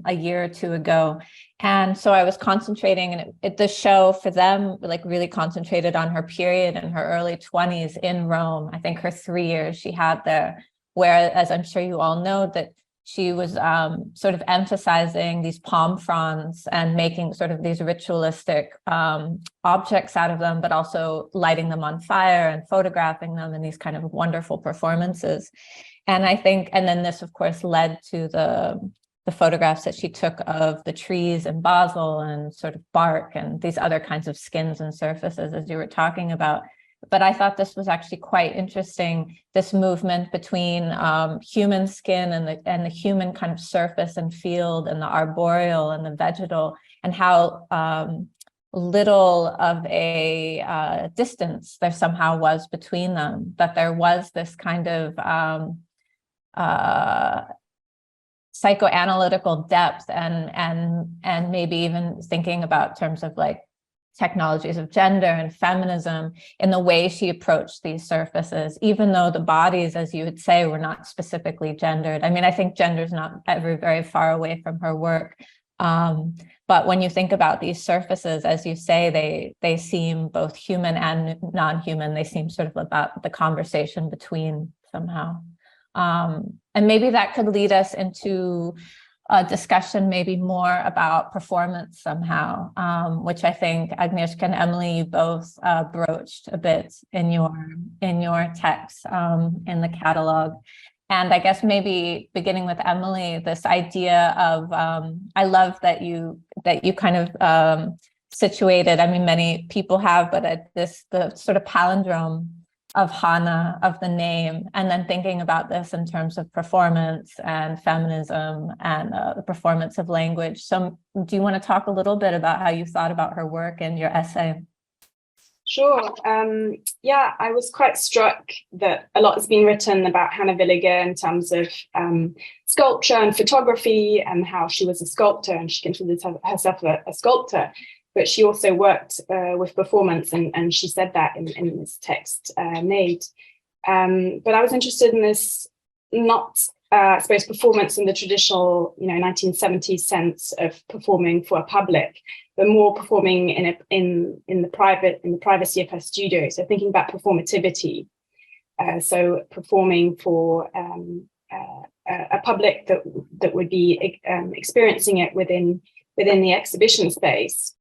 a year or two ago. And so I was concentrating, and the show for them really concentrated on her period in her early 20s in Rome. I think her 3 years she had there, where, as I'm sure you all know, that she was sort of emphasizing these palm fronds and making sort of these ritualistic objects out of them, but also lighting them on fire and photographing them in these kind of wonderful performances. And I think, and then this, of course, led to the photographs that she took of the trees in Basel and sort of bark and these other kinds of skins and surfaces, as you were talking about. But I thought this was actually quite interesting, this movement between human skin and the human kind of surface and field, and the arboreal and the vegetal, and how little of a distance there somehow was between them, that there was this kind of psychoanalytical depth and maybe even thinking about terms of like technologies of gender and feminism in the way she approached these surfaces, even though the bodies, as you would say, were not specifically gendered. I mean, I think gender is not ever very far away from her work. But when you think about these surfaces, as you say, they seem both human and non-human. They seem sort of about the conversation between somehow. And maybe that could lead us into a discussion maybe more about performance somehow, which I think Agnieszka and Emily, you both broached a bit in your text in the catalog. And I guess maybe beginning with Emily, this idea of, I love that you kind of situated, I mean, many people have, but the sort of palindrome of Hannah, of the name, and then thinking about this in terms of performance and feminism and the performance of language. So do you want to talk a little bit about how you thought about her work in your essay? Sure. Yeah, I was quite struck that a lot has been written about Hannah Villiger in terms of sculpture and photography, and how she was a sculptor and she considered herself a sculptor. But she also worked with performance, and she said that in this text, Made. But I was interested in this, not, I suppose, performance in the traditional, 1970s sense of performing for a public, but more performing in the privacy of her studio. So thinking about performativity, so performing for a public that would be experiencing it within the exhibition space.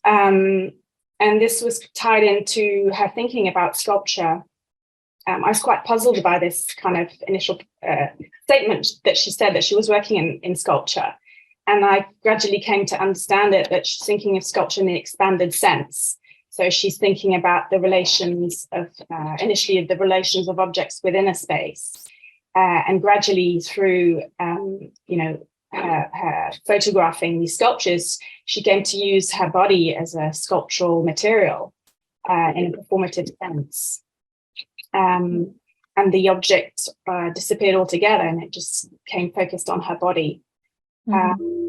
And this was tied into her thinking about sculpture. I was quite puzzled by this kind of initial statement that she said that she was working in sculpture. And I gradually came to understand it, that she's thinking of sculpture in the expanded sense. So she's thinking about the relations of, initially the relations of objects within a space, and gradually through, her photographing these sculptures, she came to use her body as a sculptural material in a performative sense. And the object disappeared altogether, and it just came focused on her body. Mm-hmm.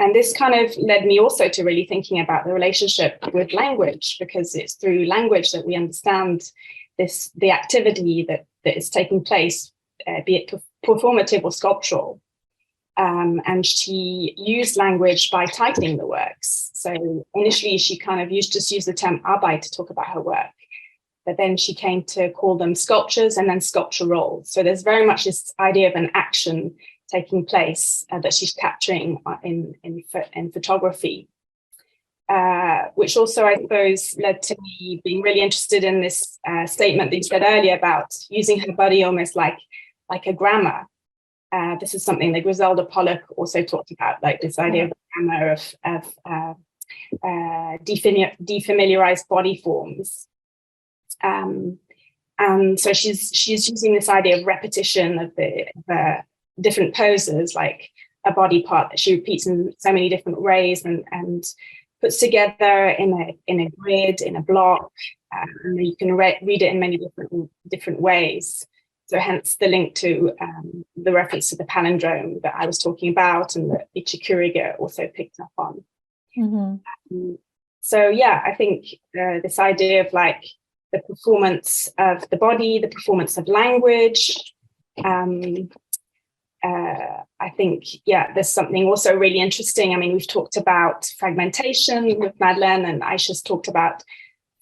And this kind of led me also to really thinking about the relationship with language, because it's through language that we understand the activity that is taking place, be it performative or sculptural. And she used language by titling the works. So initially she kind of used the term Arbeit to talk about her work, but then she came to call them sculptures and then sculptural. So there's very much this idea of an action taking place that she's capturing in photography, which also, I suppose, led to me being really interested in this statement that you said earlier about using her body almost like a grammar. This is something that Griselda Pollock also talked about, like this idea of grammar of defamiliarized body forms. And so she's using this idea of repetition of the different poses, like a body part that she repeats in so many different ways and puts together in a grid, in a block, and you can read it in many different ways. So hence the link to the reference to the palindrome that I was talking about, and that Ichikuriga also picked up on. Mm-hmm. So yeah, I think this idea of like the performance of the body, the performance of language, I think, yeah, there's something also really interesting. I mean, we've talked about fragmentation with Madeleine, and Aisha's talked about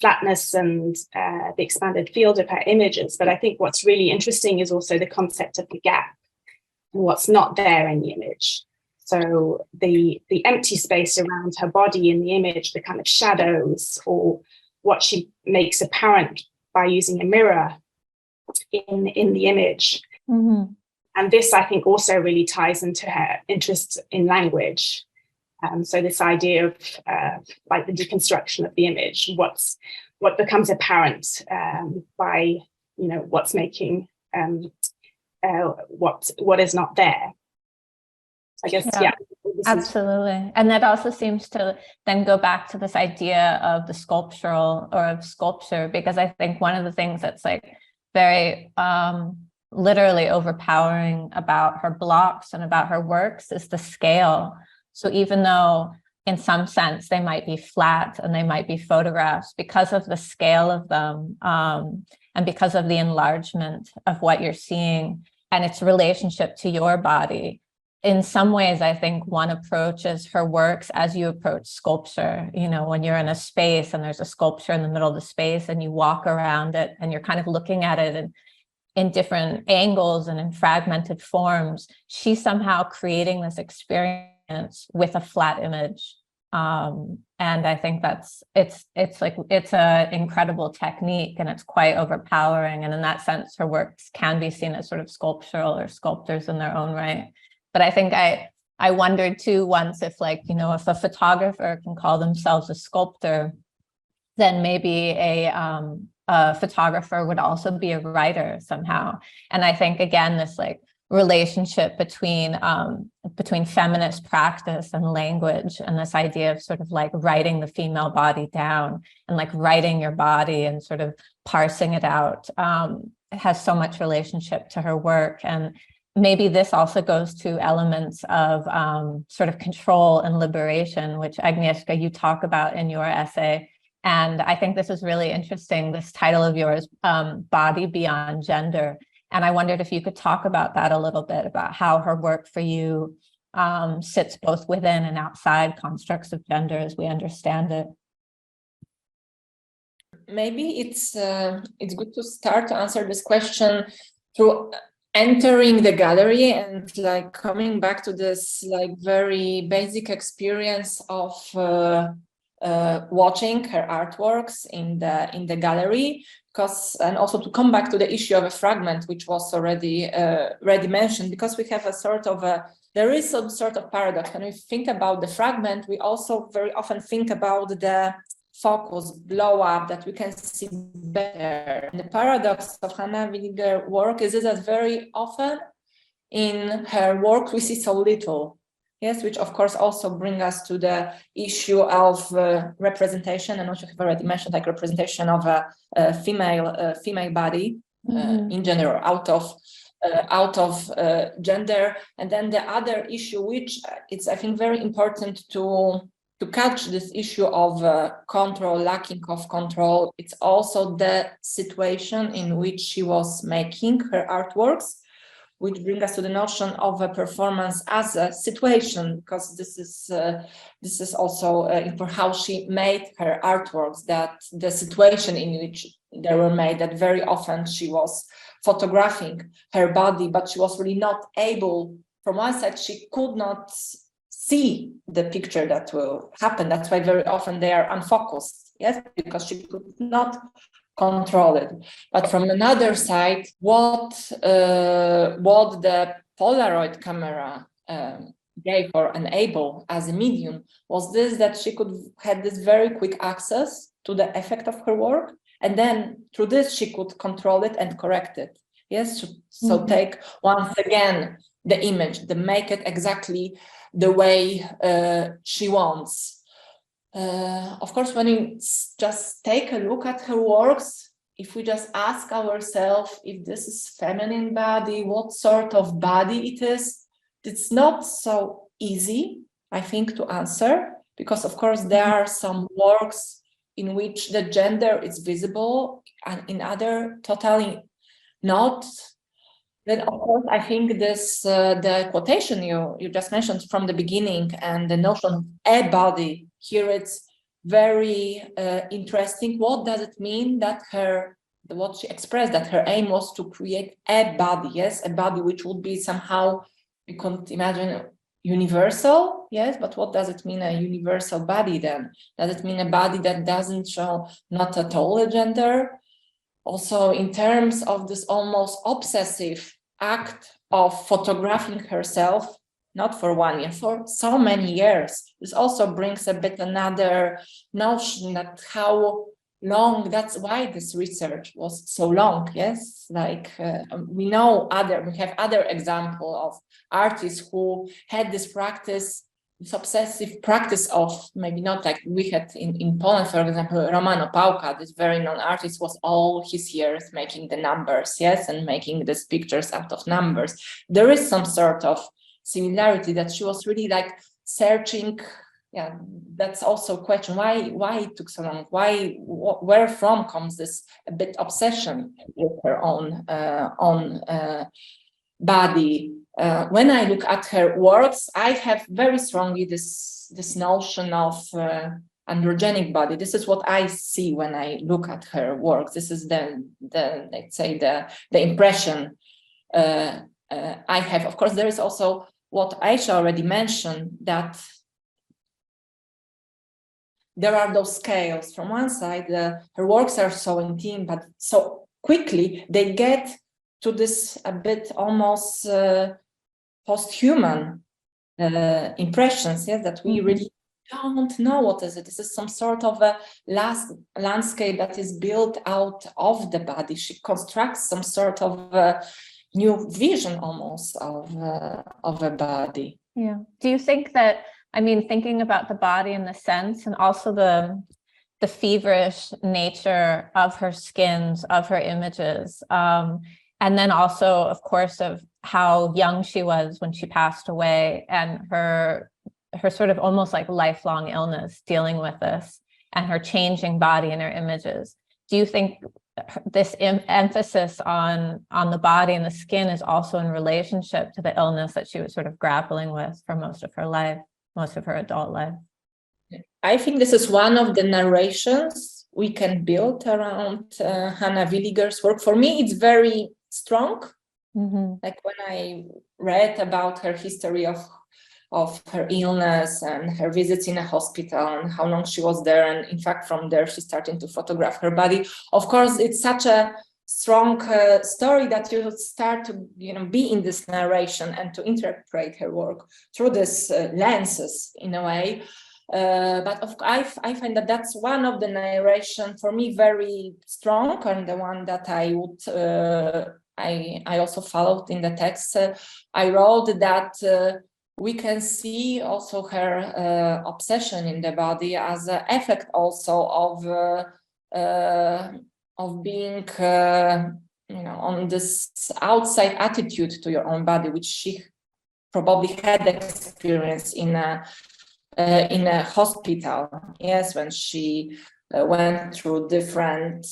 flatness and the expanded field of her images. But I think what's really interesting is also the concept of the gap and what's not there in the image. So the empty space around her body in the image, the kind of shadows, or what she makes apparent by using a mirror in the image. Mm-hmm. And this, I think, also really ties into her interest in language. So this idea of like the deconstruction of the image, what's what becomes apparent by what's making what is not there. I guess, yeah. Absolutely. And that also seems to then go back to this idea of the sculptural or of sculpture, because I think one of the things that's like very literally overpowering about her blocks and about her works is the scale. So even though in some sense they might be flat and they might be photographs, because of the scale of them and because of the enlargement of what you're seeing and its relationship to your body, in some ways, I think one approaches her works as you approach sculpture. When you're in a space and there's a sculpture in the middle of the space and you walk around it and you're kind of looking at it in different angles and in fragmented forms, she's somehow creating this experience with a flat image. And I think it's an incredible technique, and it's quite overpowering. And in that sense, her works can be seen as sort of sculptural or sculptors in their own right. But I think I wondered too once if if a photographer can call themselves a sculptor, then maybe a photographer would also be a writer somehow. And I think again, this relationship between feminist practice and language, and this idea of sort of writing the female body down and writing your body and sort of parsing it out has so much relationship to her work. And maybe this also goes to elements of sort of control and liberation, which Agnieszka, you talk about in your essay. And I think this is really interesting, this title of yours, Body Beyond Gender. And I wondered if you could talk about that a little bit, about how her work for you sits both within and outside constructs of gender as we understand it. Maybe it's good to start to answer this question through entering the gallery and coming back to this very basic experience of watching her artworks in the gallery, and also to come back to the issue of a fragment, which was already mentioned, because we have there is some sort of paradox. When we think about the fragment, we also very often think about the focus, blow up, that we can see better. And the paradox of Hannah Villiger work is that very often in her work we see so little. Yes, which of course also bring us to the issue of representation, and which you have already mentioned, representation of a female body in general, out of gender. And then the other issue, which it's I think very important to catch, this issue of control, lacking of control. It's also the situation in which she was making her artworks, which brings us to the notion of a performance as a situation, because this is also for how she made her artworks, that the situation in which they were made, that very often she was photographing her body, but she was really not able, from one side, she could not see the picture that will happen. That's why very often they are unfocused, yes, because she could not control it. But from another side, what the Polaroid camera gave or enabled as a medium was this, that she had this very quick access to the effect of her work, and then through this she could control it and correct it. Yes, so take once again the image, make it exactly the way she wants. Of course, when we just take a look at her works, if we just ask ourselves if this is feminine body, what sort of body it is, it's not so easy, I think, to answer, because of course there are some works in which the gender is visible and in other totally not. Then, of course, I think this the quotation you just mentioned from the beginning, and the notion of a body, here it's very interesting. What does it mean that what she expressed, that her aim was to create a body, yes, a body which would be somehow, you could imagine, universal, yes, but what does it mean, a universal body then? Does it mean a body that doesn't show not at all a gender? Also, in terms of this almost obsessive act of photographing herself, not for 1 year, for so many years, this also brings a bit another notion that how long. That's why this research was so long. Yes, like we have other example of artists who had this practice, this obsessive practice of, maybe not like we had in Poland, for example, Romano Pałka, this very known artist, was all his years making the numbers, yes, and making these pictures out of numbers. There is some sort of similarity that she was really like searching. Yeah, that's also a question. Why it took so long? Where from comes this a bit obsession with her own body? When I look at her works, I have very strongly this notion of androgenic body. This is what I see when I look at her works. This is the let's say the impression I have. Of course, there is also what Aisha already mentioned, that there are those scales. From one side, her works are so intimate, but so quickly they get to this a bit almost post-human impressions, yes, that we really don't know what is it. This is some sort of a last landscape that is built out of the body. She constructs some sort of new vision almost of a body. Yeah. Do you think that, I mean, thinking about the body in the sense, and also the feverish nature of her skins, of her images, and then also, of course, of how young she was when she passed away, and her sort of almost like lifelong illness dealing with this, and her changing body in her images. Do you think this emphasis on the body and the skin is also in relationship to the illness that she was sort of grappling with for most of her life, most of her adult life? I think this is one of the narrations we can build around Hannah Villiger's work. For me, it's very strong. Like when I read about her history of her illness and her visits in a hospital and how long she was there, and in fact from there she started to photograph her body. Of course, it's such a strong story that you start to be in this narration and to interpret her work through these lenses in a way. But I find that that's one of the narration for me very strong, and the one that I would I also followed in the text. I wrote that we can see also her obsession in the body as an effect also of being on this outside attitude to your own body, which she probably had experience in a hospital, yes, when she went through different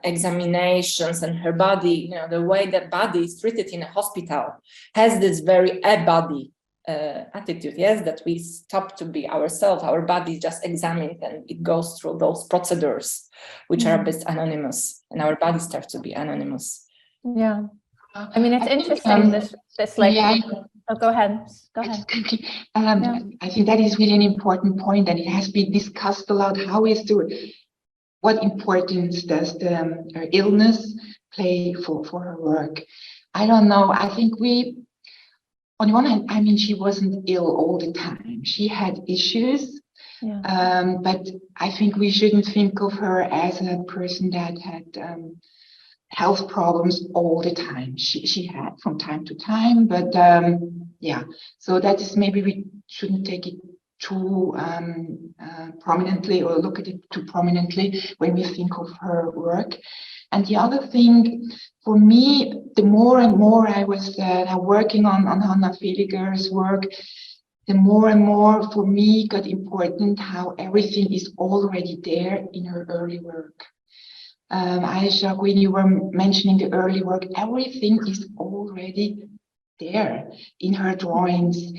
examinations, and her body, the way that body is treated in a hospital has this very body attitude, yes, that we stop to be ourselves, our body is just examined and it goes through those procedures which are a bit anonymous, and our body starts to be anonymous. Yeah, I mean, it's interesting, this like, yeah, oh, go ahead. I think that is really an important point, and it has been discussed a lot. What importance does her illness play for her work? I don't know. I think on the one hand, I mean, she wasn't ill all the time. She had issues, but I think we shouldn't think of her as a person that had health problems all the time. She had from time to time, but so that is, maybe we shouldn't take it too prominently, or look at it too prominently when we think of her work. And the other thing, for me, the more and more I was working on Hannah Villiger's work, the more and more for me got important how everything is already there in her early work. Aisha, when you were mentioning the early work, everything is already there in her drawings,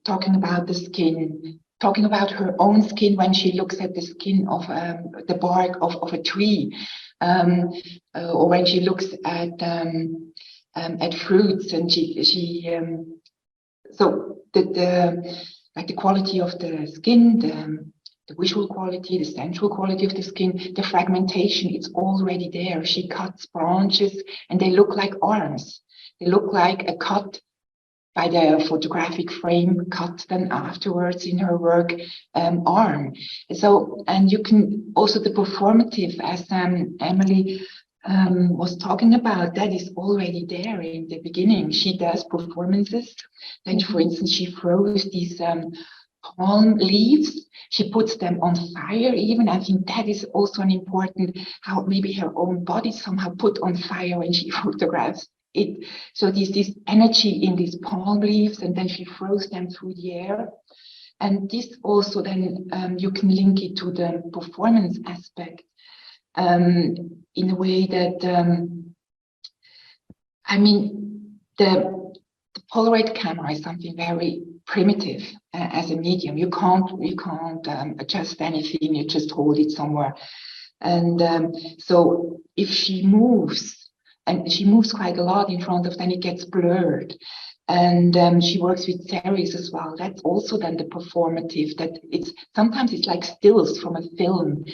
talking about the skin, talking about her own skin when she looks at the skin of the bark of a tree, or when she looks at fruits, and so the quality of the skin, the visual quality, the sensual quality of the skin, the fragmentation, it's already there. She cuts branches and they look like arms. They look like a cut by the photographic frame cut then afterwards in her work arm. So, and you can also the performative, as Emily was talking about, that is already there in the beginning. She does performances. Then, for instance, she throws these palm leaves. She puts them on fire even. I think that is also an important, how maybe her own body somehow put on fire when she photographs it. So there's this energy in these palm leaves, and then she throws them through the air. And this also then you can link it to the performance aspect in a way that, I mean, the Polaroid camera is something very primitive as a medium. You can't adjust anything. You just hold it somewhere. And so if she moves, and she moves quite a lot in front of, then it gets blurred. And she works with series as well. That's also then the performative, that sometimes it's like stills from a film.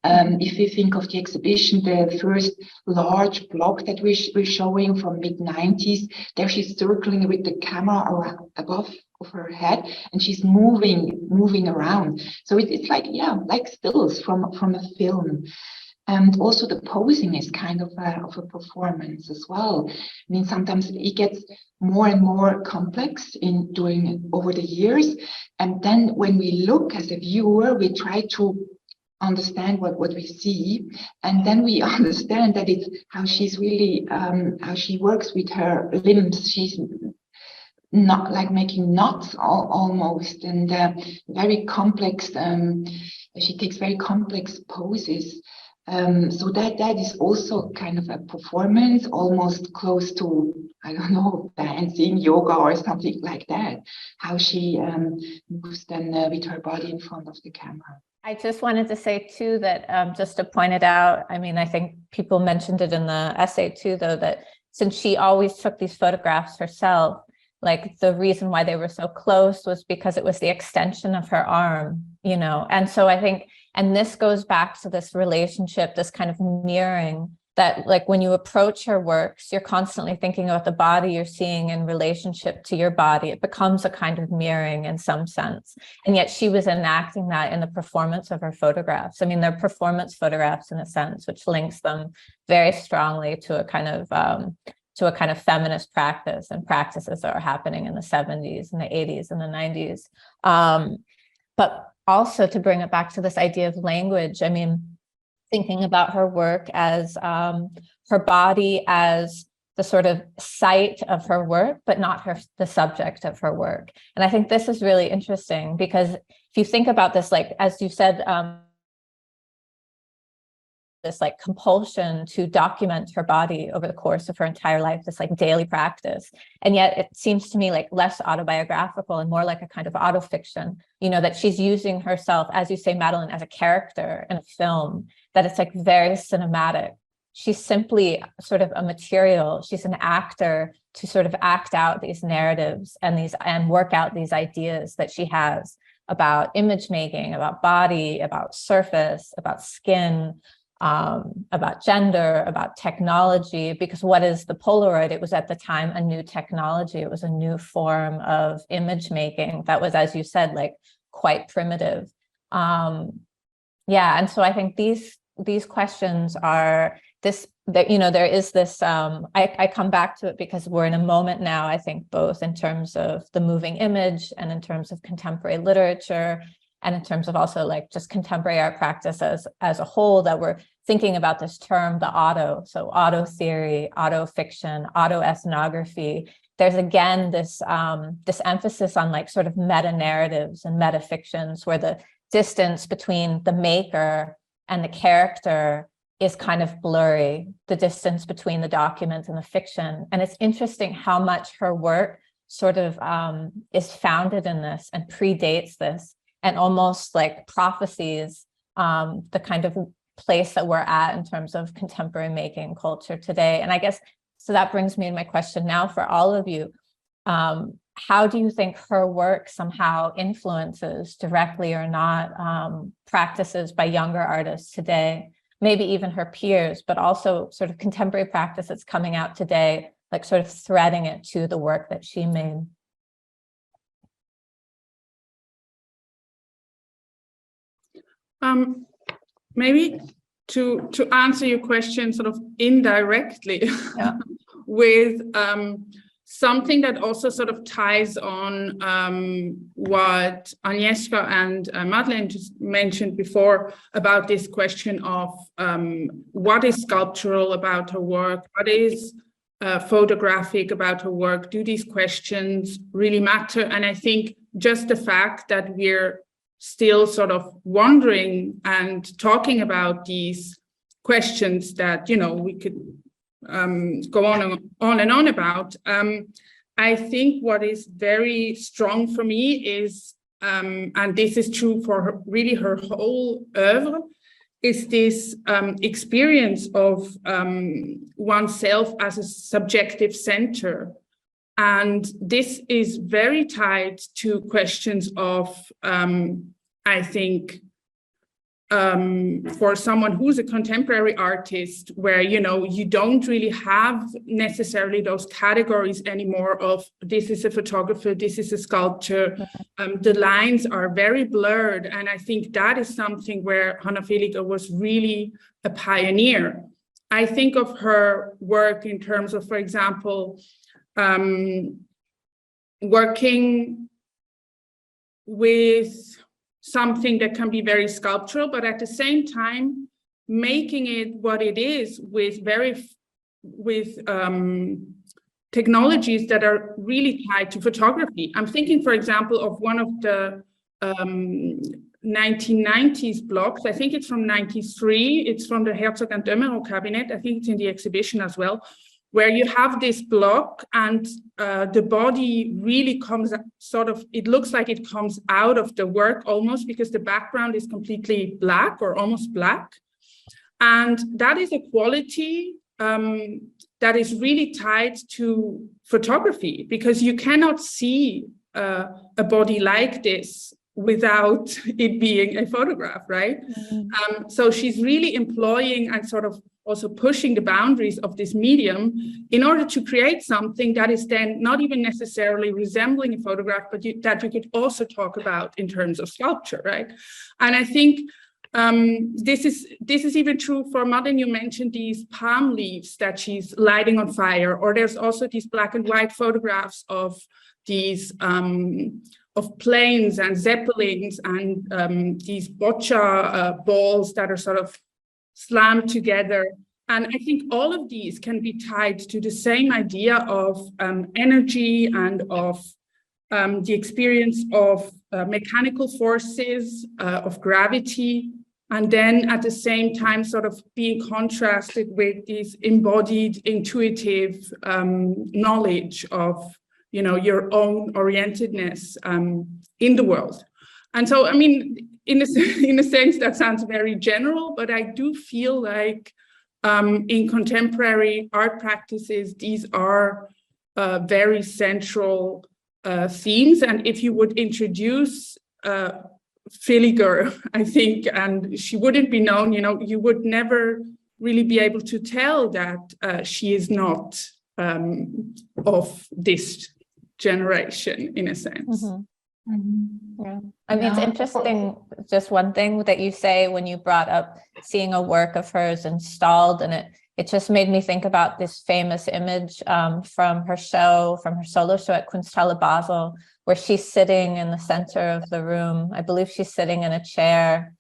If you think of the exhibition, the first large block that we're showing from mid-90s, there she's circling with the camera above of her head, and she's moving around. So it's like, yeah, like stills from a film. And also the posing is kind of a performance as well. I mean, sometimes it gets more and more complex in doing over the years. And then when we look as a viewer, we try to understand what we see. And then we understand that it's how she's really, how she works with her limbs. She's not like making knots almost, and very complex. She takes very complex poses. So that is also kind of a performance, almost close to, I don't know, dancing, yoga, or something like that. How she moves then with her body in front of the camera. I just wanted to say too that just to point it out, I mean, I think people mentioned it in the essay too, though, that since she always took these photographs herself, like the reason why they were so close was because it was the extension of her arm, you know. And so I think, and this goes back to this relationship, this kind of mirroring, that like when you approach her works, you're constantly thinking about the body you're seeing in relationship to your body. It becomes a kind of mirroring in some sense. And yet she was enacting that in the performance of her photographs. I mean, they're performance photographs in a sense, which links them very strongly to a kind of feminist practice and practices that are happening in the 70s and the 80s and the 90s. But also to bring it back to this idea of language, I mean, thinking about her work as her body as the sort of site of her work, but not the subject of her work. And I think this is really interesting because if you think about this, like, as you said, this like compulsion to document her body over the course of her entire life, this like daily practice. And yet it seems to me like less autobiographical and more like a kind of autofiction, you know, that she's using herself, as you say, Madeline, as a character in a film, that it's like very cinematic. She's simply sort of a material. She's an actor to sort of act out these narratives and work out these ideas that she has about image making, about body, about surface, about skin, about gender, about technology, because what is the Polaroid? It was at the time a new technology. It was a new form of image making that was, as you said, like quite primitive. Yeah, and so I think these questions are that you know, there is this, I come back to it because we're in a moment now, I think, both in terms of the moving image and in terms of contemporary literature, and in terms of also like just contemporary art practice as a whole, that we're thinking about this term, the auto. So auto theory, auto fiction, auto ethnography. There's again this emphasis on like sort of meta narratives and meta fictions, where the distance between the maker and the character is kind of blurry, the distance between the document and the fiction. And it's interesting how much her work sort of is founded in this and predates this, and almost like prophesies the kind of place that we're at in terms of contemporary making culture today. And I guess, so that brings me to my question now for all of you. How do you think her work somehow influences, directly or not, practices by younger artists today, maybe even her peers, but also sort of contemporary practice that's coming out today, like sort of threading it to the work that she made? Maybe to answer your question sort of indirectly, Yeah. with something that also sort of ties on what Agnieszka and Madeleine just mentioned before about this question of what is sculptural about her work, what is photographic about her work, do these questions really matter? And I think just the fact that we're still sort of wondering and talking about these questions that, you know, we could go on and on about. I think what is very strong for me is, and this is true for her, really her whole oeuvre, is this experience of oneself as a subjective center. And this is very tied to questions of, I think, for someone who's a contemporary artist, where, you know, you don't really have necessarily those categories anymore of this is a photographer, this is a sculptor. The lines are very blurred. And I think that is something where Hannah Villiger was really a pioneer. I think of her work in terms of, for example, working with something that can be very sculptural, but at the same time, making it what it is with technologies that are really tied to photography. I'm thinking, for example, of one of the 1990s blocks. I think it's from 93. It's from the Herzog and de Meuron cabinet. I think it's in the exhibition as well, where you have this block and the body really comes sort of, it looks like it comes out of the work almost, because the background is completely black or almost black. And that is a quality that is really tied to photography, because you cannot see a body like this without it being a photograph, right? Mm-hmm. So she's really employing and sort of also pushing the boundaries of this medium in order to create something that is then not even necessarily resembling a photograph, but that you could also talk about in terms of sculpture, right? And I think this is even true for Manon. You mentioned these palm leaves that she's lighting on fire, or there's also these black and white photographs of these of planes and zeppelins and these boccia balls that are sort of slammed together. And I think all of these can be tied to the same idea of energy and of the experience of mechanical forces, of gravity, and then at the same time sort of being contrasted with this embodied intuitive knowledge of, you know, your own orientedness in the world. And so, I mean, in a sense, that sounds very general, but I do feel like in contemporary art practices, these are very central themes. And if you would introduce Villiger, I think, and she wouldn't be known, you know, you would never really be able to tell that she is not of this generation, in a sense. Mm-hmm. Mm-hmm. Yeah. I mean, it's interesting, just one thing that you say when you brought up seeing a work of hers installed, and it just made me think about this famous image from her solo show at Kunsthalle Basel, where she's sitting in the center of the room. I believe she's sitting in a chair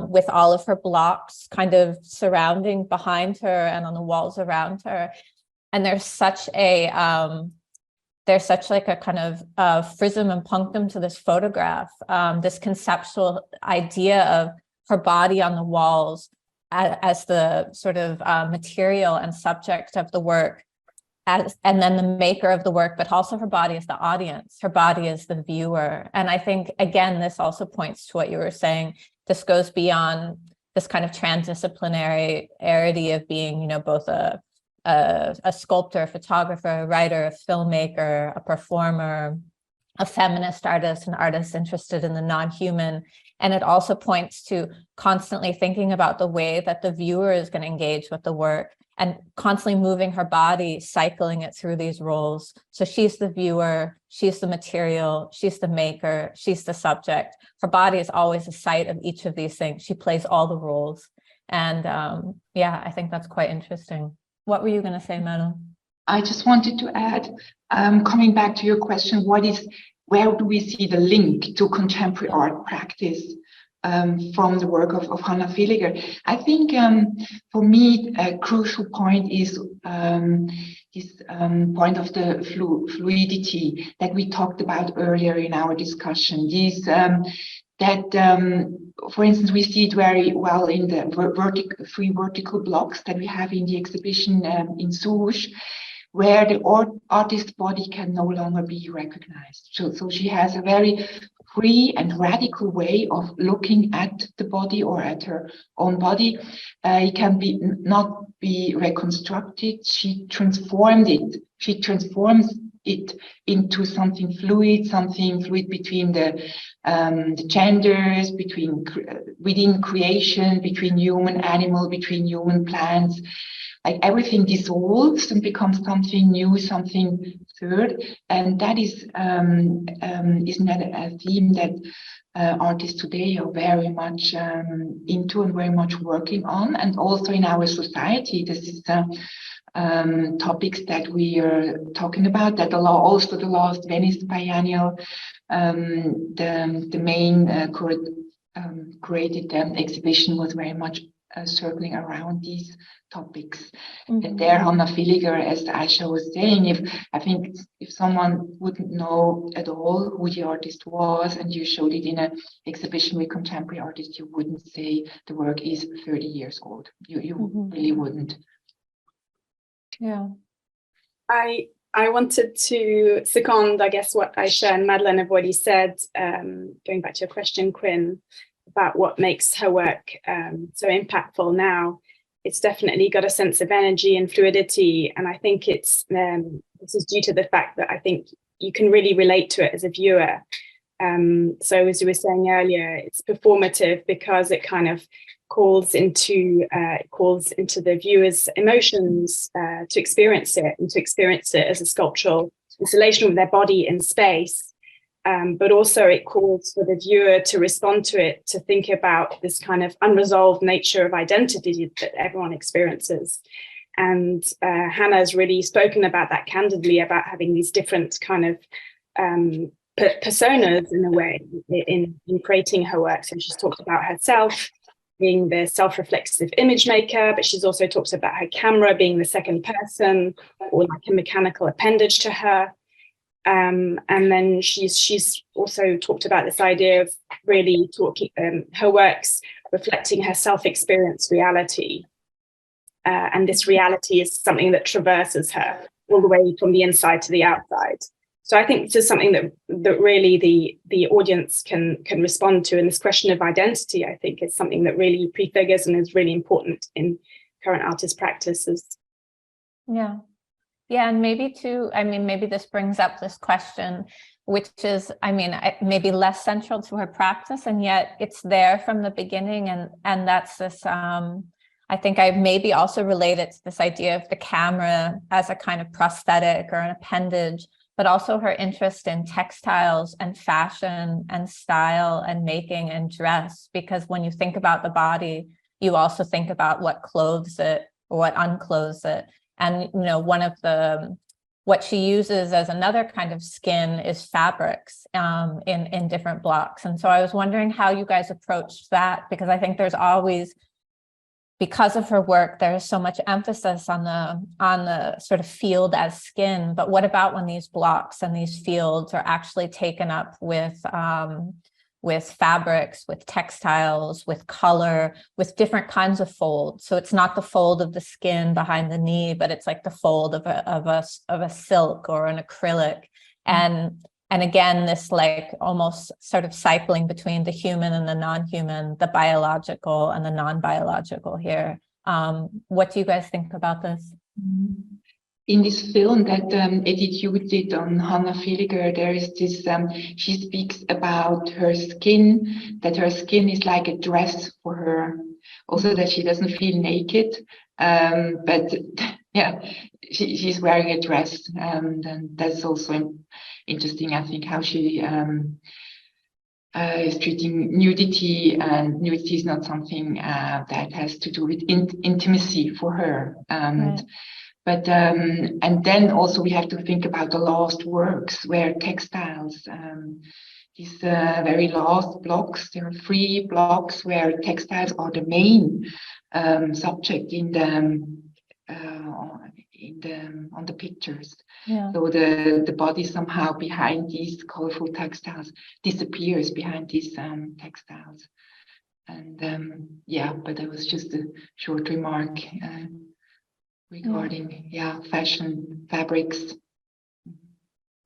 with all of her blocks kind of surrounding behind her and on the walls around her. And there's such like a kind of frism and punctum to this photograph, this conceptual idea of her body on the walls as the sort of material and subject of the work, and then the maker of the work, but also her body as the audience, her body as the viewer. And I think, again, this also points to what you were saying. This goes beyond this kind of transdisciplinarity of being, you know, both a sculptor, a photographer, a writer, a filmmaker, a performer, a feminist artist, an artist interested in the non-human. And it also points to constantly thinking about the way that the viewer is going to engage with the work and constantly moving her body, cycling it through these roles. So she's the viewer, she's the material, she's the maker, she's the subject. Her body is always the site of each of these things. She plays all the roles. And yeah, I think that's quite interesting. What were you going to say, Manon? I just wanted to add, coming back to your question, where do we see the link to contemporary art practice from the work of Hannah Villiger? I think for me, a crucial point is this point of the fluidity that we talked about earlier in our discussion. For instance, we see it very well in the three vertical blocks that we have in the exhibition in Susch, where the artist's body can no longer be recognized. So she has a very free and radical way of looking at the body or at her own body. It can not be reconstructed. She transformed it. She transforms it into something fluid between the genders, within creation, between human, animal, between human, plants. Like everything dissolves and becomes something new, something third, and that is not a theme that artists today are very much into and very much working on, and also in our society. This is topics that we are talking about. That also the last Venice Biennial, the main created exhibition was very much circling around these topics. Mm-hmm. And there, Hannah Villiger, as Aisha was saying, if someone wouldn't know at all who the artist was, and you showed it in an exhibition with contemporary artists, you wouldn't say the work is 30 years old. You mm-hmm. really wouldn't. Yeah. I wanted to second, I guess, what Aisha and Madeleine have already said, going back to your question, Quinn, about what makes her work so impactful now. It's definitely got a sense of energy and fluidity, and I think this is due to the fact that I think you can really relate to it as a viewer. So as you were saying earlier, it's performative because it kind of calls into the viewer's emotions to experience it, and to experience it as a sculptural installation of their body in space. But also it calls for the viewer to respond to it, to think about this kind of unresolved nature of identity that everyone experiences. And Hannah's really spoken about that candidly, about having these different kind of personas in a way in creating her work. So she's talked about herself being the self-reflexive image maker, but she's also talked about her camera being the second person, or like a mechanical appendage to her. And then she's also talked about this idea of really talking her works reflecting her self-experienced reality, and this reality is something that traverses her all the way from the inside to the outside. So I think this is something that really the audience can respond to, and this question of identity, I think, is something that really prefigures and is really important in current artist practices. Yeah. Yeah, and maybe too, maybe this brings up this question, which is, maybe less central to her practice, and yet it's there from the beginning. And that's this, I think I maybe also relate it to this idea of the camera as a kind of prosthetic or an appendage, but also her interest in textiles and fashion and style and making and dress, because when you think about the body, you also think about what clothes it or what unclothes it. And, one of what she uses as another kind of skin is fabrics in different blocks. And so I was wondering how you guys approached that, because I think there's always, because of her work, there's so much emphasis on the sort of field as skin. But what about when these blocks and these fields are actually taken up with fabrics, with textiles, with color, with different kinds of folds? So it's not the fold of the skin behind the knee, but it's like the fold of a silk or an acrylic. And again, this like almost sort of cycling between the human and the non-human, the biological and the non-biological here. What do you guys think about this? in this film that Edith Yu did on Hannah Villiger, there is this, she speaks about her skin, that her skin is like a dress for her. Also that she doesn't feel naked, but yeah, she's wearing a dress. And that's also interesting, I think, how she is treating nudity, and nudity is not something that has to do with intimacy for her. Right. But and then also we have to think about the last works where textiles, these very last blocks, there are 3 blocks where textiles are the main subject in the on the pictures. Yeah. So the body somehow behind these colorful textiles disappears behind these textiles. And yeah, but that was just a short remark. Regarding fashion, fabrics.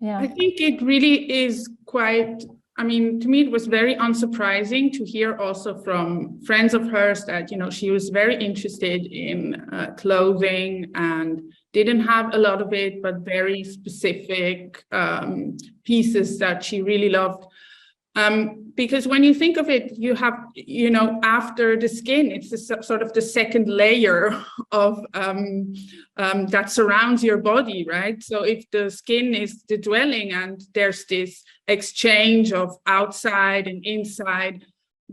Yeah. I think it really is quite, I mean, to me it was very unsurprising to hear also from friends of hers that, you know, she was very interested in clothing and didn't have a lot of it, but very specific pieces that she really loved. Because when you think of it, you have, you know, after the skin, it's the, sort of the second layer of that surrounds your body, right? So if the skin is the dwelling and there's this exchange of outside and inside,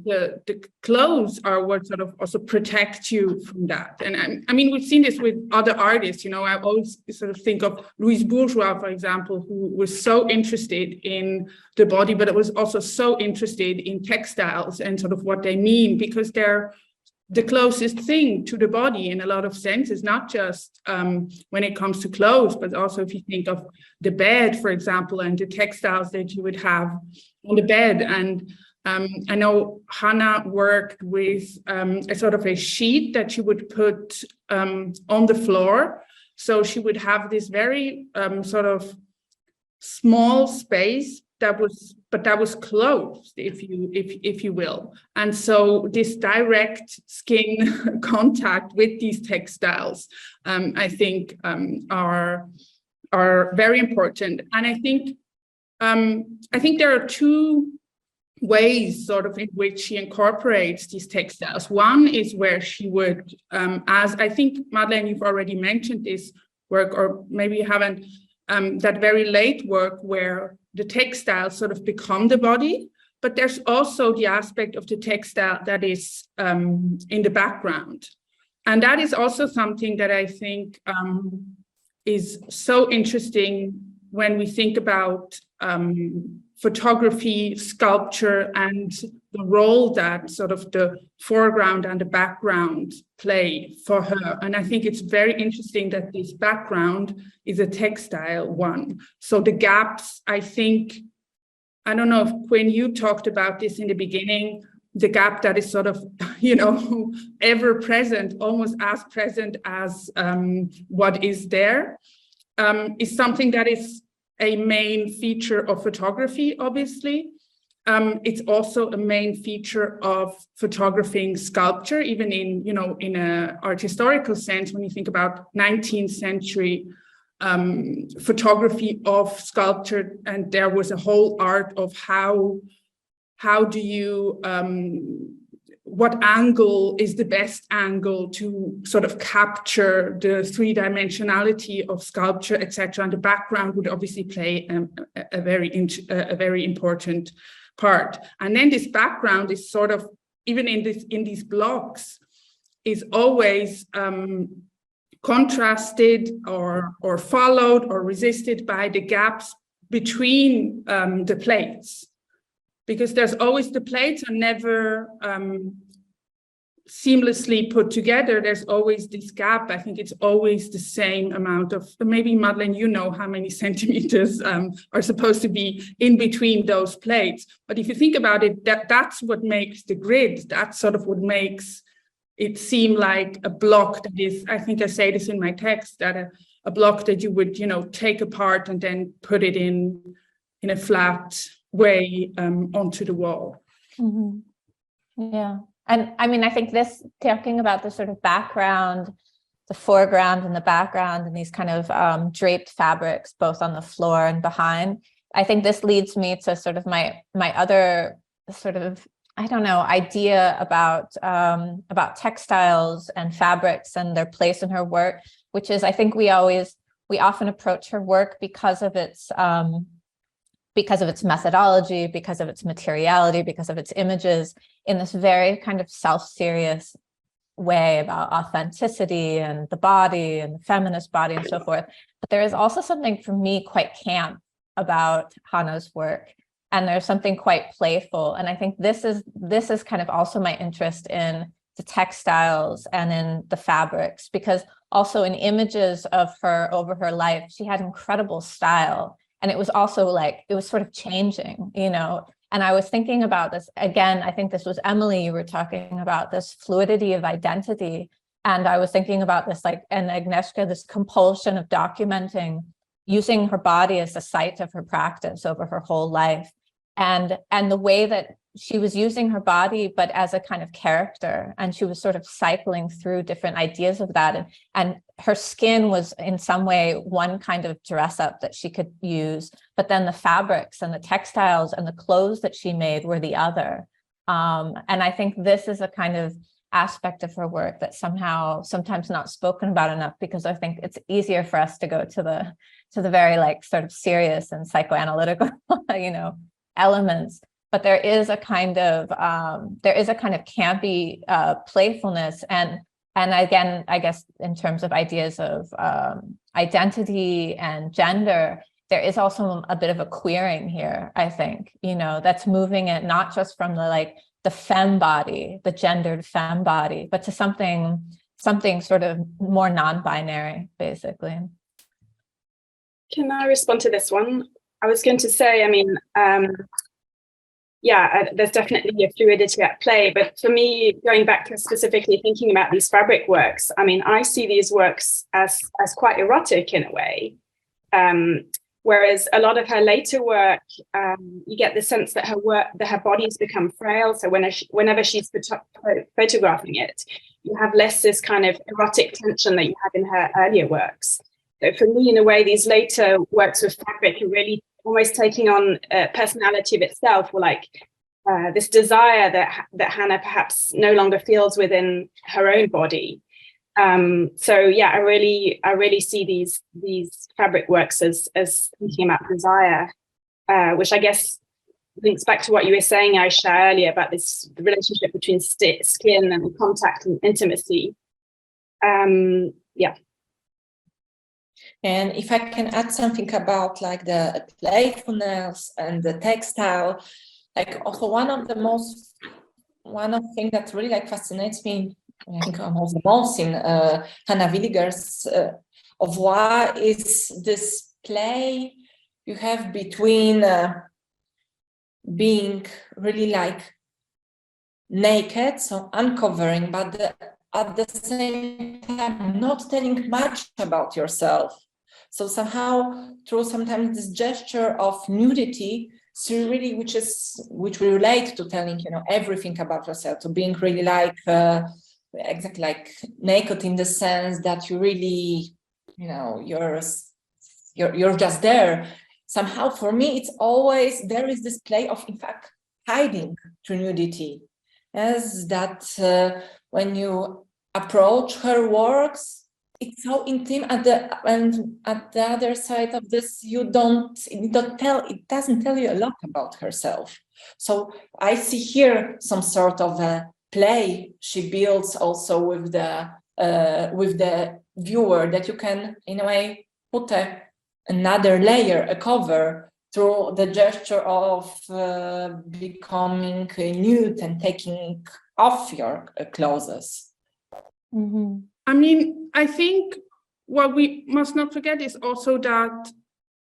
the clothes are what sort of also protect you from that. And I mean, we've seen this with other artists, you know, I always sort of think of Louise Bourgeois, for example, who was so interested in the body, but it was also so interested in textiles and sort of what they mean, because they're the closest thing to the body in a lot of senses, not just when it comes to clothes, but also if you think of the bed, for example, and the textiles that you would have on the bed. And I know Hannah worked with a sort of a sheet that she would put on the floor. So she would have this very sort of small space that was closed, if you will. And so this direct skin contact with these textiles, I think, are very important. And I think there are 2 ways sort of in which she incorporates these textiles. One is where she would, as I think, Madeleine, you've already mentioned this work, or maybe you haven't, that very late work where the textiles sort of become the body, but there's also the aspect of the textile that is in the background. And that is also something that I think is so interesting when we think about photography, sculpture, and the role that sort of the foreground and the background play for her. And I think it's very interesting that this background is a textile one. So the gaps, I think, I don't know if Quinn, you talked about this in the beginning, the gap that is sort of, you know, ever present, almost as present as what is there, is something that is a main feature of photography, obviously. It's also a main feature of photographing sculpture, even in, you know, in an art historical sense, when you think about 19th century photography of sculpture, and there was a whole art of how do you, what angle is the best angle to sort of capture the 3-dimensionality of sculpture, etc. And the background would obviously play a very important part. And then this background is sort of, even in these blocks, is always contrasted or followed or resisted by the gaps between the plates. Because there's always, the plates are never seamlessly put together. There's always this gap. I think it's always the same amount of, maybe Madeleine, you know how many centimeters are supposed to be in between those plates. But if you think about it, that's what makes the grid. That's sort of what makes it seem like a block that is, I think I say this in my text, that a block that you would, you know, take apart and then put it in a flat way onto the wall. Mm-hmm. Yeah. And I mean, I think this, talking about the sort of background, foreground and the background and these kind of draped fabrics, both on the floor and behind. I think this leads me to sort of my other sort of, I don't know, idea about textiles and fabrics and their place in her work, which is, I think we often approach her work because of its methodology, because of its materiality, because of its images, in this very kind of self-serious way about authenticity and the body and the feminist body and so forth. But there is also something for me quite camp about Hannah's work. And there's something quite playful. And I think this is kind of also my interest in the textiles and in the fabrics, because also in images of her over her life, she had incredible style. And it was also like, it was sort of changing, you know. And I was thinking about this, again, I think this was Emily, you were talking about this fluidity of identity. And I was thinking about this, like, and Agnieszka, this compulsion of documenting, using her body as the site of her practice over her whole life. And the way that she was using her body, but as a kind of character, and she was sort of cycling through different ideas of that. And her skin was in some way one kind of dress up that she could use, but then the fabrics and the textiles and the clothes that she made were the other. And I think this is a kind of aspect of her work that sometimes not spoken about enough, because I think it's easier for us to go to the very like sort of serious and psychoanalytical, you know, elements. But there is a kind of campy playfulness, and again, I guess in terms of ideas of identity and gender, there is also a bit of a queering here, I think, you know, that's moving it not just from the femme body, the gendered femme body, but to something sort of more non-binary, basically. Can I respond to this one? I was going to say, I mean, there's definitely a fluidity at play, but for me, going back to specifically thinking about these fabric works, I mean, I see these works as quite erotic in a way, whereas a lot of her later work, you get the sense that her body's become frail. So whenever she's photographing it, you have less this kind of erotic tension that you have in her earlier works. So for me, in a way, these later works with fabric are really almost taking on a personality of itself, or like this desire that Hannah perhaps no longer feels within her own body. So yeah, I really see these fabric works as thinking about desire, which I guess links back to what you were saying, Aisha, earlier about the relationship between skin and contact and intimacy. Yeah. And if I can add something about like the playfulness and the textile, like also one of the things that really like fascinates me, I think almost the most in Hannah Villiger's of why is this play you have between being really like naked, so uncovering, but at the same time not telling much about yourself. So somehow through sometimes this gesture of nudity, so really which we relate to telling, you know, everything about yourself, to being really like exactly like naked in the sense that you really, you know, you're just there. Somehow for me it's always there is this play of in fact hiding through nudity, as that when you approach her works, it's so intimate, and at the other side of this, it doesn't tell you a lot about herself. So I see here some sort of a play she builds also with the viewer, that you can in a way put another layer, a cover, through the gesture of becoming nude and taking off your clothes. Mm-hmm. I mean, I think what we must not forget is also that,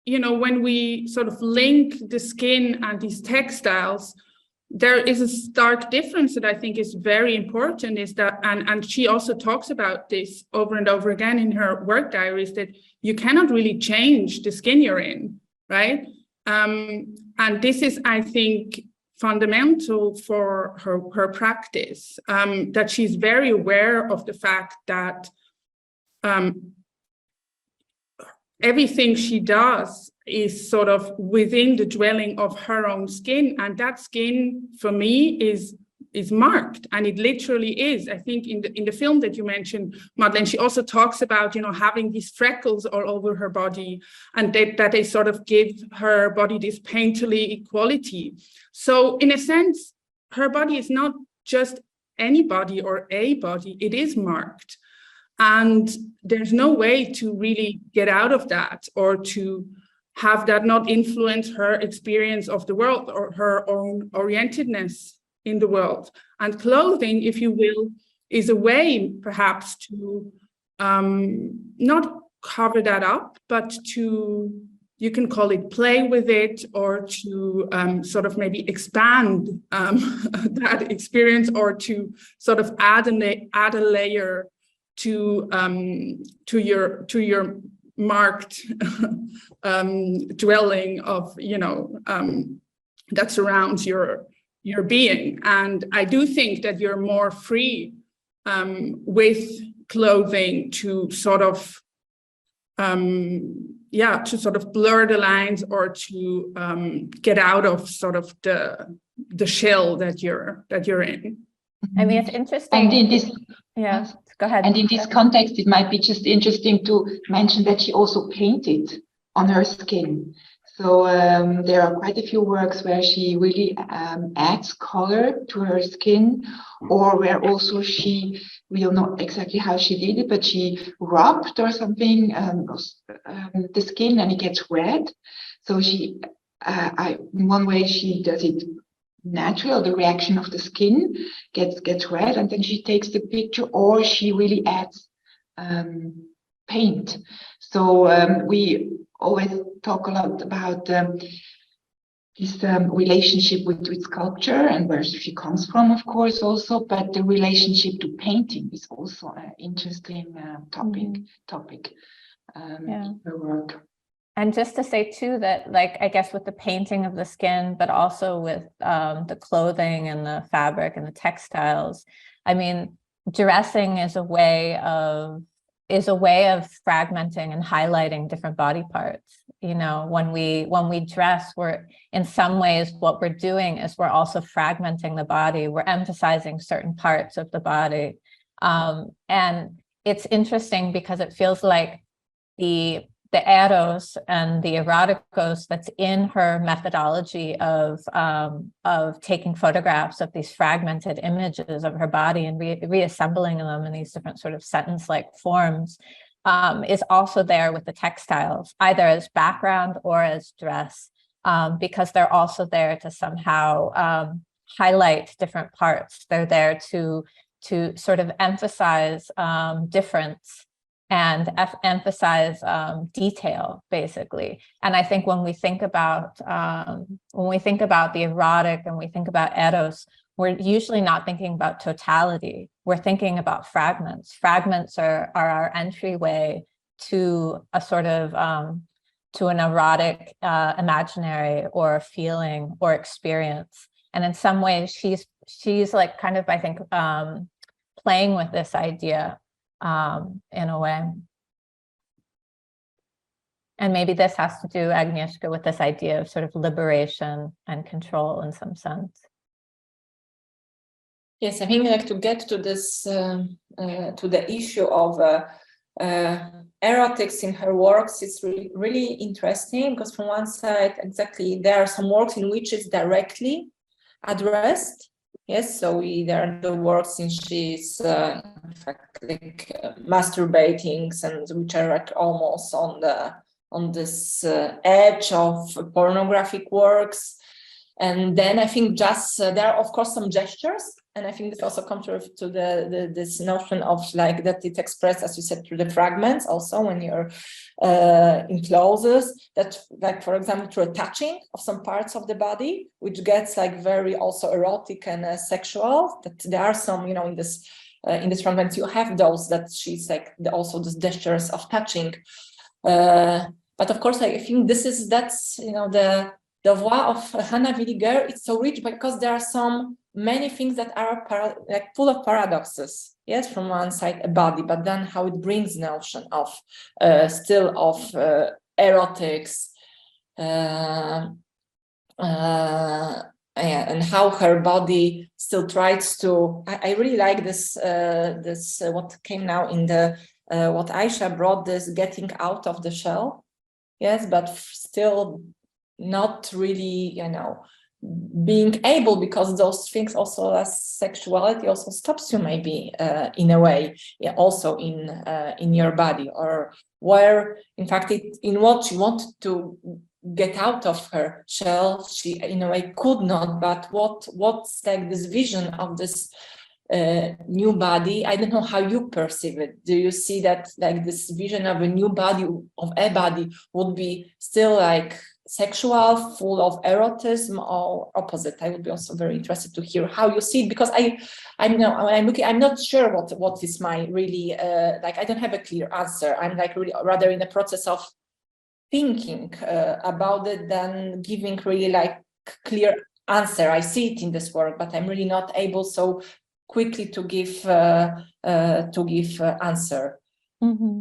you know, when we sort of link the skin and these textiles, there is a stark difference that I think is very important, is that, and she also talks about this over and over again in her work diaries, that you cannot really change the skin you're in, right? And this is, I think, fundamental for her practice, that she's very aware of the fact that everything she does is sort of within the dwelling of her own skin, and that skin for me is marked, and it literally is. I think in the film that you mentioned, Madeleine, she also talks about, you know, having these freckles all over her body, and that they sort of give her body this painterly quality. So in a sense, her body is not just any body or a body, it is marked. And there's no way to really get out of that, or to have that not influence her experience of the world or her own orientedness in the world. And clothing, if you will, is a way perhaps to not cover that up, but to, you can call it play with it, or to sort of maybe expand that experience, or to sort of add a layer to your marked dwelling of, you know, that surrounds your being. And I do think that you're more free with clothing to sort of blur the lines, or to get out of sort of the shell that you're in. I mean, it's interesting. And in this, yeah, go ahead. And in this context, it might be just interesting to mention that she also painted on her skin. So there are quite a few works where she really adds color to her skin, or where also she, we don't know exactly how she did it, but she rubbed or something the skin, and it gets red. So she, in one way, she does it natural, the reaction of the skin gets red, and then she takes the picture, or she really adds paint. So we always talk a lot about this relationship with sculpture, and where she comes from, of course, also, but the relationship to painting is also an interesting topic in her work. And just to say too that, like, I guess with the painting of the skin, but also with the clothing and the fabric and the textiles, I mean, dressing is a way of fragmenting and highlighting different body parts. You know, when we dress, we're, in some ways, what we're doing is we're also fragmenting the body. We're emphasizing certain parts of the body. And it's interesting because it feels like the eros and the eroticos that's in her methodology of taking photographs of these fragmented images of her body and reassembling them in these different sort of sentence-like forms is also there with the textiles, either as background or as dress, because they're also there to somehow highlight different parts. They're there to sort of emphasize difference and emphasize detail, basically. And I think when we think about the erotic and we think about eros, we're usually not thinking about totality. We're thinking about fragments. Fragments are our entryway to a sort of to an erotic imaginary or feeling or experience. And in some ways, she's like kind of, I think, playing with this idea in a way. And maybe this has to do, Agnieszka, with this idea of sort of liberation and control in some sense. Yes, I think like to get to this, to the issue of erotics in her works is really interesting, because from one side, exactly, there are some works in which it's directly addressed. Yes, so there are the works in she's in fact like masturbating, and which are like almost on this edge of pornographic works. And then I think just there are of course some gestures, and I think this also comes to this notion of like that it's expressed, as you said, through the fragments. Also, when you're in clothes, that like for example through a touching of some parts of the body, which gets like very also erotic and sexual. That there are some, you know, in this fragments you have those that she's like also these gestures of touching. But of course, I think that's you know the voix of Hannah Villiger. It's so rich because there are some many things that are like full of paradoxes. Yes, from one side a body, but then how it brings notion of still of erotics, and how her body still tries to. I really like this what came now in the what Aisha brought, this getting out of the shell. Yes, but still not really, you know, being able, because those things also, as sexuality also stops you maybe in a way, yeah, also in your body, or where in fact in what she wanted to get out of her shell, she in a way could not. But what's like this vision of this new body? I don't know how you perceive it. Do you see that like this vision of a new body, of a body, would be still like sexual, full of erotism, or opposite? I would be also very interested to hear how you see it, because I'm not sure what is my really like, I don't have a clear answer. I'm like really rather in the process of thinking about it than giving really like clear answer. I see it in this work, but I'm really not able so quickly to give answer. Mm-hmm.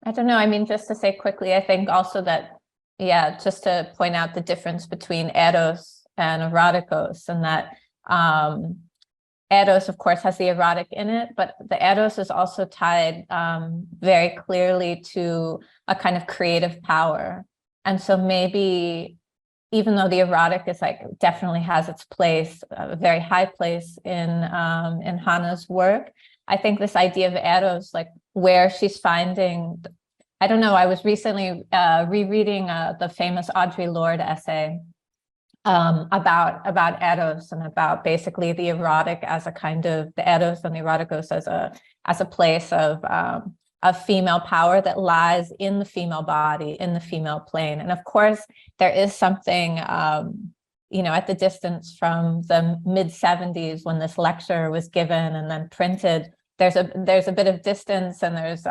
I don't know. I mean, just to say quickly, I think also that, yeah, just to point out the difference between eros and eroticos, and that eros, of course, has the erotic in it, but the eros is also tied very clearly to a kind of creative power. And so maybe, even though the erotic is like definitely has its place, a very high place in Hannah's work, I think this idea of eros, like where she's finding, I don't know, I was recently rereading the famous Audre Lorde essay about eros, and about basically the erotic as a kind of, the eros and the eroticos as a place of female power that lies in the female body, in the female plane. And of course, there is something, you know, at the distance from the mid-70s when this lecture was given and then printed, there's a bit of distance, and there's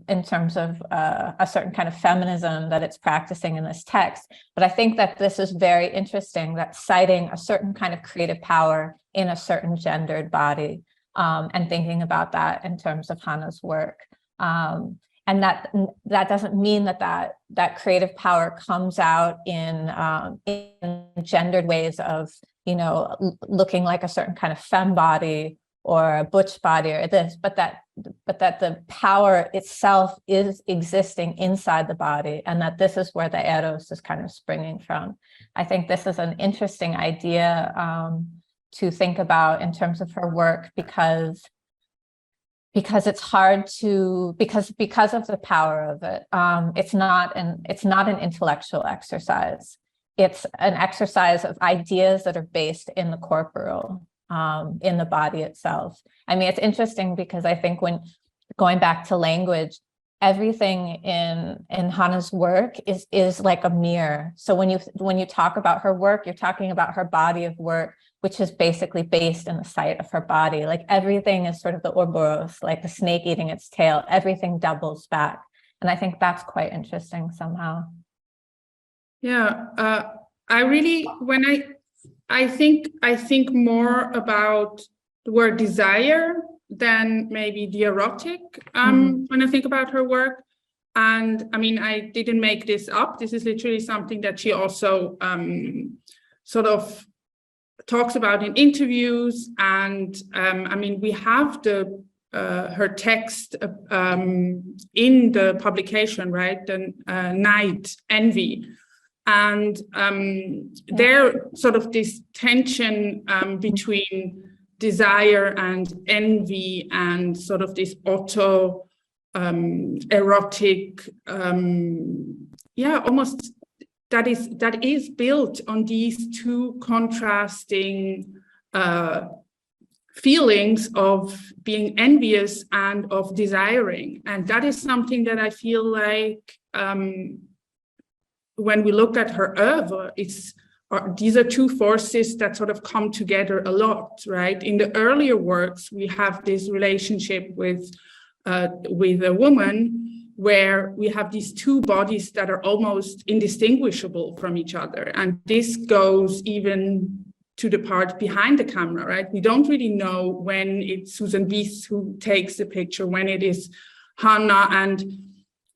in terms of a certain kind of feminism that it's practicing in this text. But I think that this is very interesting, that citing a certain kind of creative power in a certain gendered body, and thinking about that in terms of Hannah's work. And that doesn't mean that creative power comes out in gendered ways of, you know, looking like a certain kind of femme body or a butch body or this, but that the power itself is existing inside the body, and that this is where the eros is kind of springing from. I think this is an interesting idea to think about in terms of her work, because it's hard to, because of the power of it. It's not an intellectual exercise. It's an exercise of ideas that are based in the corporeal, in the body itself. I mean, it's interesting because I think when going back to language, everything in Hannah's work is like a mirror. So when you talk about her work, you're talking about her body of work, which is basically based in the site of her body. Like everything is sort of the Ouroboros, like the snake eating its tail. Everything doubles back, and I think that's quite interesting somehow. Yeah, I really, when I think more about the word desire than maybe the erotic when I think about her work. And I mean, I didn't make this up. This is literally something that she also sort of talks about in interviews. And I mean, we have her text in the publication, right? The Night, Envy. And there sort of this tension between desire and envy, and sort of this auto erotic, almost that is built on these two contrasting feelings of being envious and of desiring. And that is something that I feel like when we look at her oeuvre, these are two forces that sort of come together a lot, right? In the earlier works, we have this relationship with a woman where we have these two bodies that are almost indistinguishable from each other. And this goes even to the part behind the camera, right? We don't really know when it's Susan Wies who takes the picture, when it is Hannah. And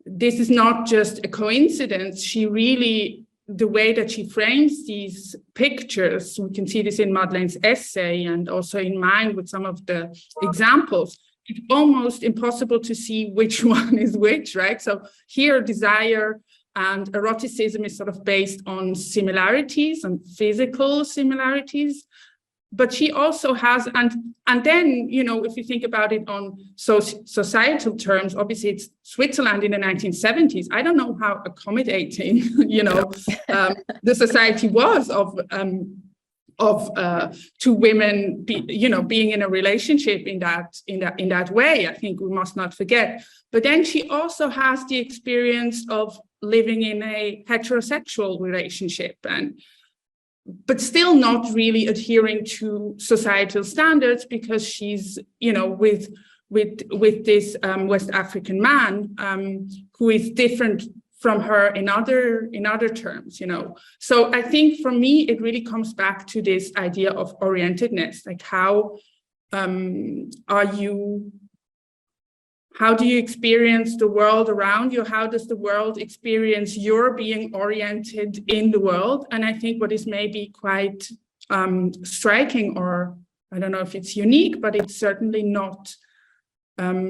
this is not just a coincidence. She really, the way that she frames these pictures, we can see this in Madeleine's essay and also in mine with some of the examples. It's almost impossible to see which one is which, right? So here, desire and eroticism is sort of based on similarities and physical similarities. But she also has, and then, you know, if you think about it on societal terms, obviously it's Switzerland in the 1970s. I don't know how accommodating, you know, the society was of two women, being in a relationship in that way. I think we must not forget. But then she also has the experience of living in a heterosexual relationship, but still not really adhering to societal standards, because she's, you know, with this West African man who is different from her in other terms, you know. So I think for me, it really comes back to this idea of orientedness, like how do you experience the world around you? How does the world experience your being oriented in the world? And I think what is maybe quite striking, or I don't know if it's unique, but it's certainly not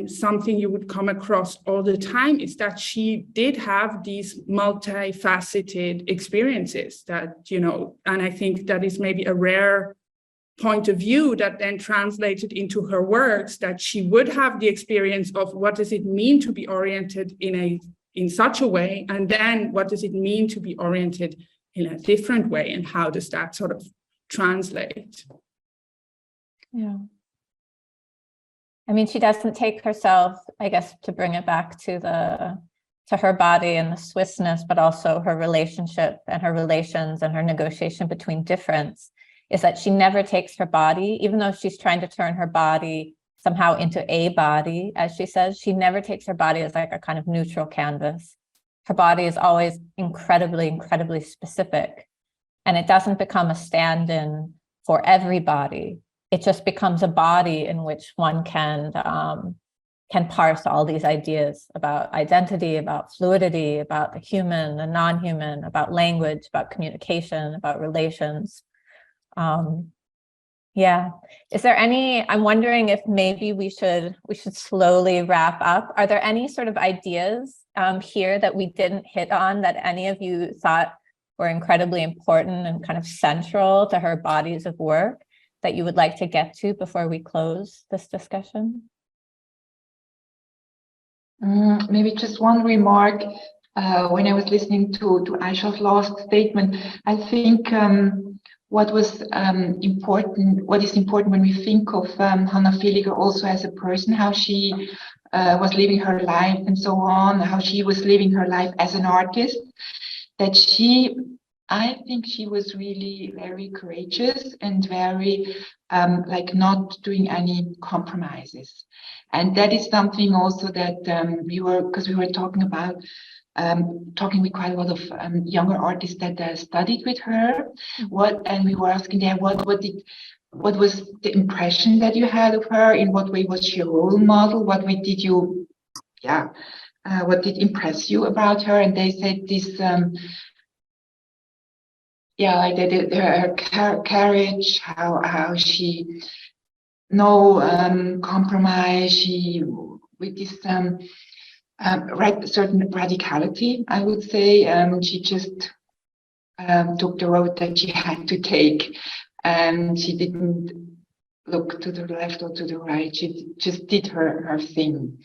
something you would come across all the time, is that she did have these multifaceted experiences that, you know, and I think that is maybe a rare point of view that then translated into her works, that she would have the experience of what does it mean to be oriented in such a way, and then what does it mean to be oriented in a different way, and how does that sort of translate? Yeah. I mean, she doesn't take herself, I guess, to bring it back to her body and the Swissness, but also her relationship and her relations and her negotiation between difference, is that she never takes her body, even though she's trying to turn her body somehow into a body, as she says, she never takes her body as like a kind of neutral canvas. Her body is always incredibly, incredibly specific. And it doesn't become a stand-in for everybody. It just becomes a body in which one can parse all these ideas about identity, about fluidity, about the human, the non-human, about language, about communication, about relations. Yeah. Is there any, I'm wondering if maybe we should slowly wrap up. Are there any sort of ideas here that we didn't hit on that any of you thought were incredibly important and kind of central to her bodies of work that you would like to get to before we close this discussion? Maybe just one remark. When I was listening to Aisha's last statement, I think what is important when we think of Hannah Villiger also as a person, how she was living her life and so on, how she was living her life as an artist, that I think she was really very courageous and very not doing any compromises. And that is something also that we were talking about, talking with quite a lot of younger artists that studied with her. And we were asking them what was the impression that you had of her? In what way was she a role model? What did impress you about her? And they said this, her courage, how she no compromise, she with this certain radicality, I would say. She just took the road that she had to take, and she didn't look to the left or to the right. She just did her thing.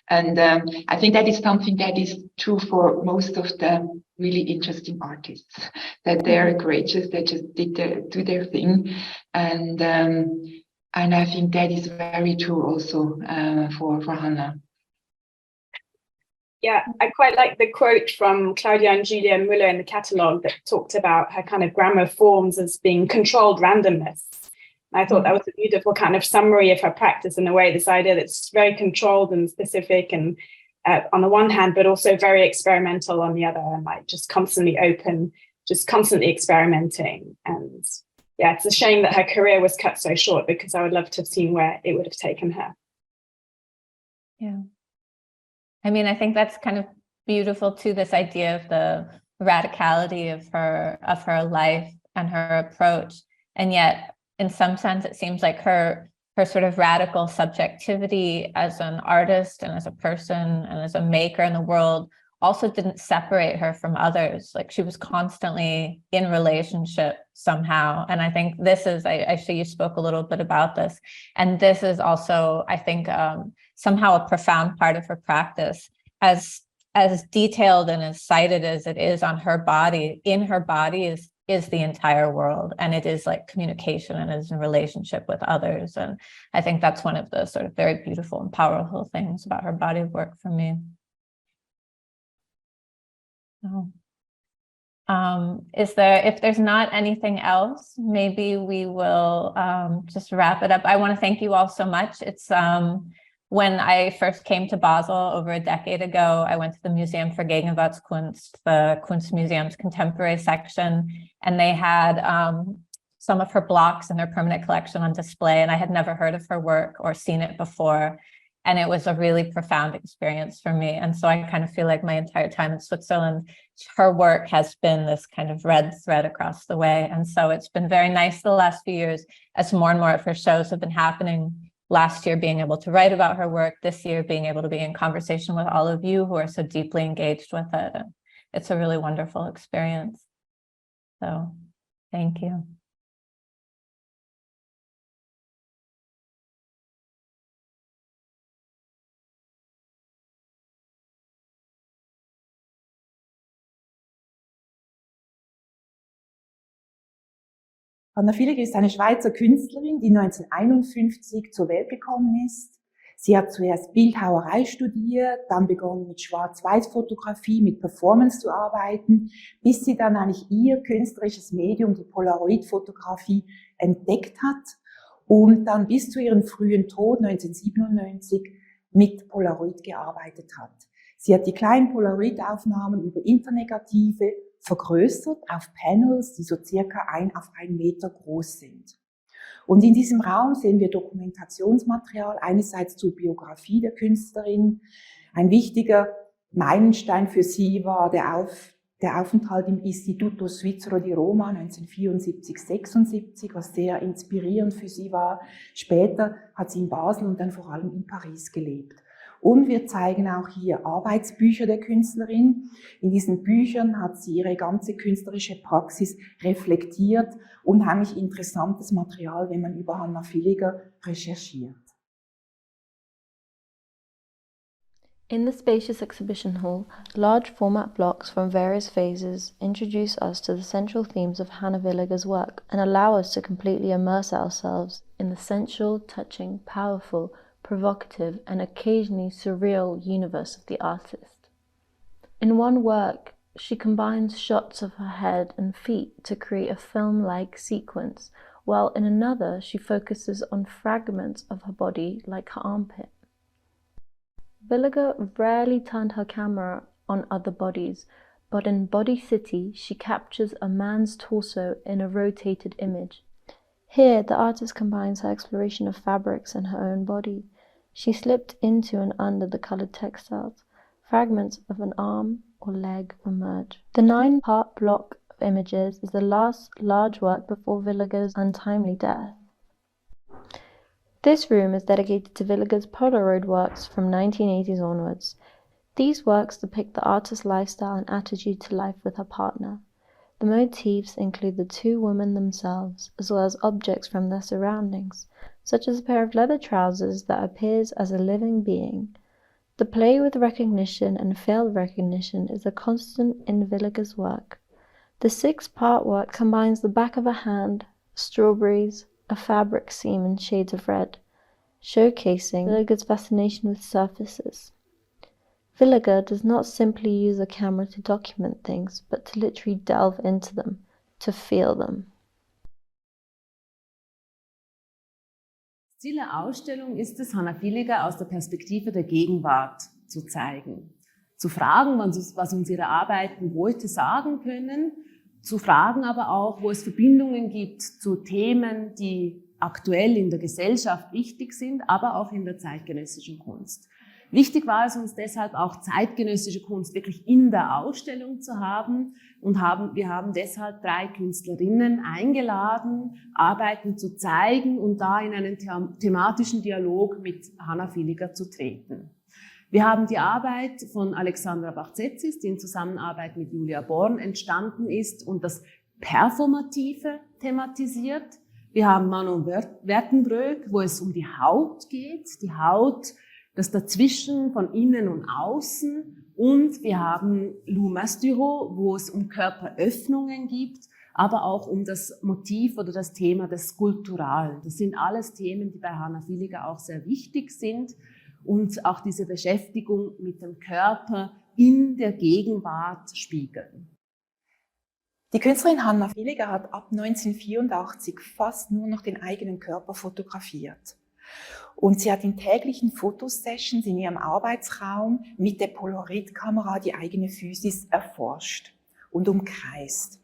And I think that is something that is true for most of the really interesting artists, that they are courageous, they just do their thing. And I think that is very true also for Hannah. Yeah, I quite like the quote from Claudia and Julia Müller in the catalogue that talked about her kind of grammar forms as being controlled randomness. I thought that was a beautiful kind of summary of her practice, in a way, this idea that it's very controlled and specific, and on the one hand, but also very experimental on the other, and like just constantly open, just constantly experimenting. And yeah, it's a shame that her career was cut so short, because I would love to have seen where it would have taken her. Yeah. I mean, I think that's kind of beautiful too, this idea of the radicality of her life and her approach. And yet, in some sense, it seems like her sort of radical subjectivity as an artist and as a person and as a maker in the world also didn't separate her from others. Like, she was constantly in relationship somehow. And I think this is, I see you spoke a little bit about this, and this is also, I think, somehow a profound part of her practice. As detailed and as cited as it is on her body, in her body is the entire world, and it is like communication and is in relationship with others. And I think that's one of the sort of very beautiful and powerful things about her body of work for me. So, if there's not anything else, maybe we will just wrap it up. I want to thank you all so much. It's when I first came to Basel over a decade ago, I went to the Museum für Gegenwartskunst, the Kunstmuseum's contemporary section, and they had some of her blocks in their permanent collection on display, and I had never heard of her work or seen it before. And it was a really profound experience for me. And so I kind of feel like my entire time in Switzerland, her work has been this kind of red thread across the way. And so it's been very nice the last few years as more and more of her shows have been happening. Last year, being able to write about her work, this year, being able to be in conversation with all of you who are so deeply engaged with it. And it's a really wonderful experience. So thank you. Hannah Villiger ist eine Schweizer Künstlerin, die 1951 zur Welt gekommen ist. Sie hat zuerst Bildhauerei studiert, dann begonnen mit Schwarz-Weiß-Fotografie, mit Performance zu arbeiten, bis sie dann eigentlich ihr künstlerisches Medium, die Polaroid-Fotografie, entdeckt hat und dann bis zu ihrem frühen Tod 1997 mit Polaroid gearbeitet hat. Sie hat die kleinen Polaroid-Aufnahmen über internegative vergrößert auf Panels, die so circa 1 auf 1 Meter groß sind. Und in diesem Raum sehen wir Dokumentationsmaterial, einerseits zur Biografie der Künstlerin. Ein wichtiger Meilenstein für sie war der Aufenthalt im Istituto Svizzero di Roma 1974-76, was sehr inspirierend für sie war. Später hat sie in Basel und dann vor allem in Paris gelebt. Und wir zeigen auch hier Arbeitsbücher der Künstlerin. In diesen Büchern hat sie ihre ganze künstlerische Praxis reflektiert. Unheimlich interessantes Material, wenn man über Hannah Villiger recherchiert. In the spacious exhibition hall, large format blocks from various phases introduce us to the central themes of Hannah Villiger's work and allow us to completely immerse ourselves in the sensual, touching, powerful, provocative and occasionally surreal universe of the artist. In one work, she combines shots of her head and feet to create a film-like sequence, while in another she focuses on fragments of her body like her armpit. Villiger rarely turned her camera on other bodies, but in Body City she captures a man's torso in a rotated image. Here, the artist combines her exploration of fabrics and her own body. She slipped into and under the colored textiles. Fragments of an arm or leg emerge. The 9-part block of images is the last large work before Villiger's untimely death. This room is dedicated to Villiger's Polaroid works from 1980s onwards. These works depict the artist's lifestyle and attitude to life with her partner. The motifs include the two women themselves, as well as objects from their surroundings, such as a pair of leather trousers that appears as a living being. The play with recognition and failed recognition is a constant in Villiger's work. The 6-part work combines the back of a hand, strawberries, a fabric seam in shades of red, showcasing Villiger's fascination with surfaces. Villiger does not simply use a camera to document things, but to literally delve into them, to feel them. Ziel der Ausstellung ist es, Hannah Villiger aus der Perspektive der Gegenwart zu zeigen. Zu fragen, was uns ihre Arbeiten heute sagen können zu Fragen aber auch, wo es Verbindungen gibt zu Themen, die aktuell in der Gesellschaft wichtig sind, aber auch in der zeitgenössischen Kunst. Wichtig war es uns deshalb auch, zeitgenössische Kunst wirklich in der Ausstellung zu haben und wir haben deshalb 3 Künstlerinnen eingeladen, Arbeiten zu zeigen und da in einen thematischen Dialog mit Hannah Villiger zu treten. Wir haben die Arbeit von Alexandra Bachzetsis, die in Zusammenarbeit mit Julia Born entstanden ist und das Performative thematisiert. Wir haben Manon Wertenbroek, wo es um die Haut geht, die Haut, das Dazwischen von innen und außen. Und wir haben Masduraud, wo es um Körperöffnungen gibt, aber auch um das Motiv oder das Thema des Skulpturalen. Das sind alles Themen, die bei Hannah Villiger auch sehr wichtig sind und auch diese Beschäftigung mit dem Körper in der Gegenwart spiegeln. Die Künstlerin Hannah Villiger hat ab 1984 fast nur noch den eigenen Körper fotografiert. Und sie hat in täglichen Fotosessions in ihrem Arbeitsraum mit der Polaroid-Kamera die eigene Physis erforscht und umkreist.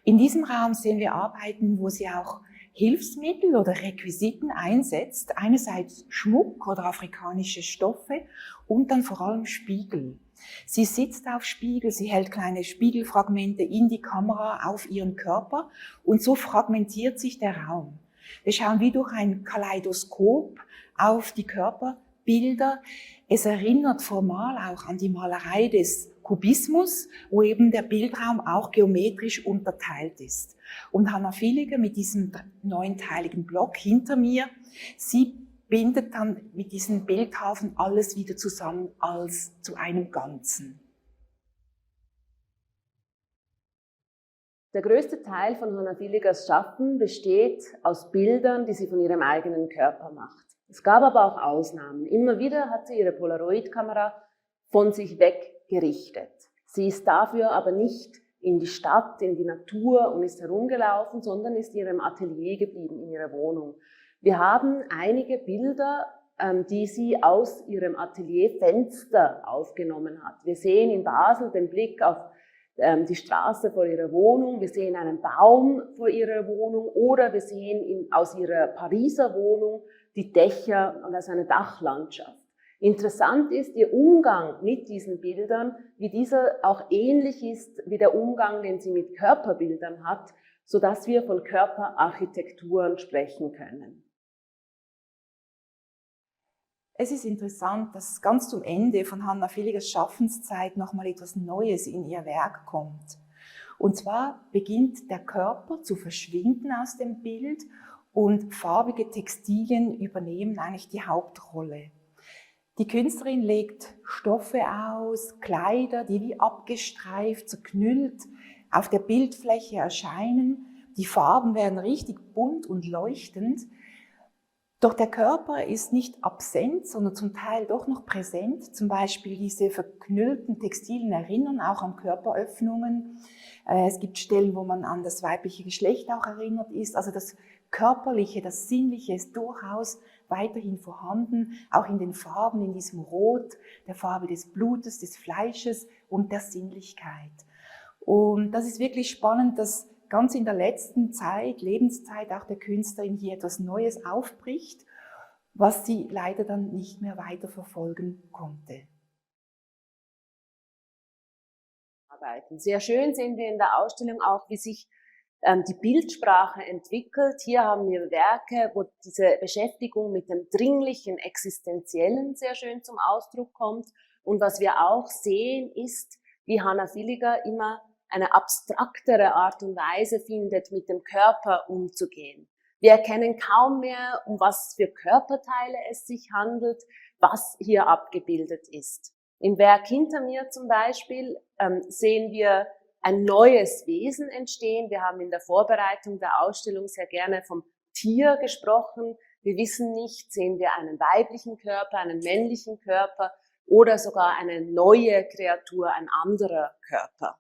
In diesem Raum sehen wir Arbeiten, wo sie auch Hilfsmittel oder Requisiten einsetzt, einerseits Schmuck oder afrikanische Stoffe und dann vor allem Spiegel. Sie sitzt auf Spiegel, sie hält kleine Spiegelfragmente in die Kamera auf ihren Körper und so fragmentiert sich der Raum. Wir schauen wie durch ein Kaleidoskop auf die Körperbilder. Es erinnert formal auch an die Malerei des Kubismus, wo eben der Bildraum auch geometrisch unterteilt ist. Und Hannah Villiger mit diesem 9-teiligen Block hinter mir, sie bindet dann mit diesen Bildhafen alles wieder zusammen als zu einem Ganzen. Der größte Teil von Hannah Villigers Schaffen besteht aus Bildern, die sie von ihrem eigenen Körper macht. Es gab aber auch Ausnahmen. Immer wieder hat sie ihre Polaroid-Kamera von sich weggerichtet. Sie ist dafür aber nicht in die Stadt, in die Natur und ist herumgelaufen, sondern ist in ihrem Atelier geblieben, in ihrer Wohnung. Wir haben einige Bilder, die sie aus ihrem Atelierfenster aufgenommen hat. Wir sehen in Basel den Blick auf die Straße vor ihrer Wohnung, wir sehen einen Baum vor ihrer Wohnung oder wir sehen aus ihrer Pariser Wohnung die Dächer und also eine Dachlandschaft. Interessant ist ihr Umgang mit diesen Bildern, wie dieser auch ähnlich ist wie der Umgang, den sie mit Körperbildern hat, sodass wir von Körperarchitekturen sprechen können. Es ist interessant, dass ganz zum Ende von Hannah Villigers Schaffenszeit nochmal etwas Neues in ihr Werk kommt. Und zwar beginnt der Körper zu verschwinden aus dem Bild und farbige Textilien übernehmen eigentlich die Hauptrolle. Die Künstlerin legt Stoffe aus, Kleider, die wie abgestreift, zerknüllt auf der Bildfläche erscheinen. Die Farben werden richtig bunt und leuchtend. Doch der Körper ist nicht absent, sondern zum Teil doch noch präsent. Zum Beispiel diese verknüllten Textilien erinnern auch an Körperöffnungen. Es gibt Stellen, wo man an das weibliche Geschlecht auch erinnert ist. Also das Körperliche, das Sinnliche ist durchaus weiterhin vorhanden, auch in den Farben, in diesem Rot, der Farbe des Blutes, des Fleisches und der Sinnlichkeit. Und das ist wirklich spannend, dass ganz in der letzten Zeit, Lebenszeit auch der Künstlerin hier etwas Neues aufbricht, was sie leider dann nicht mehr weiterverfolgen konnte. Sehr schön sehen wir in der Ausstellung auch, wie sich die Bildsprache entwickelt. Hier haben wir Werke, wo diese Beschäftigung mit dem Dringlichen, Existenziellen sehr schön zum Ausdruck kommt. Und was wir auch sehen, ist, wie Hannah Villiger immer eine abstraktere Art und Weise findet, mit dem Körper umzugehen. Wir erkennen kaum mehr, um was für Körperteile es sich handelt, was hier abgebildet ist. Im Werk hinter mir zum Beispiel sehen wir ein neues Wesen entstehen. Wir haben in der Vorbereitung der Ausstellung sehr gerne vom Tier gesprochen. Wir wissen nicht, sehen wir einen weiblichen Körper, einen männlichen Körper oder sogar eine neue Kreatur, ein anderer Körper.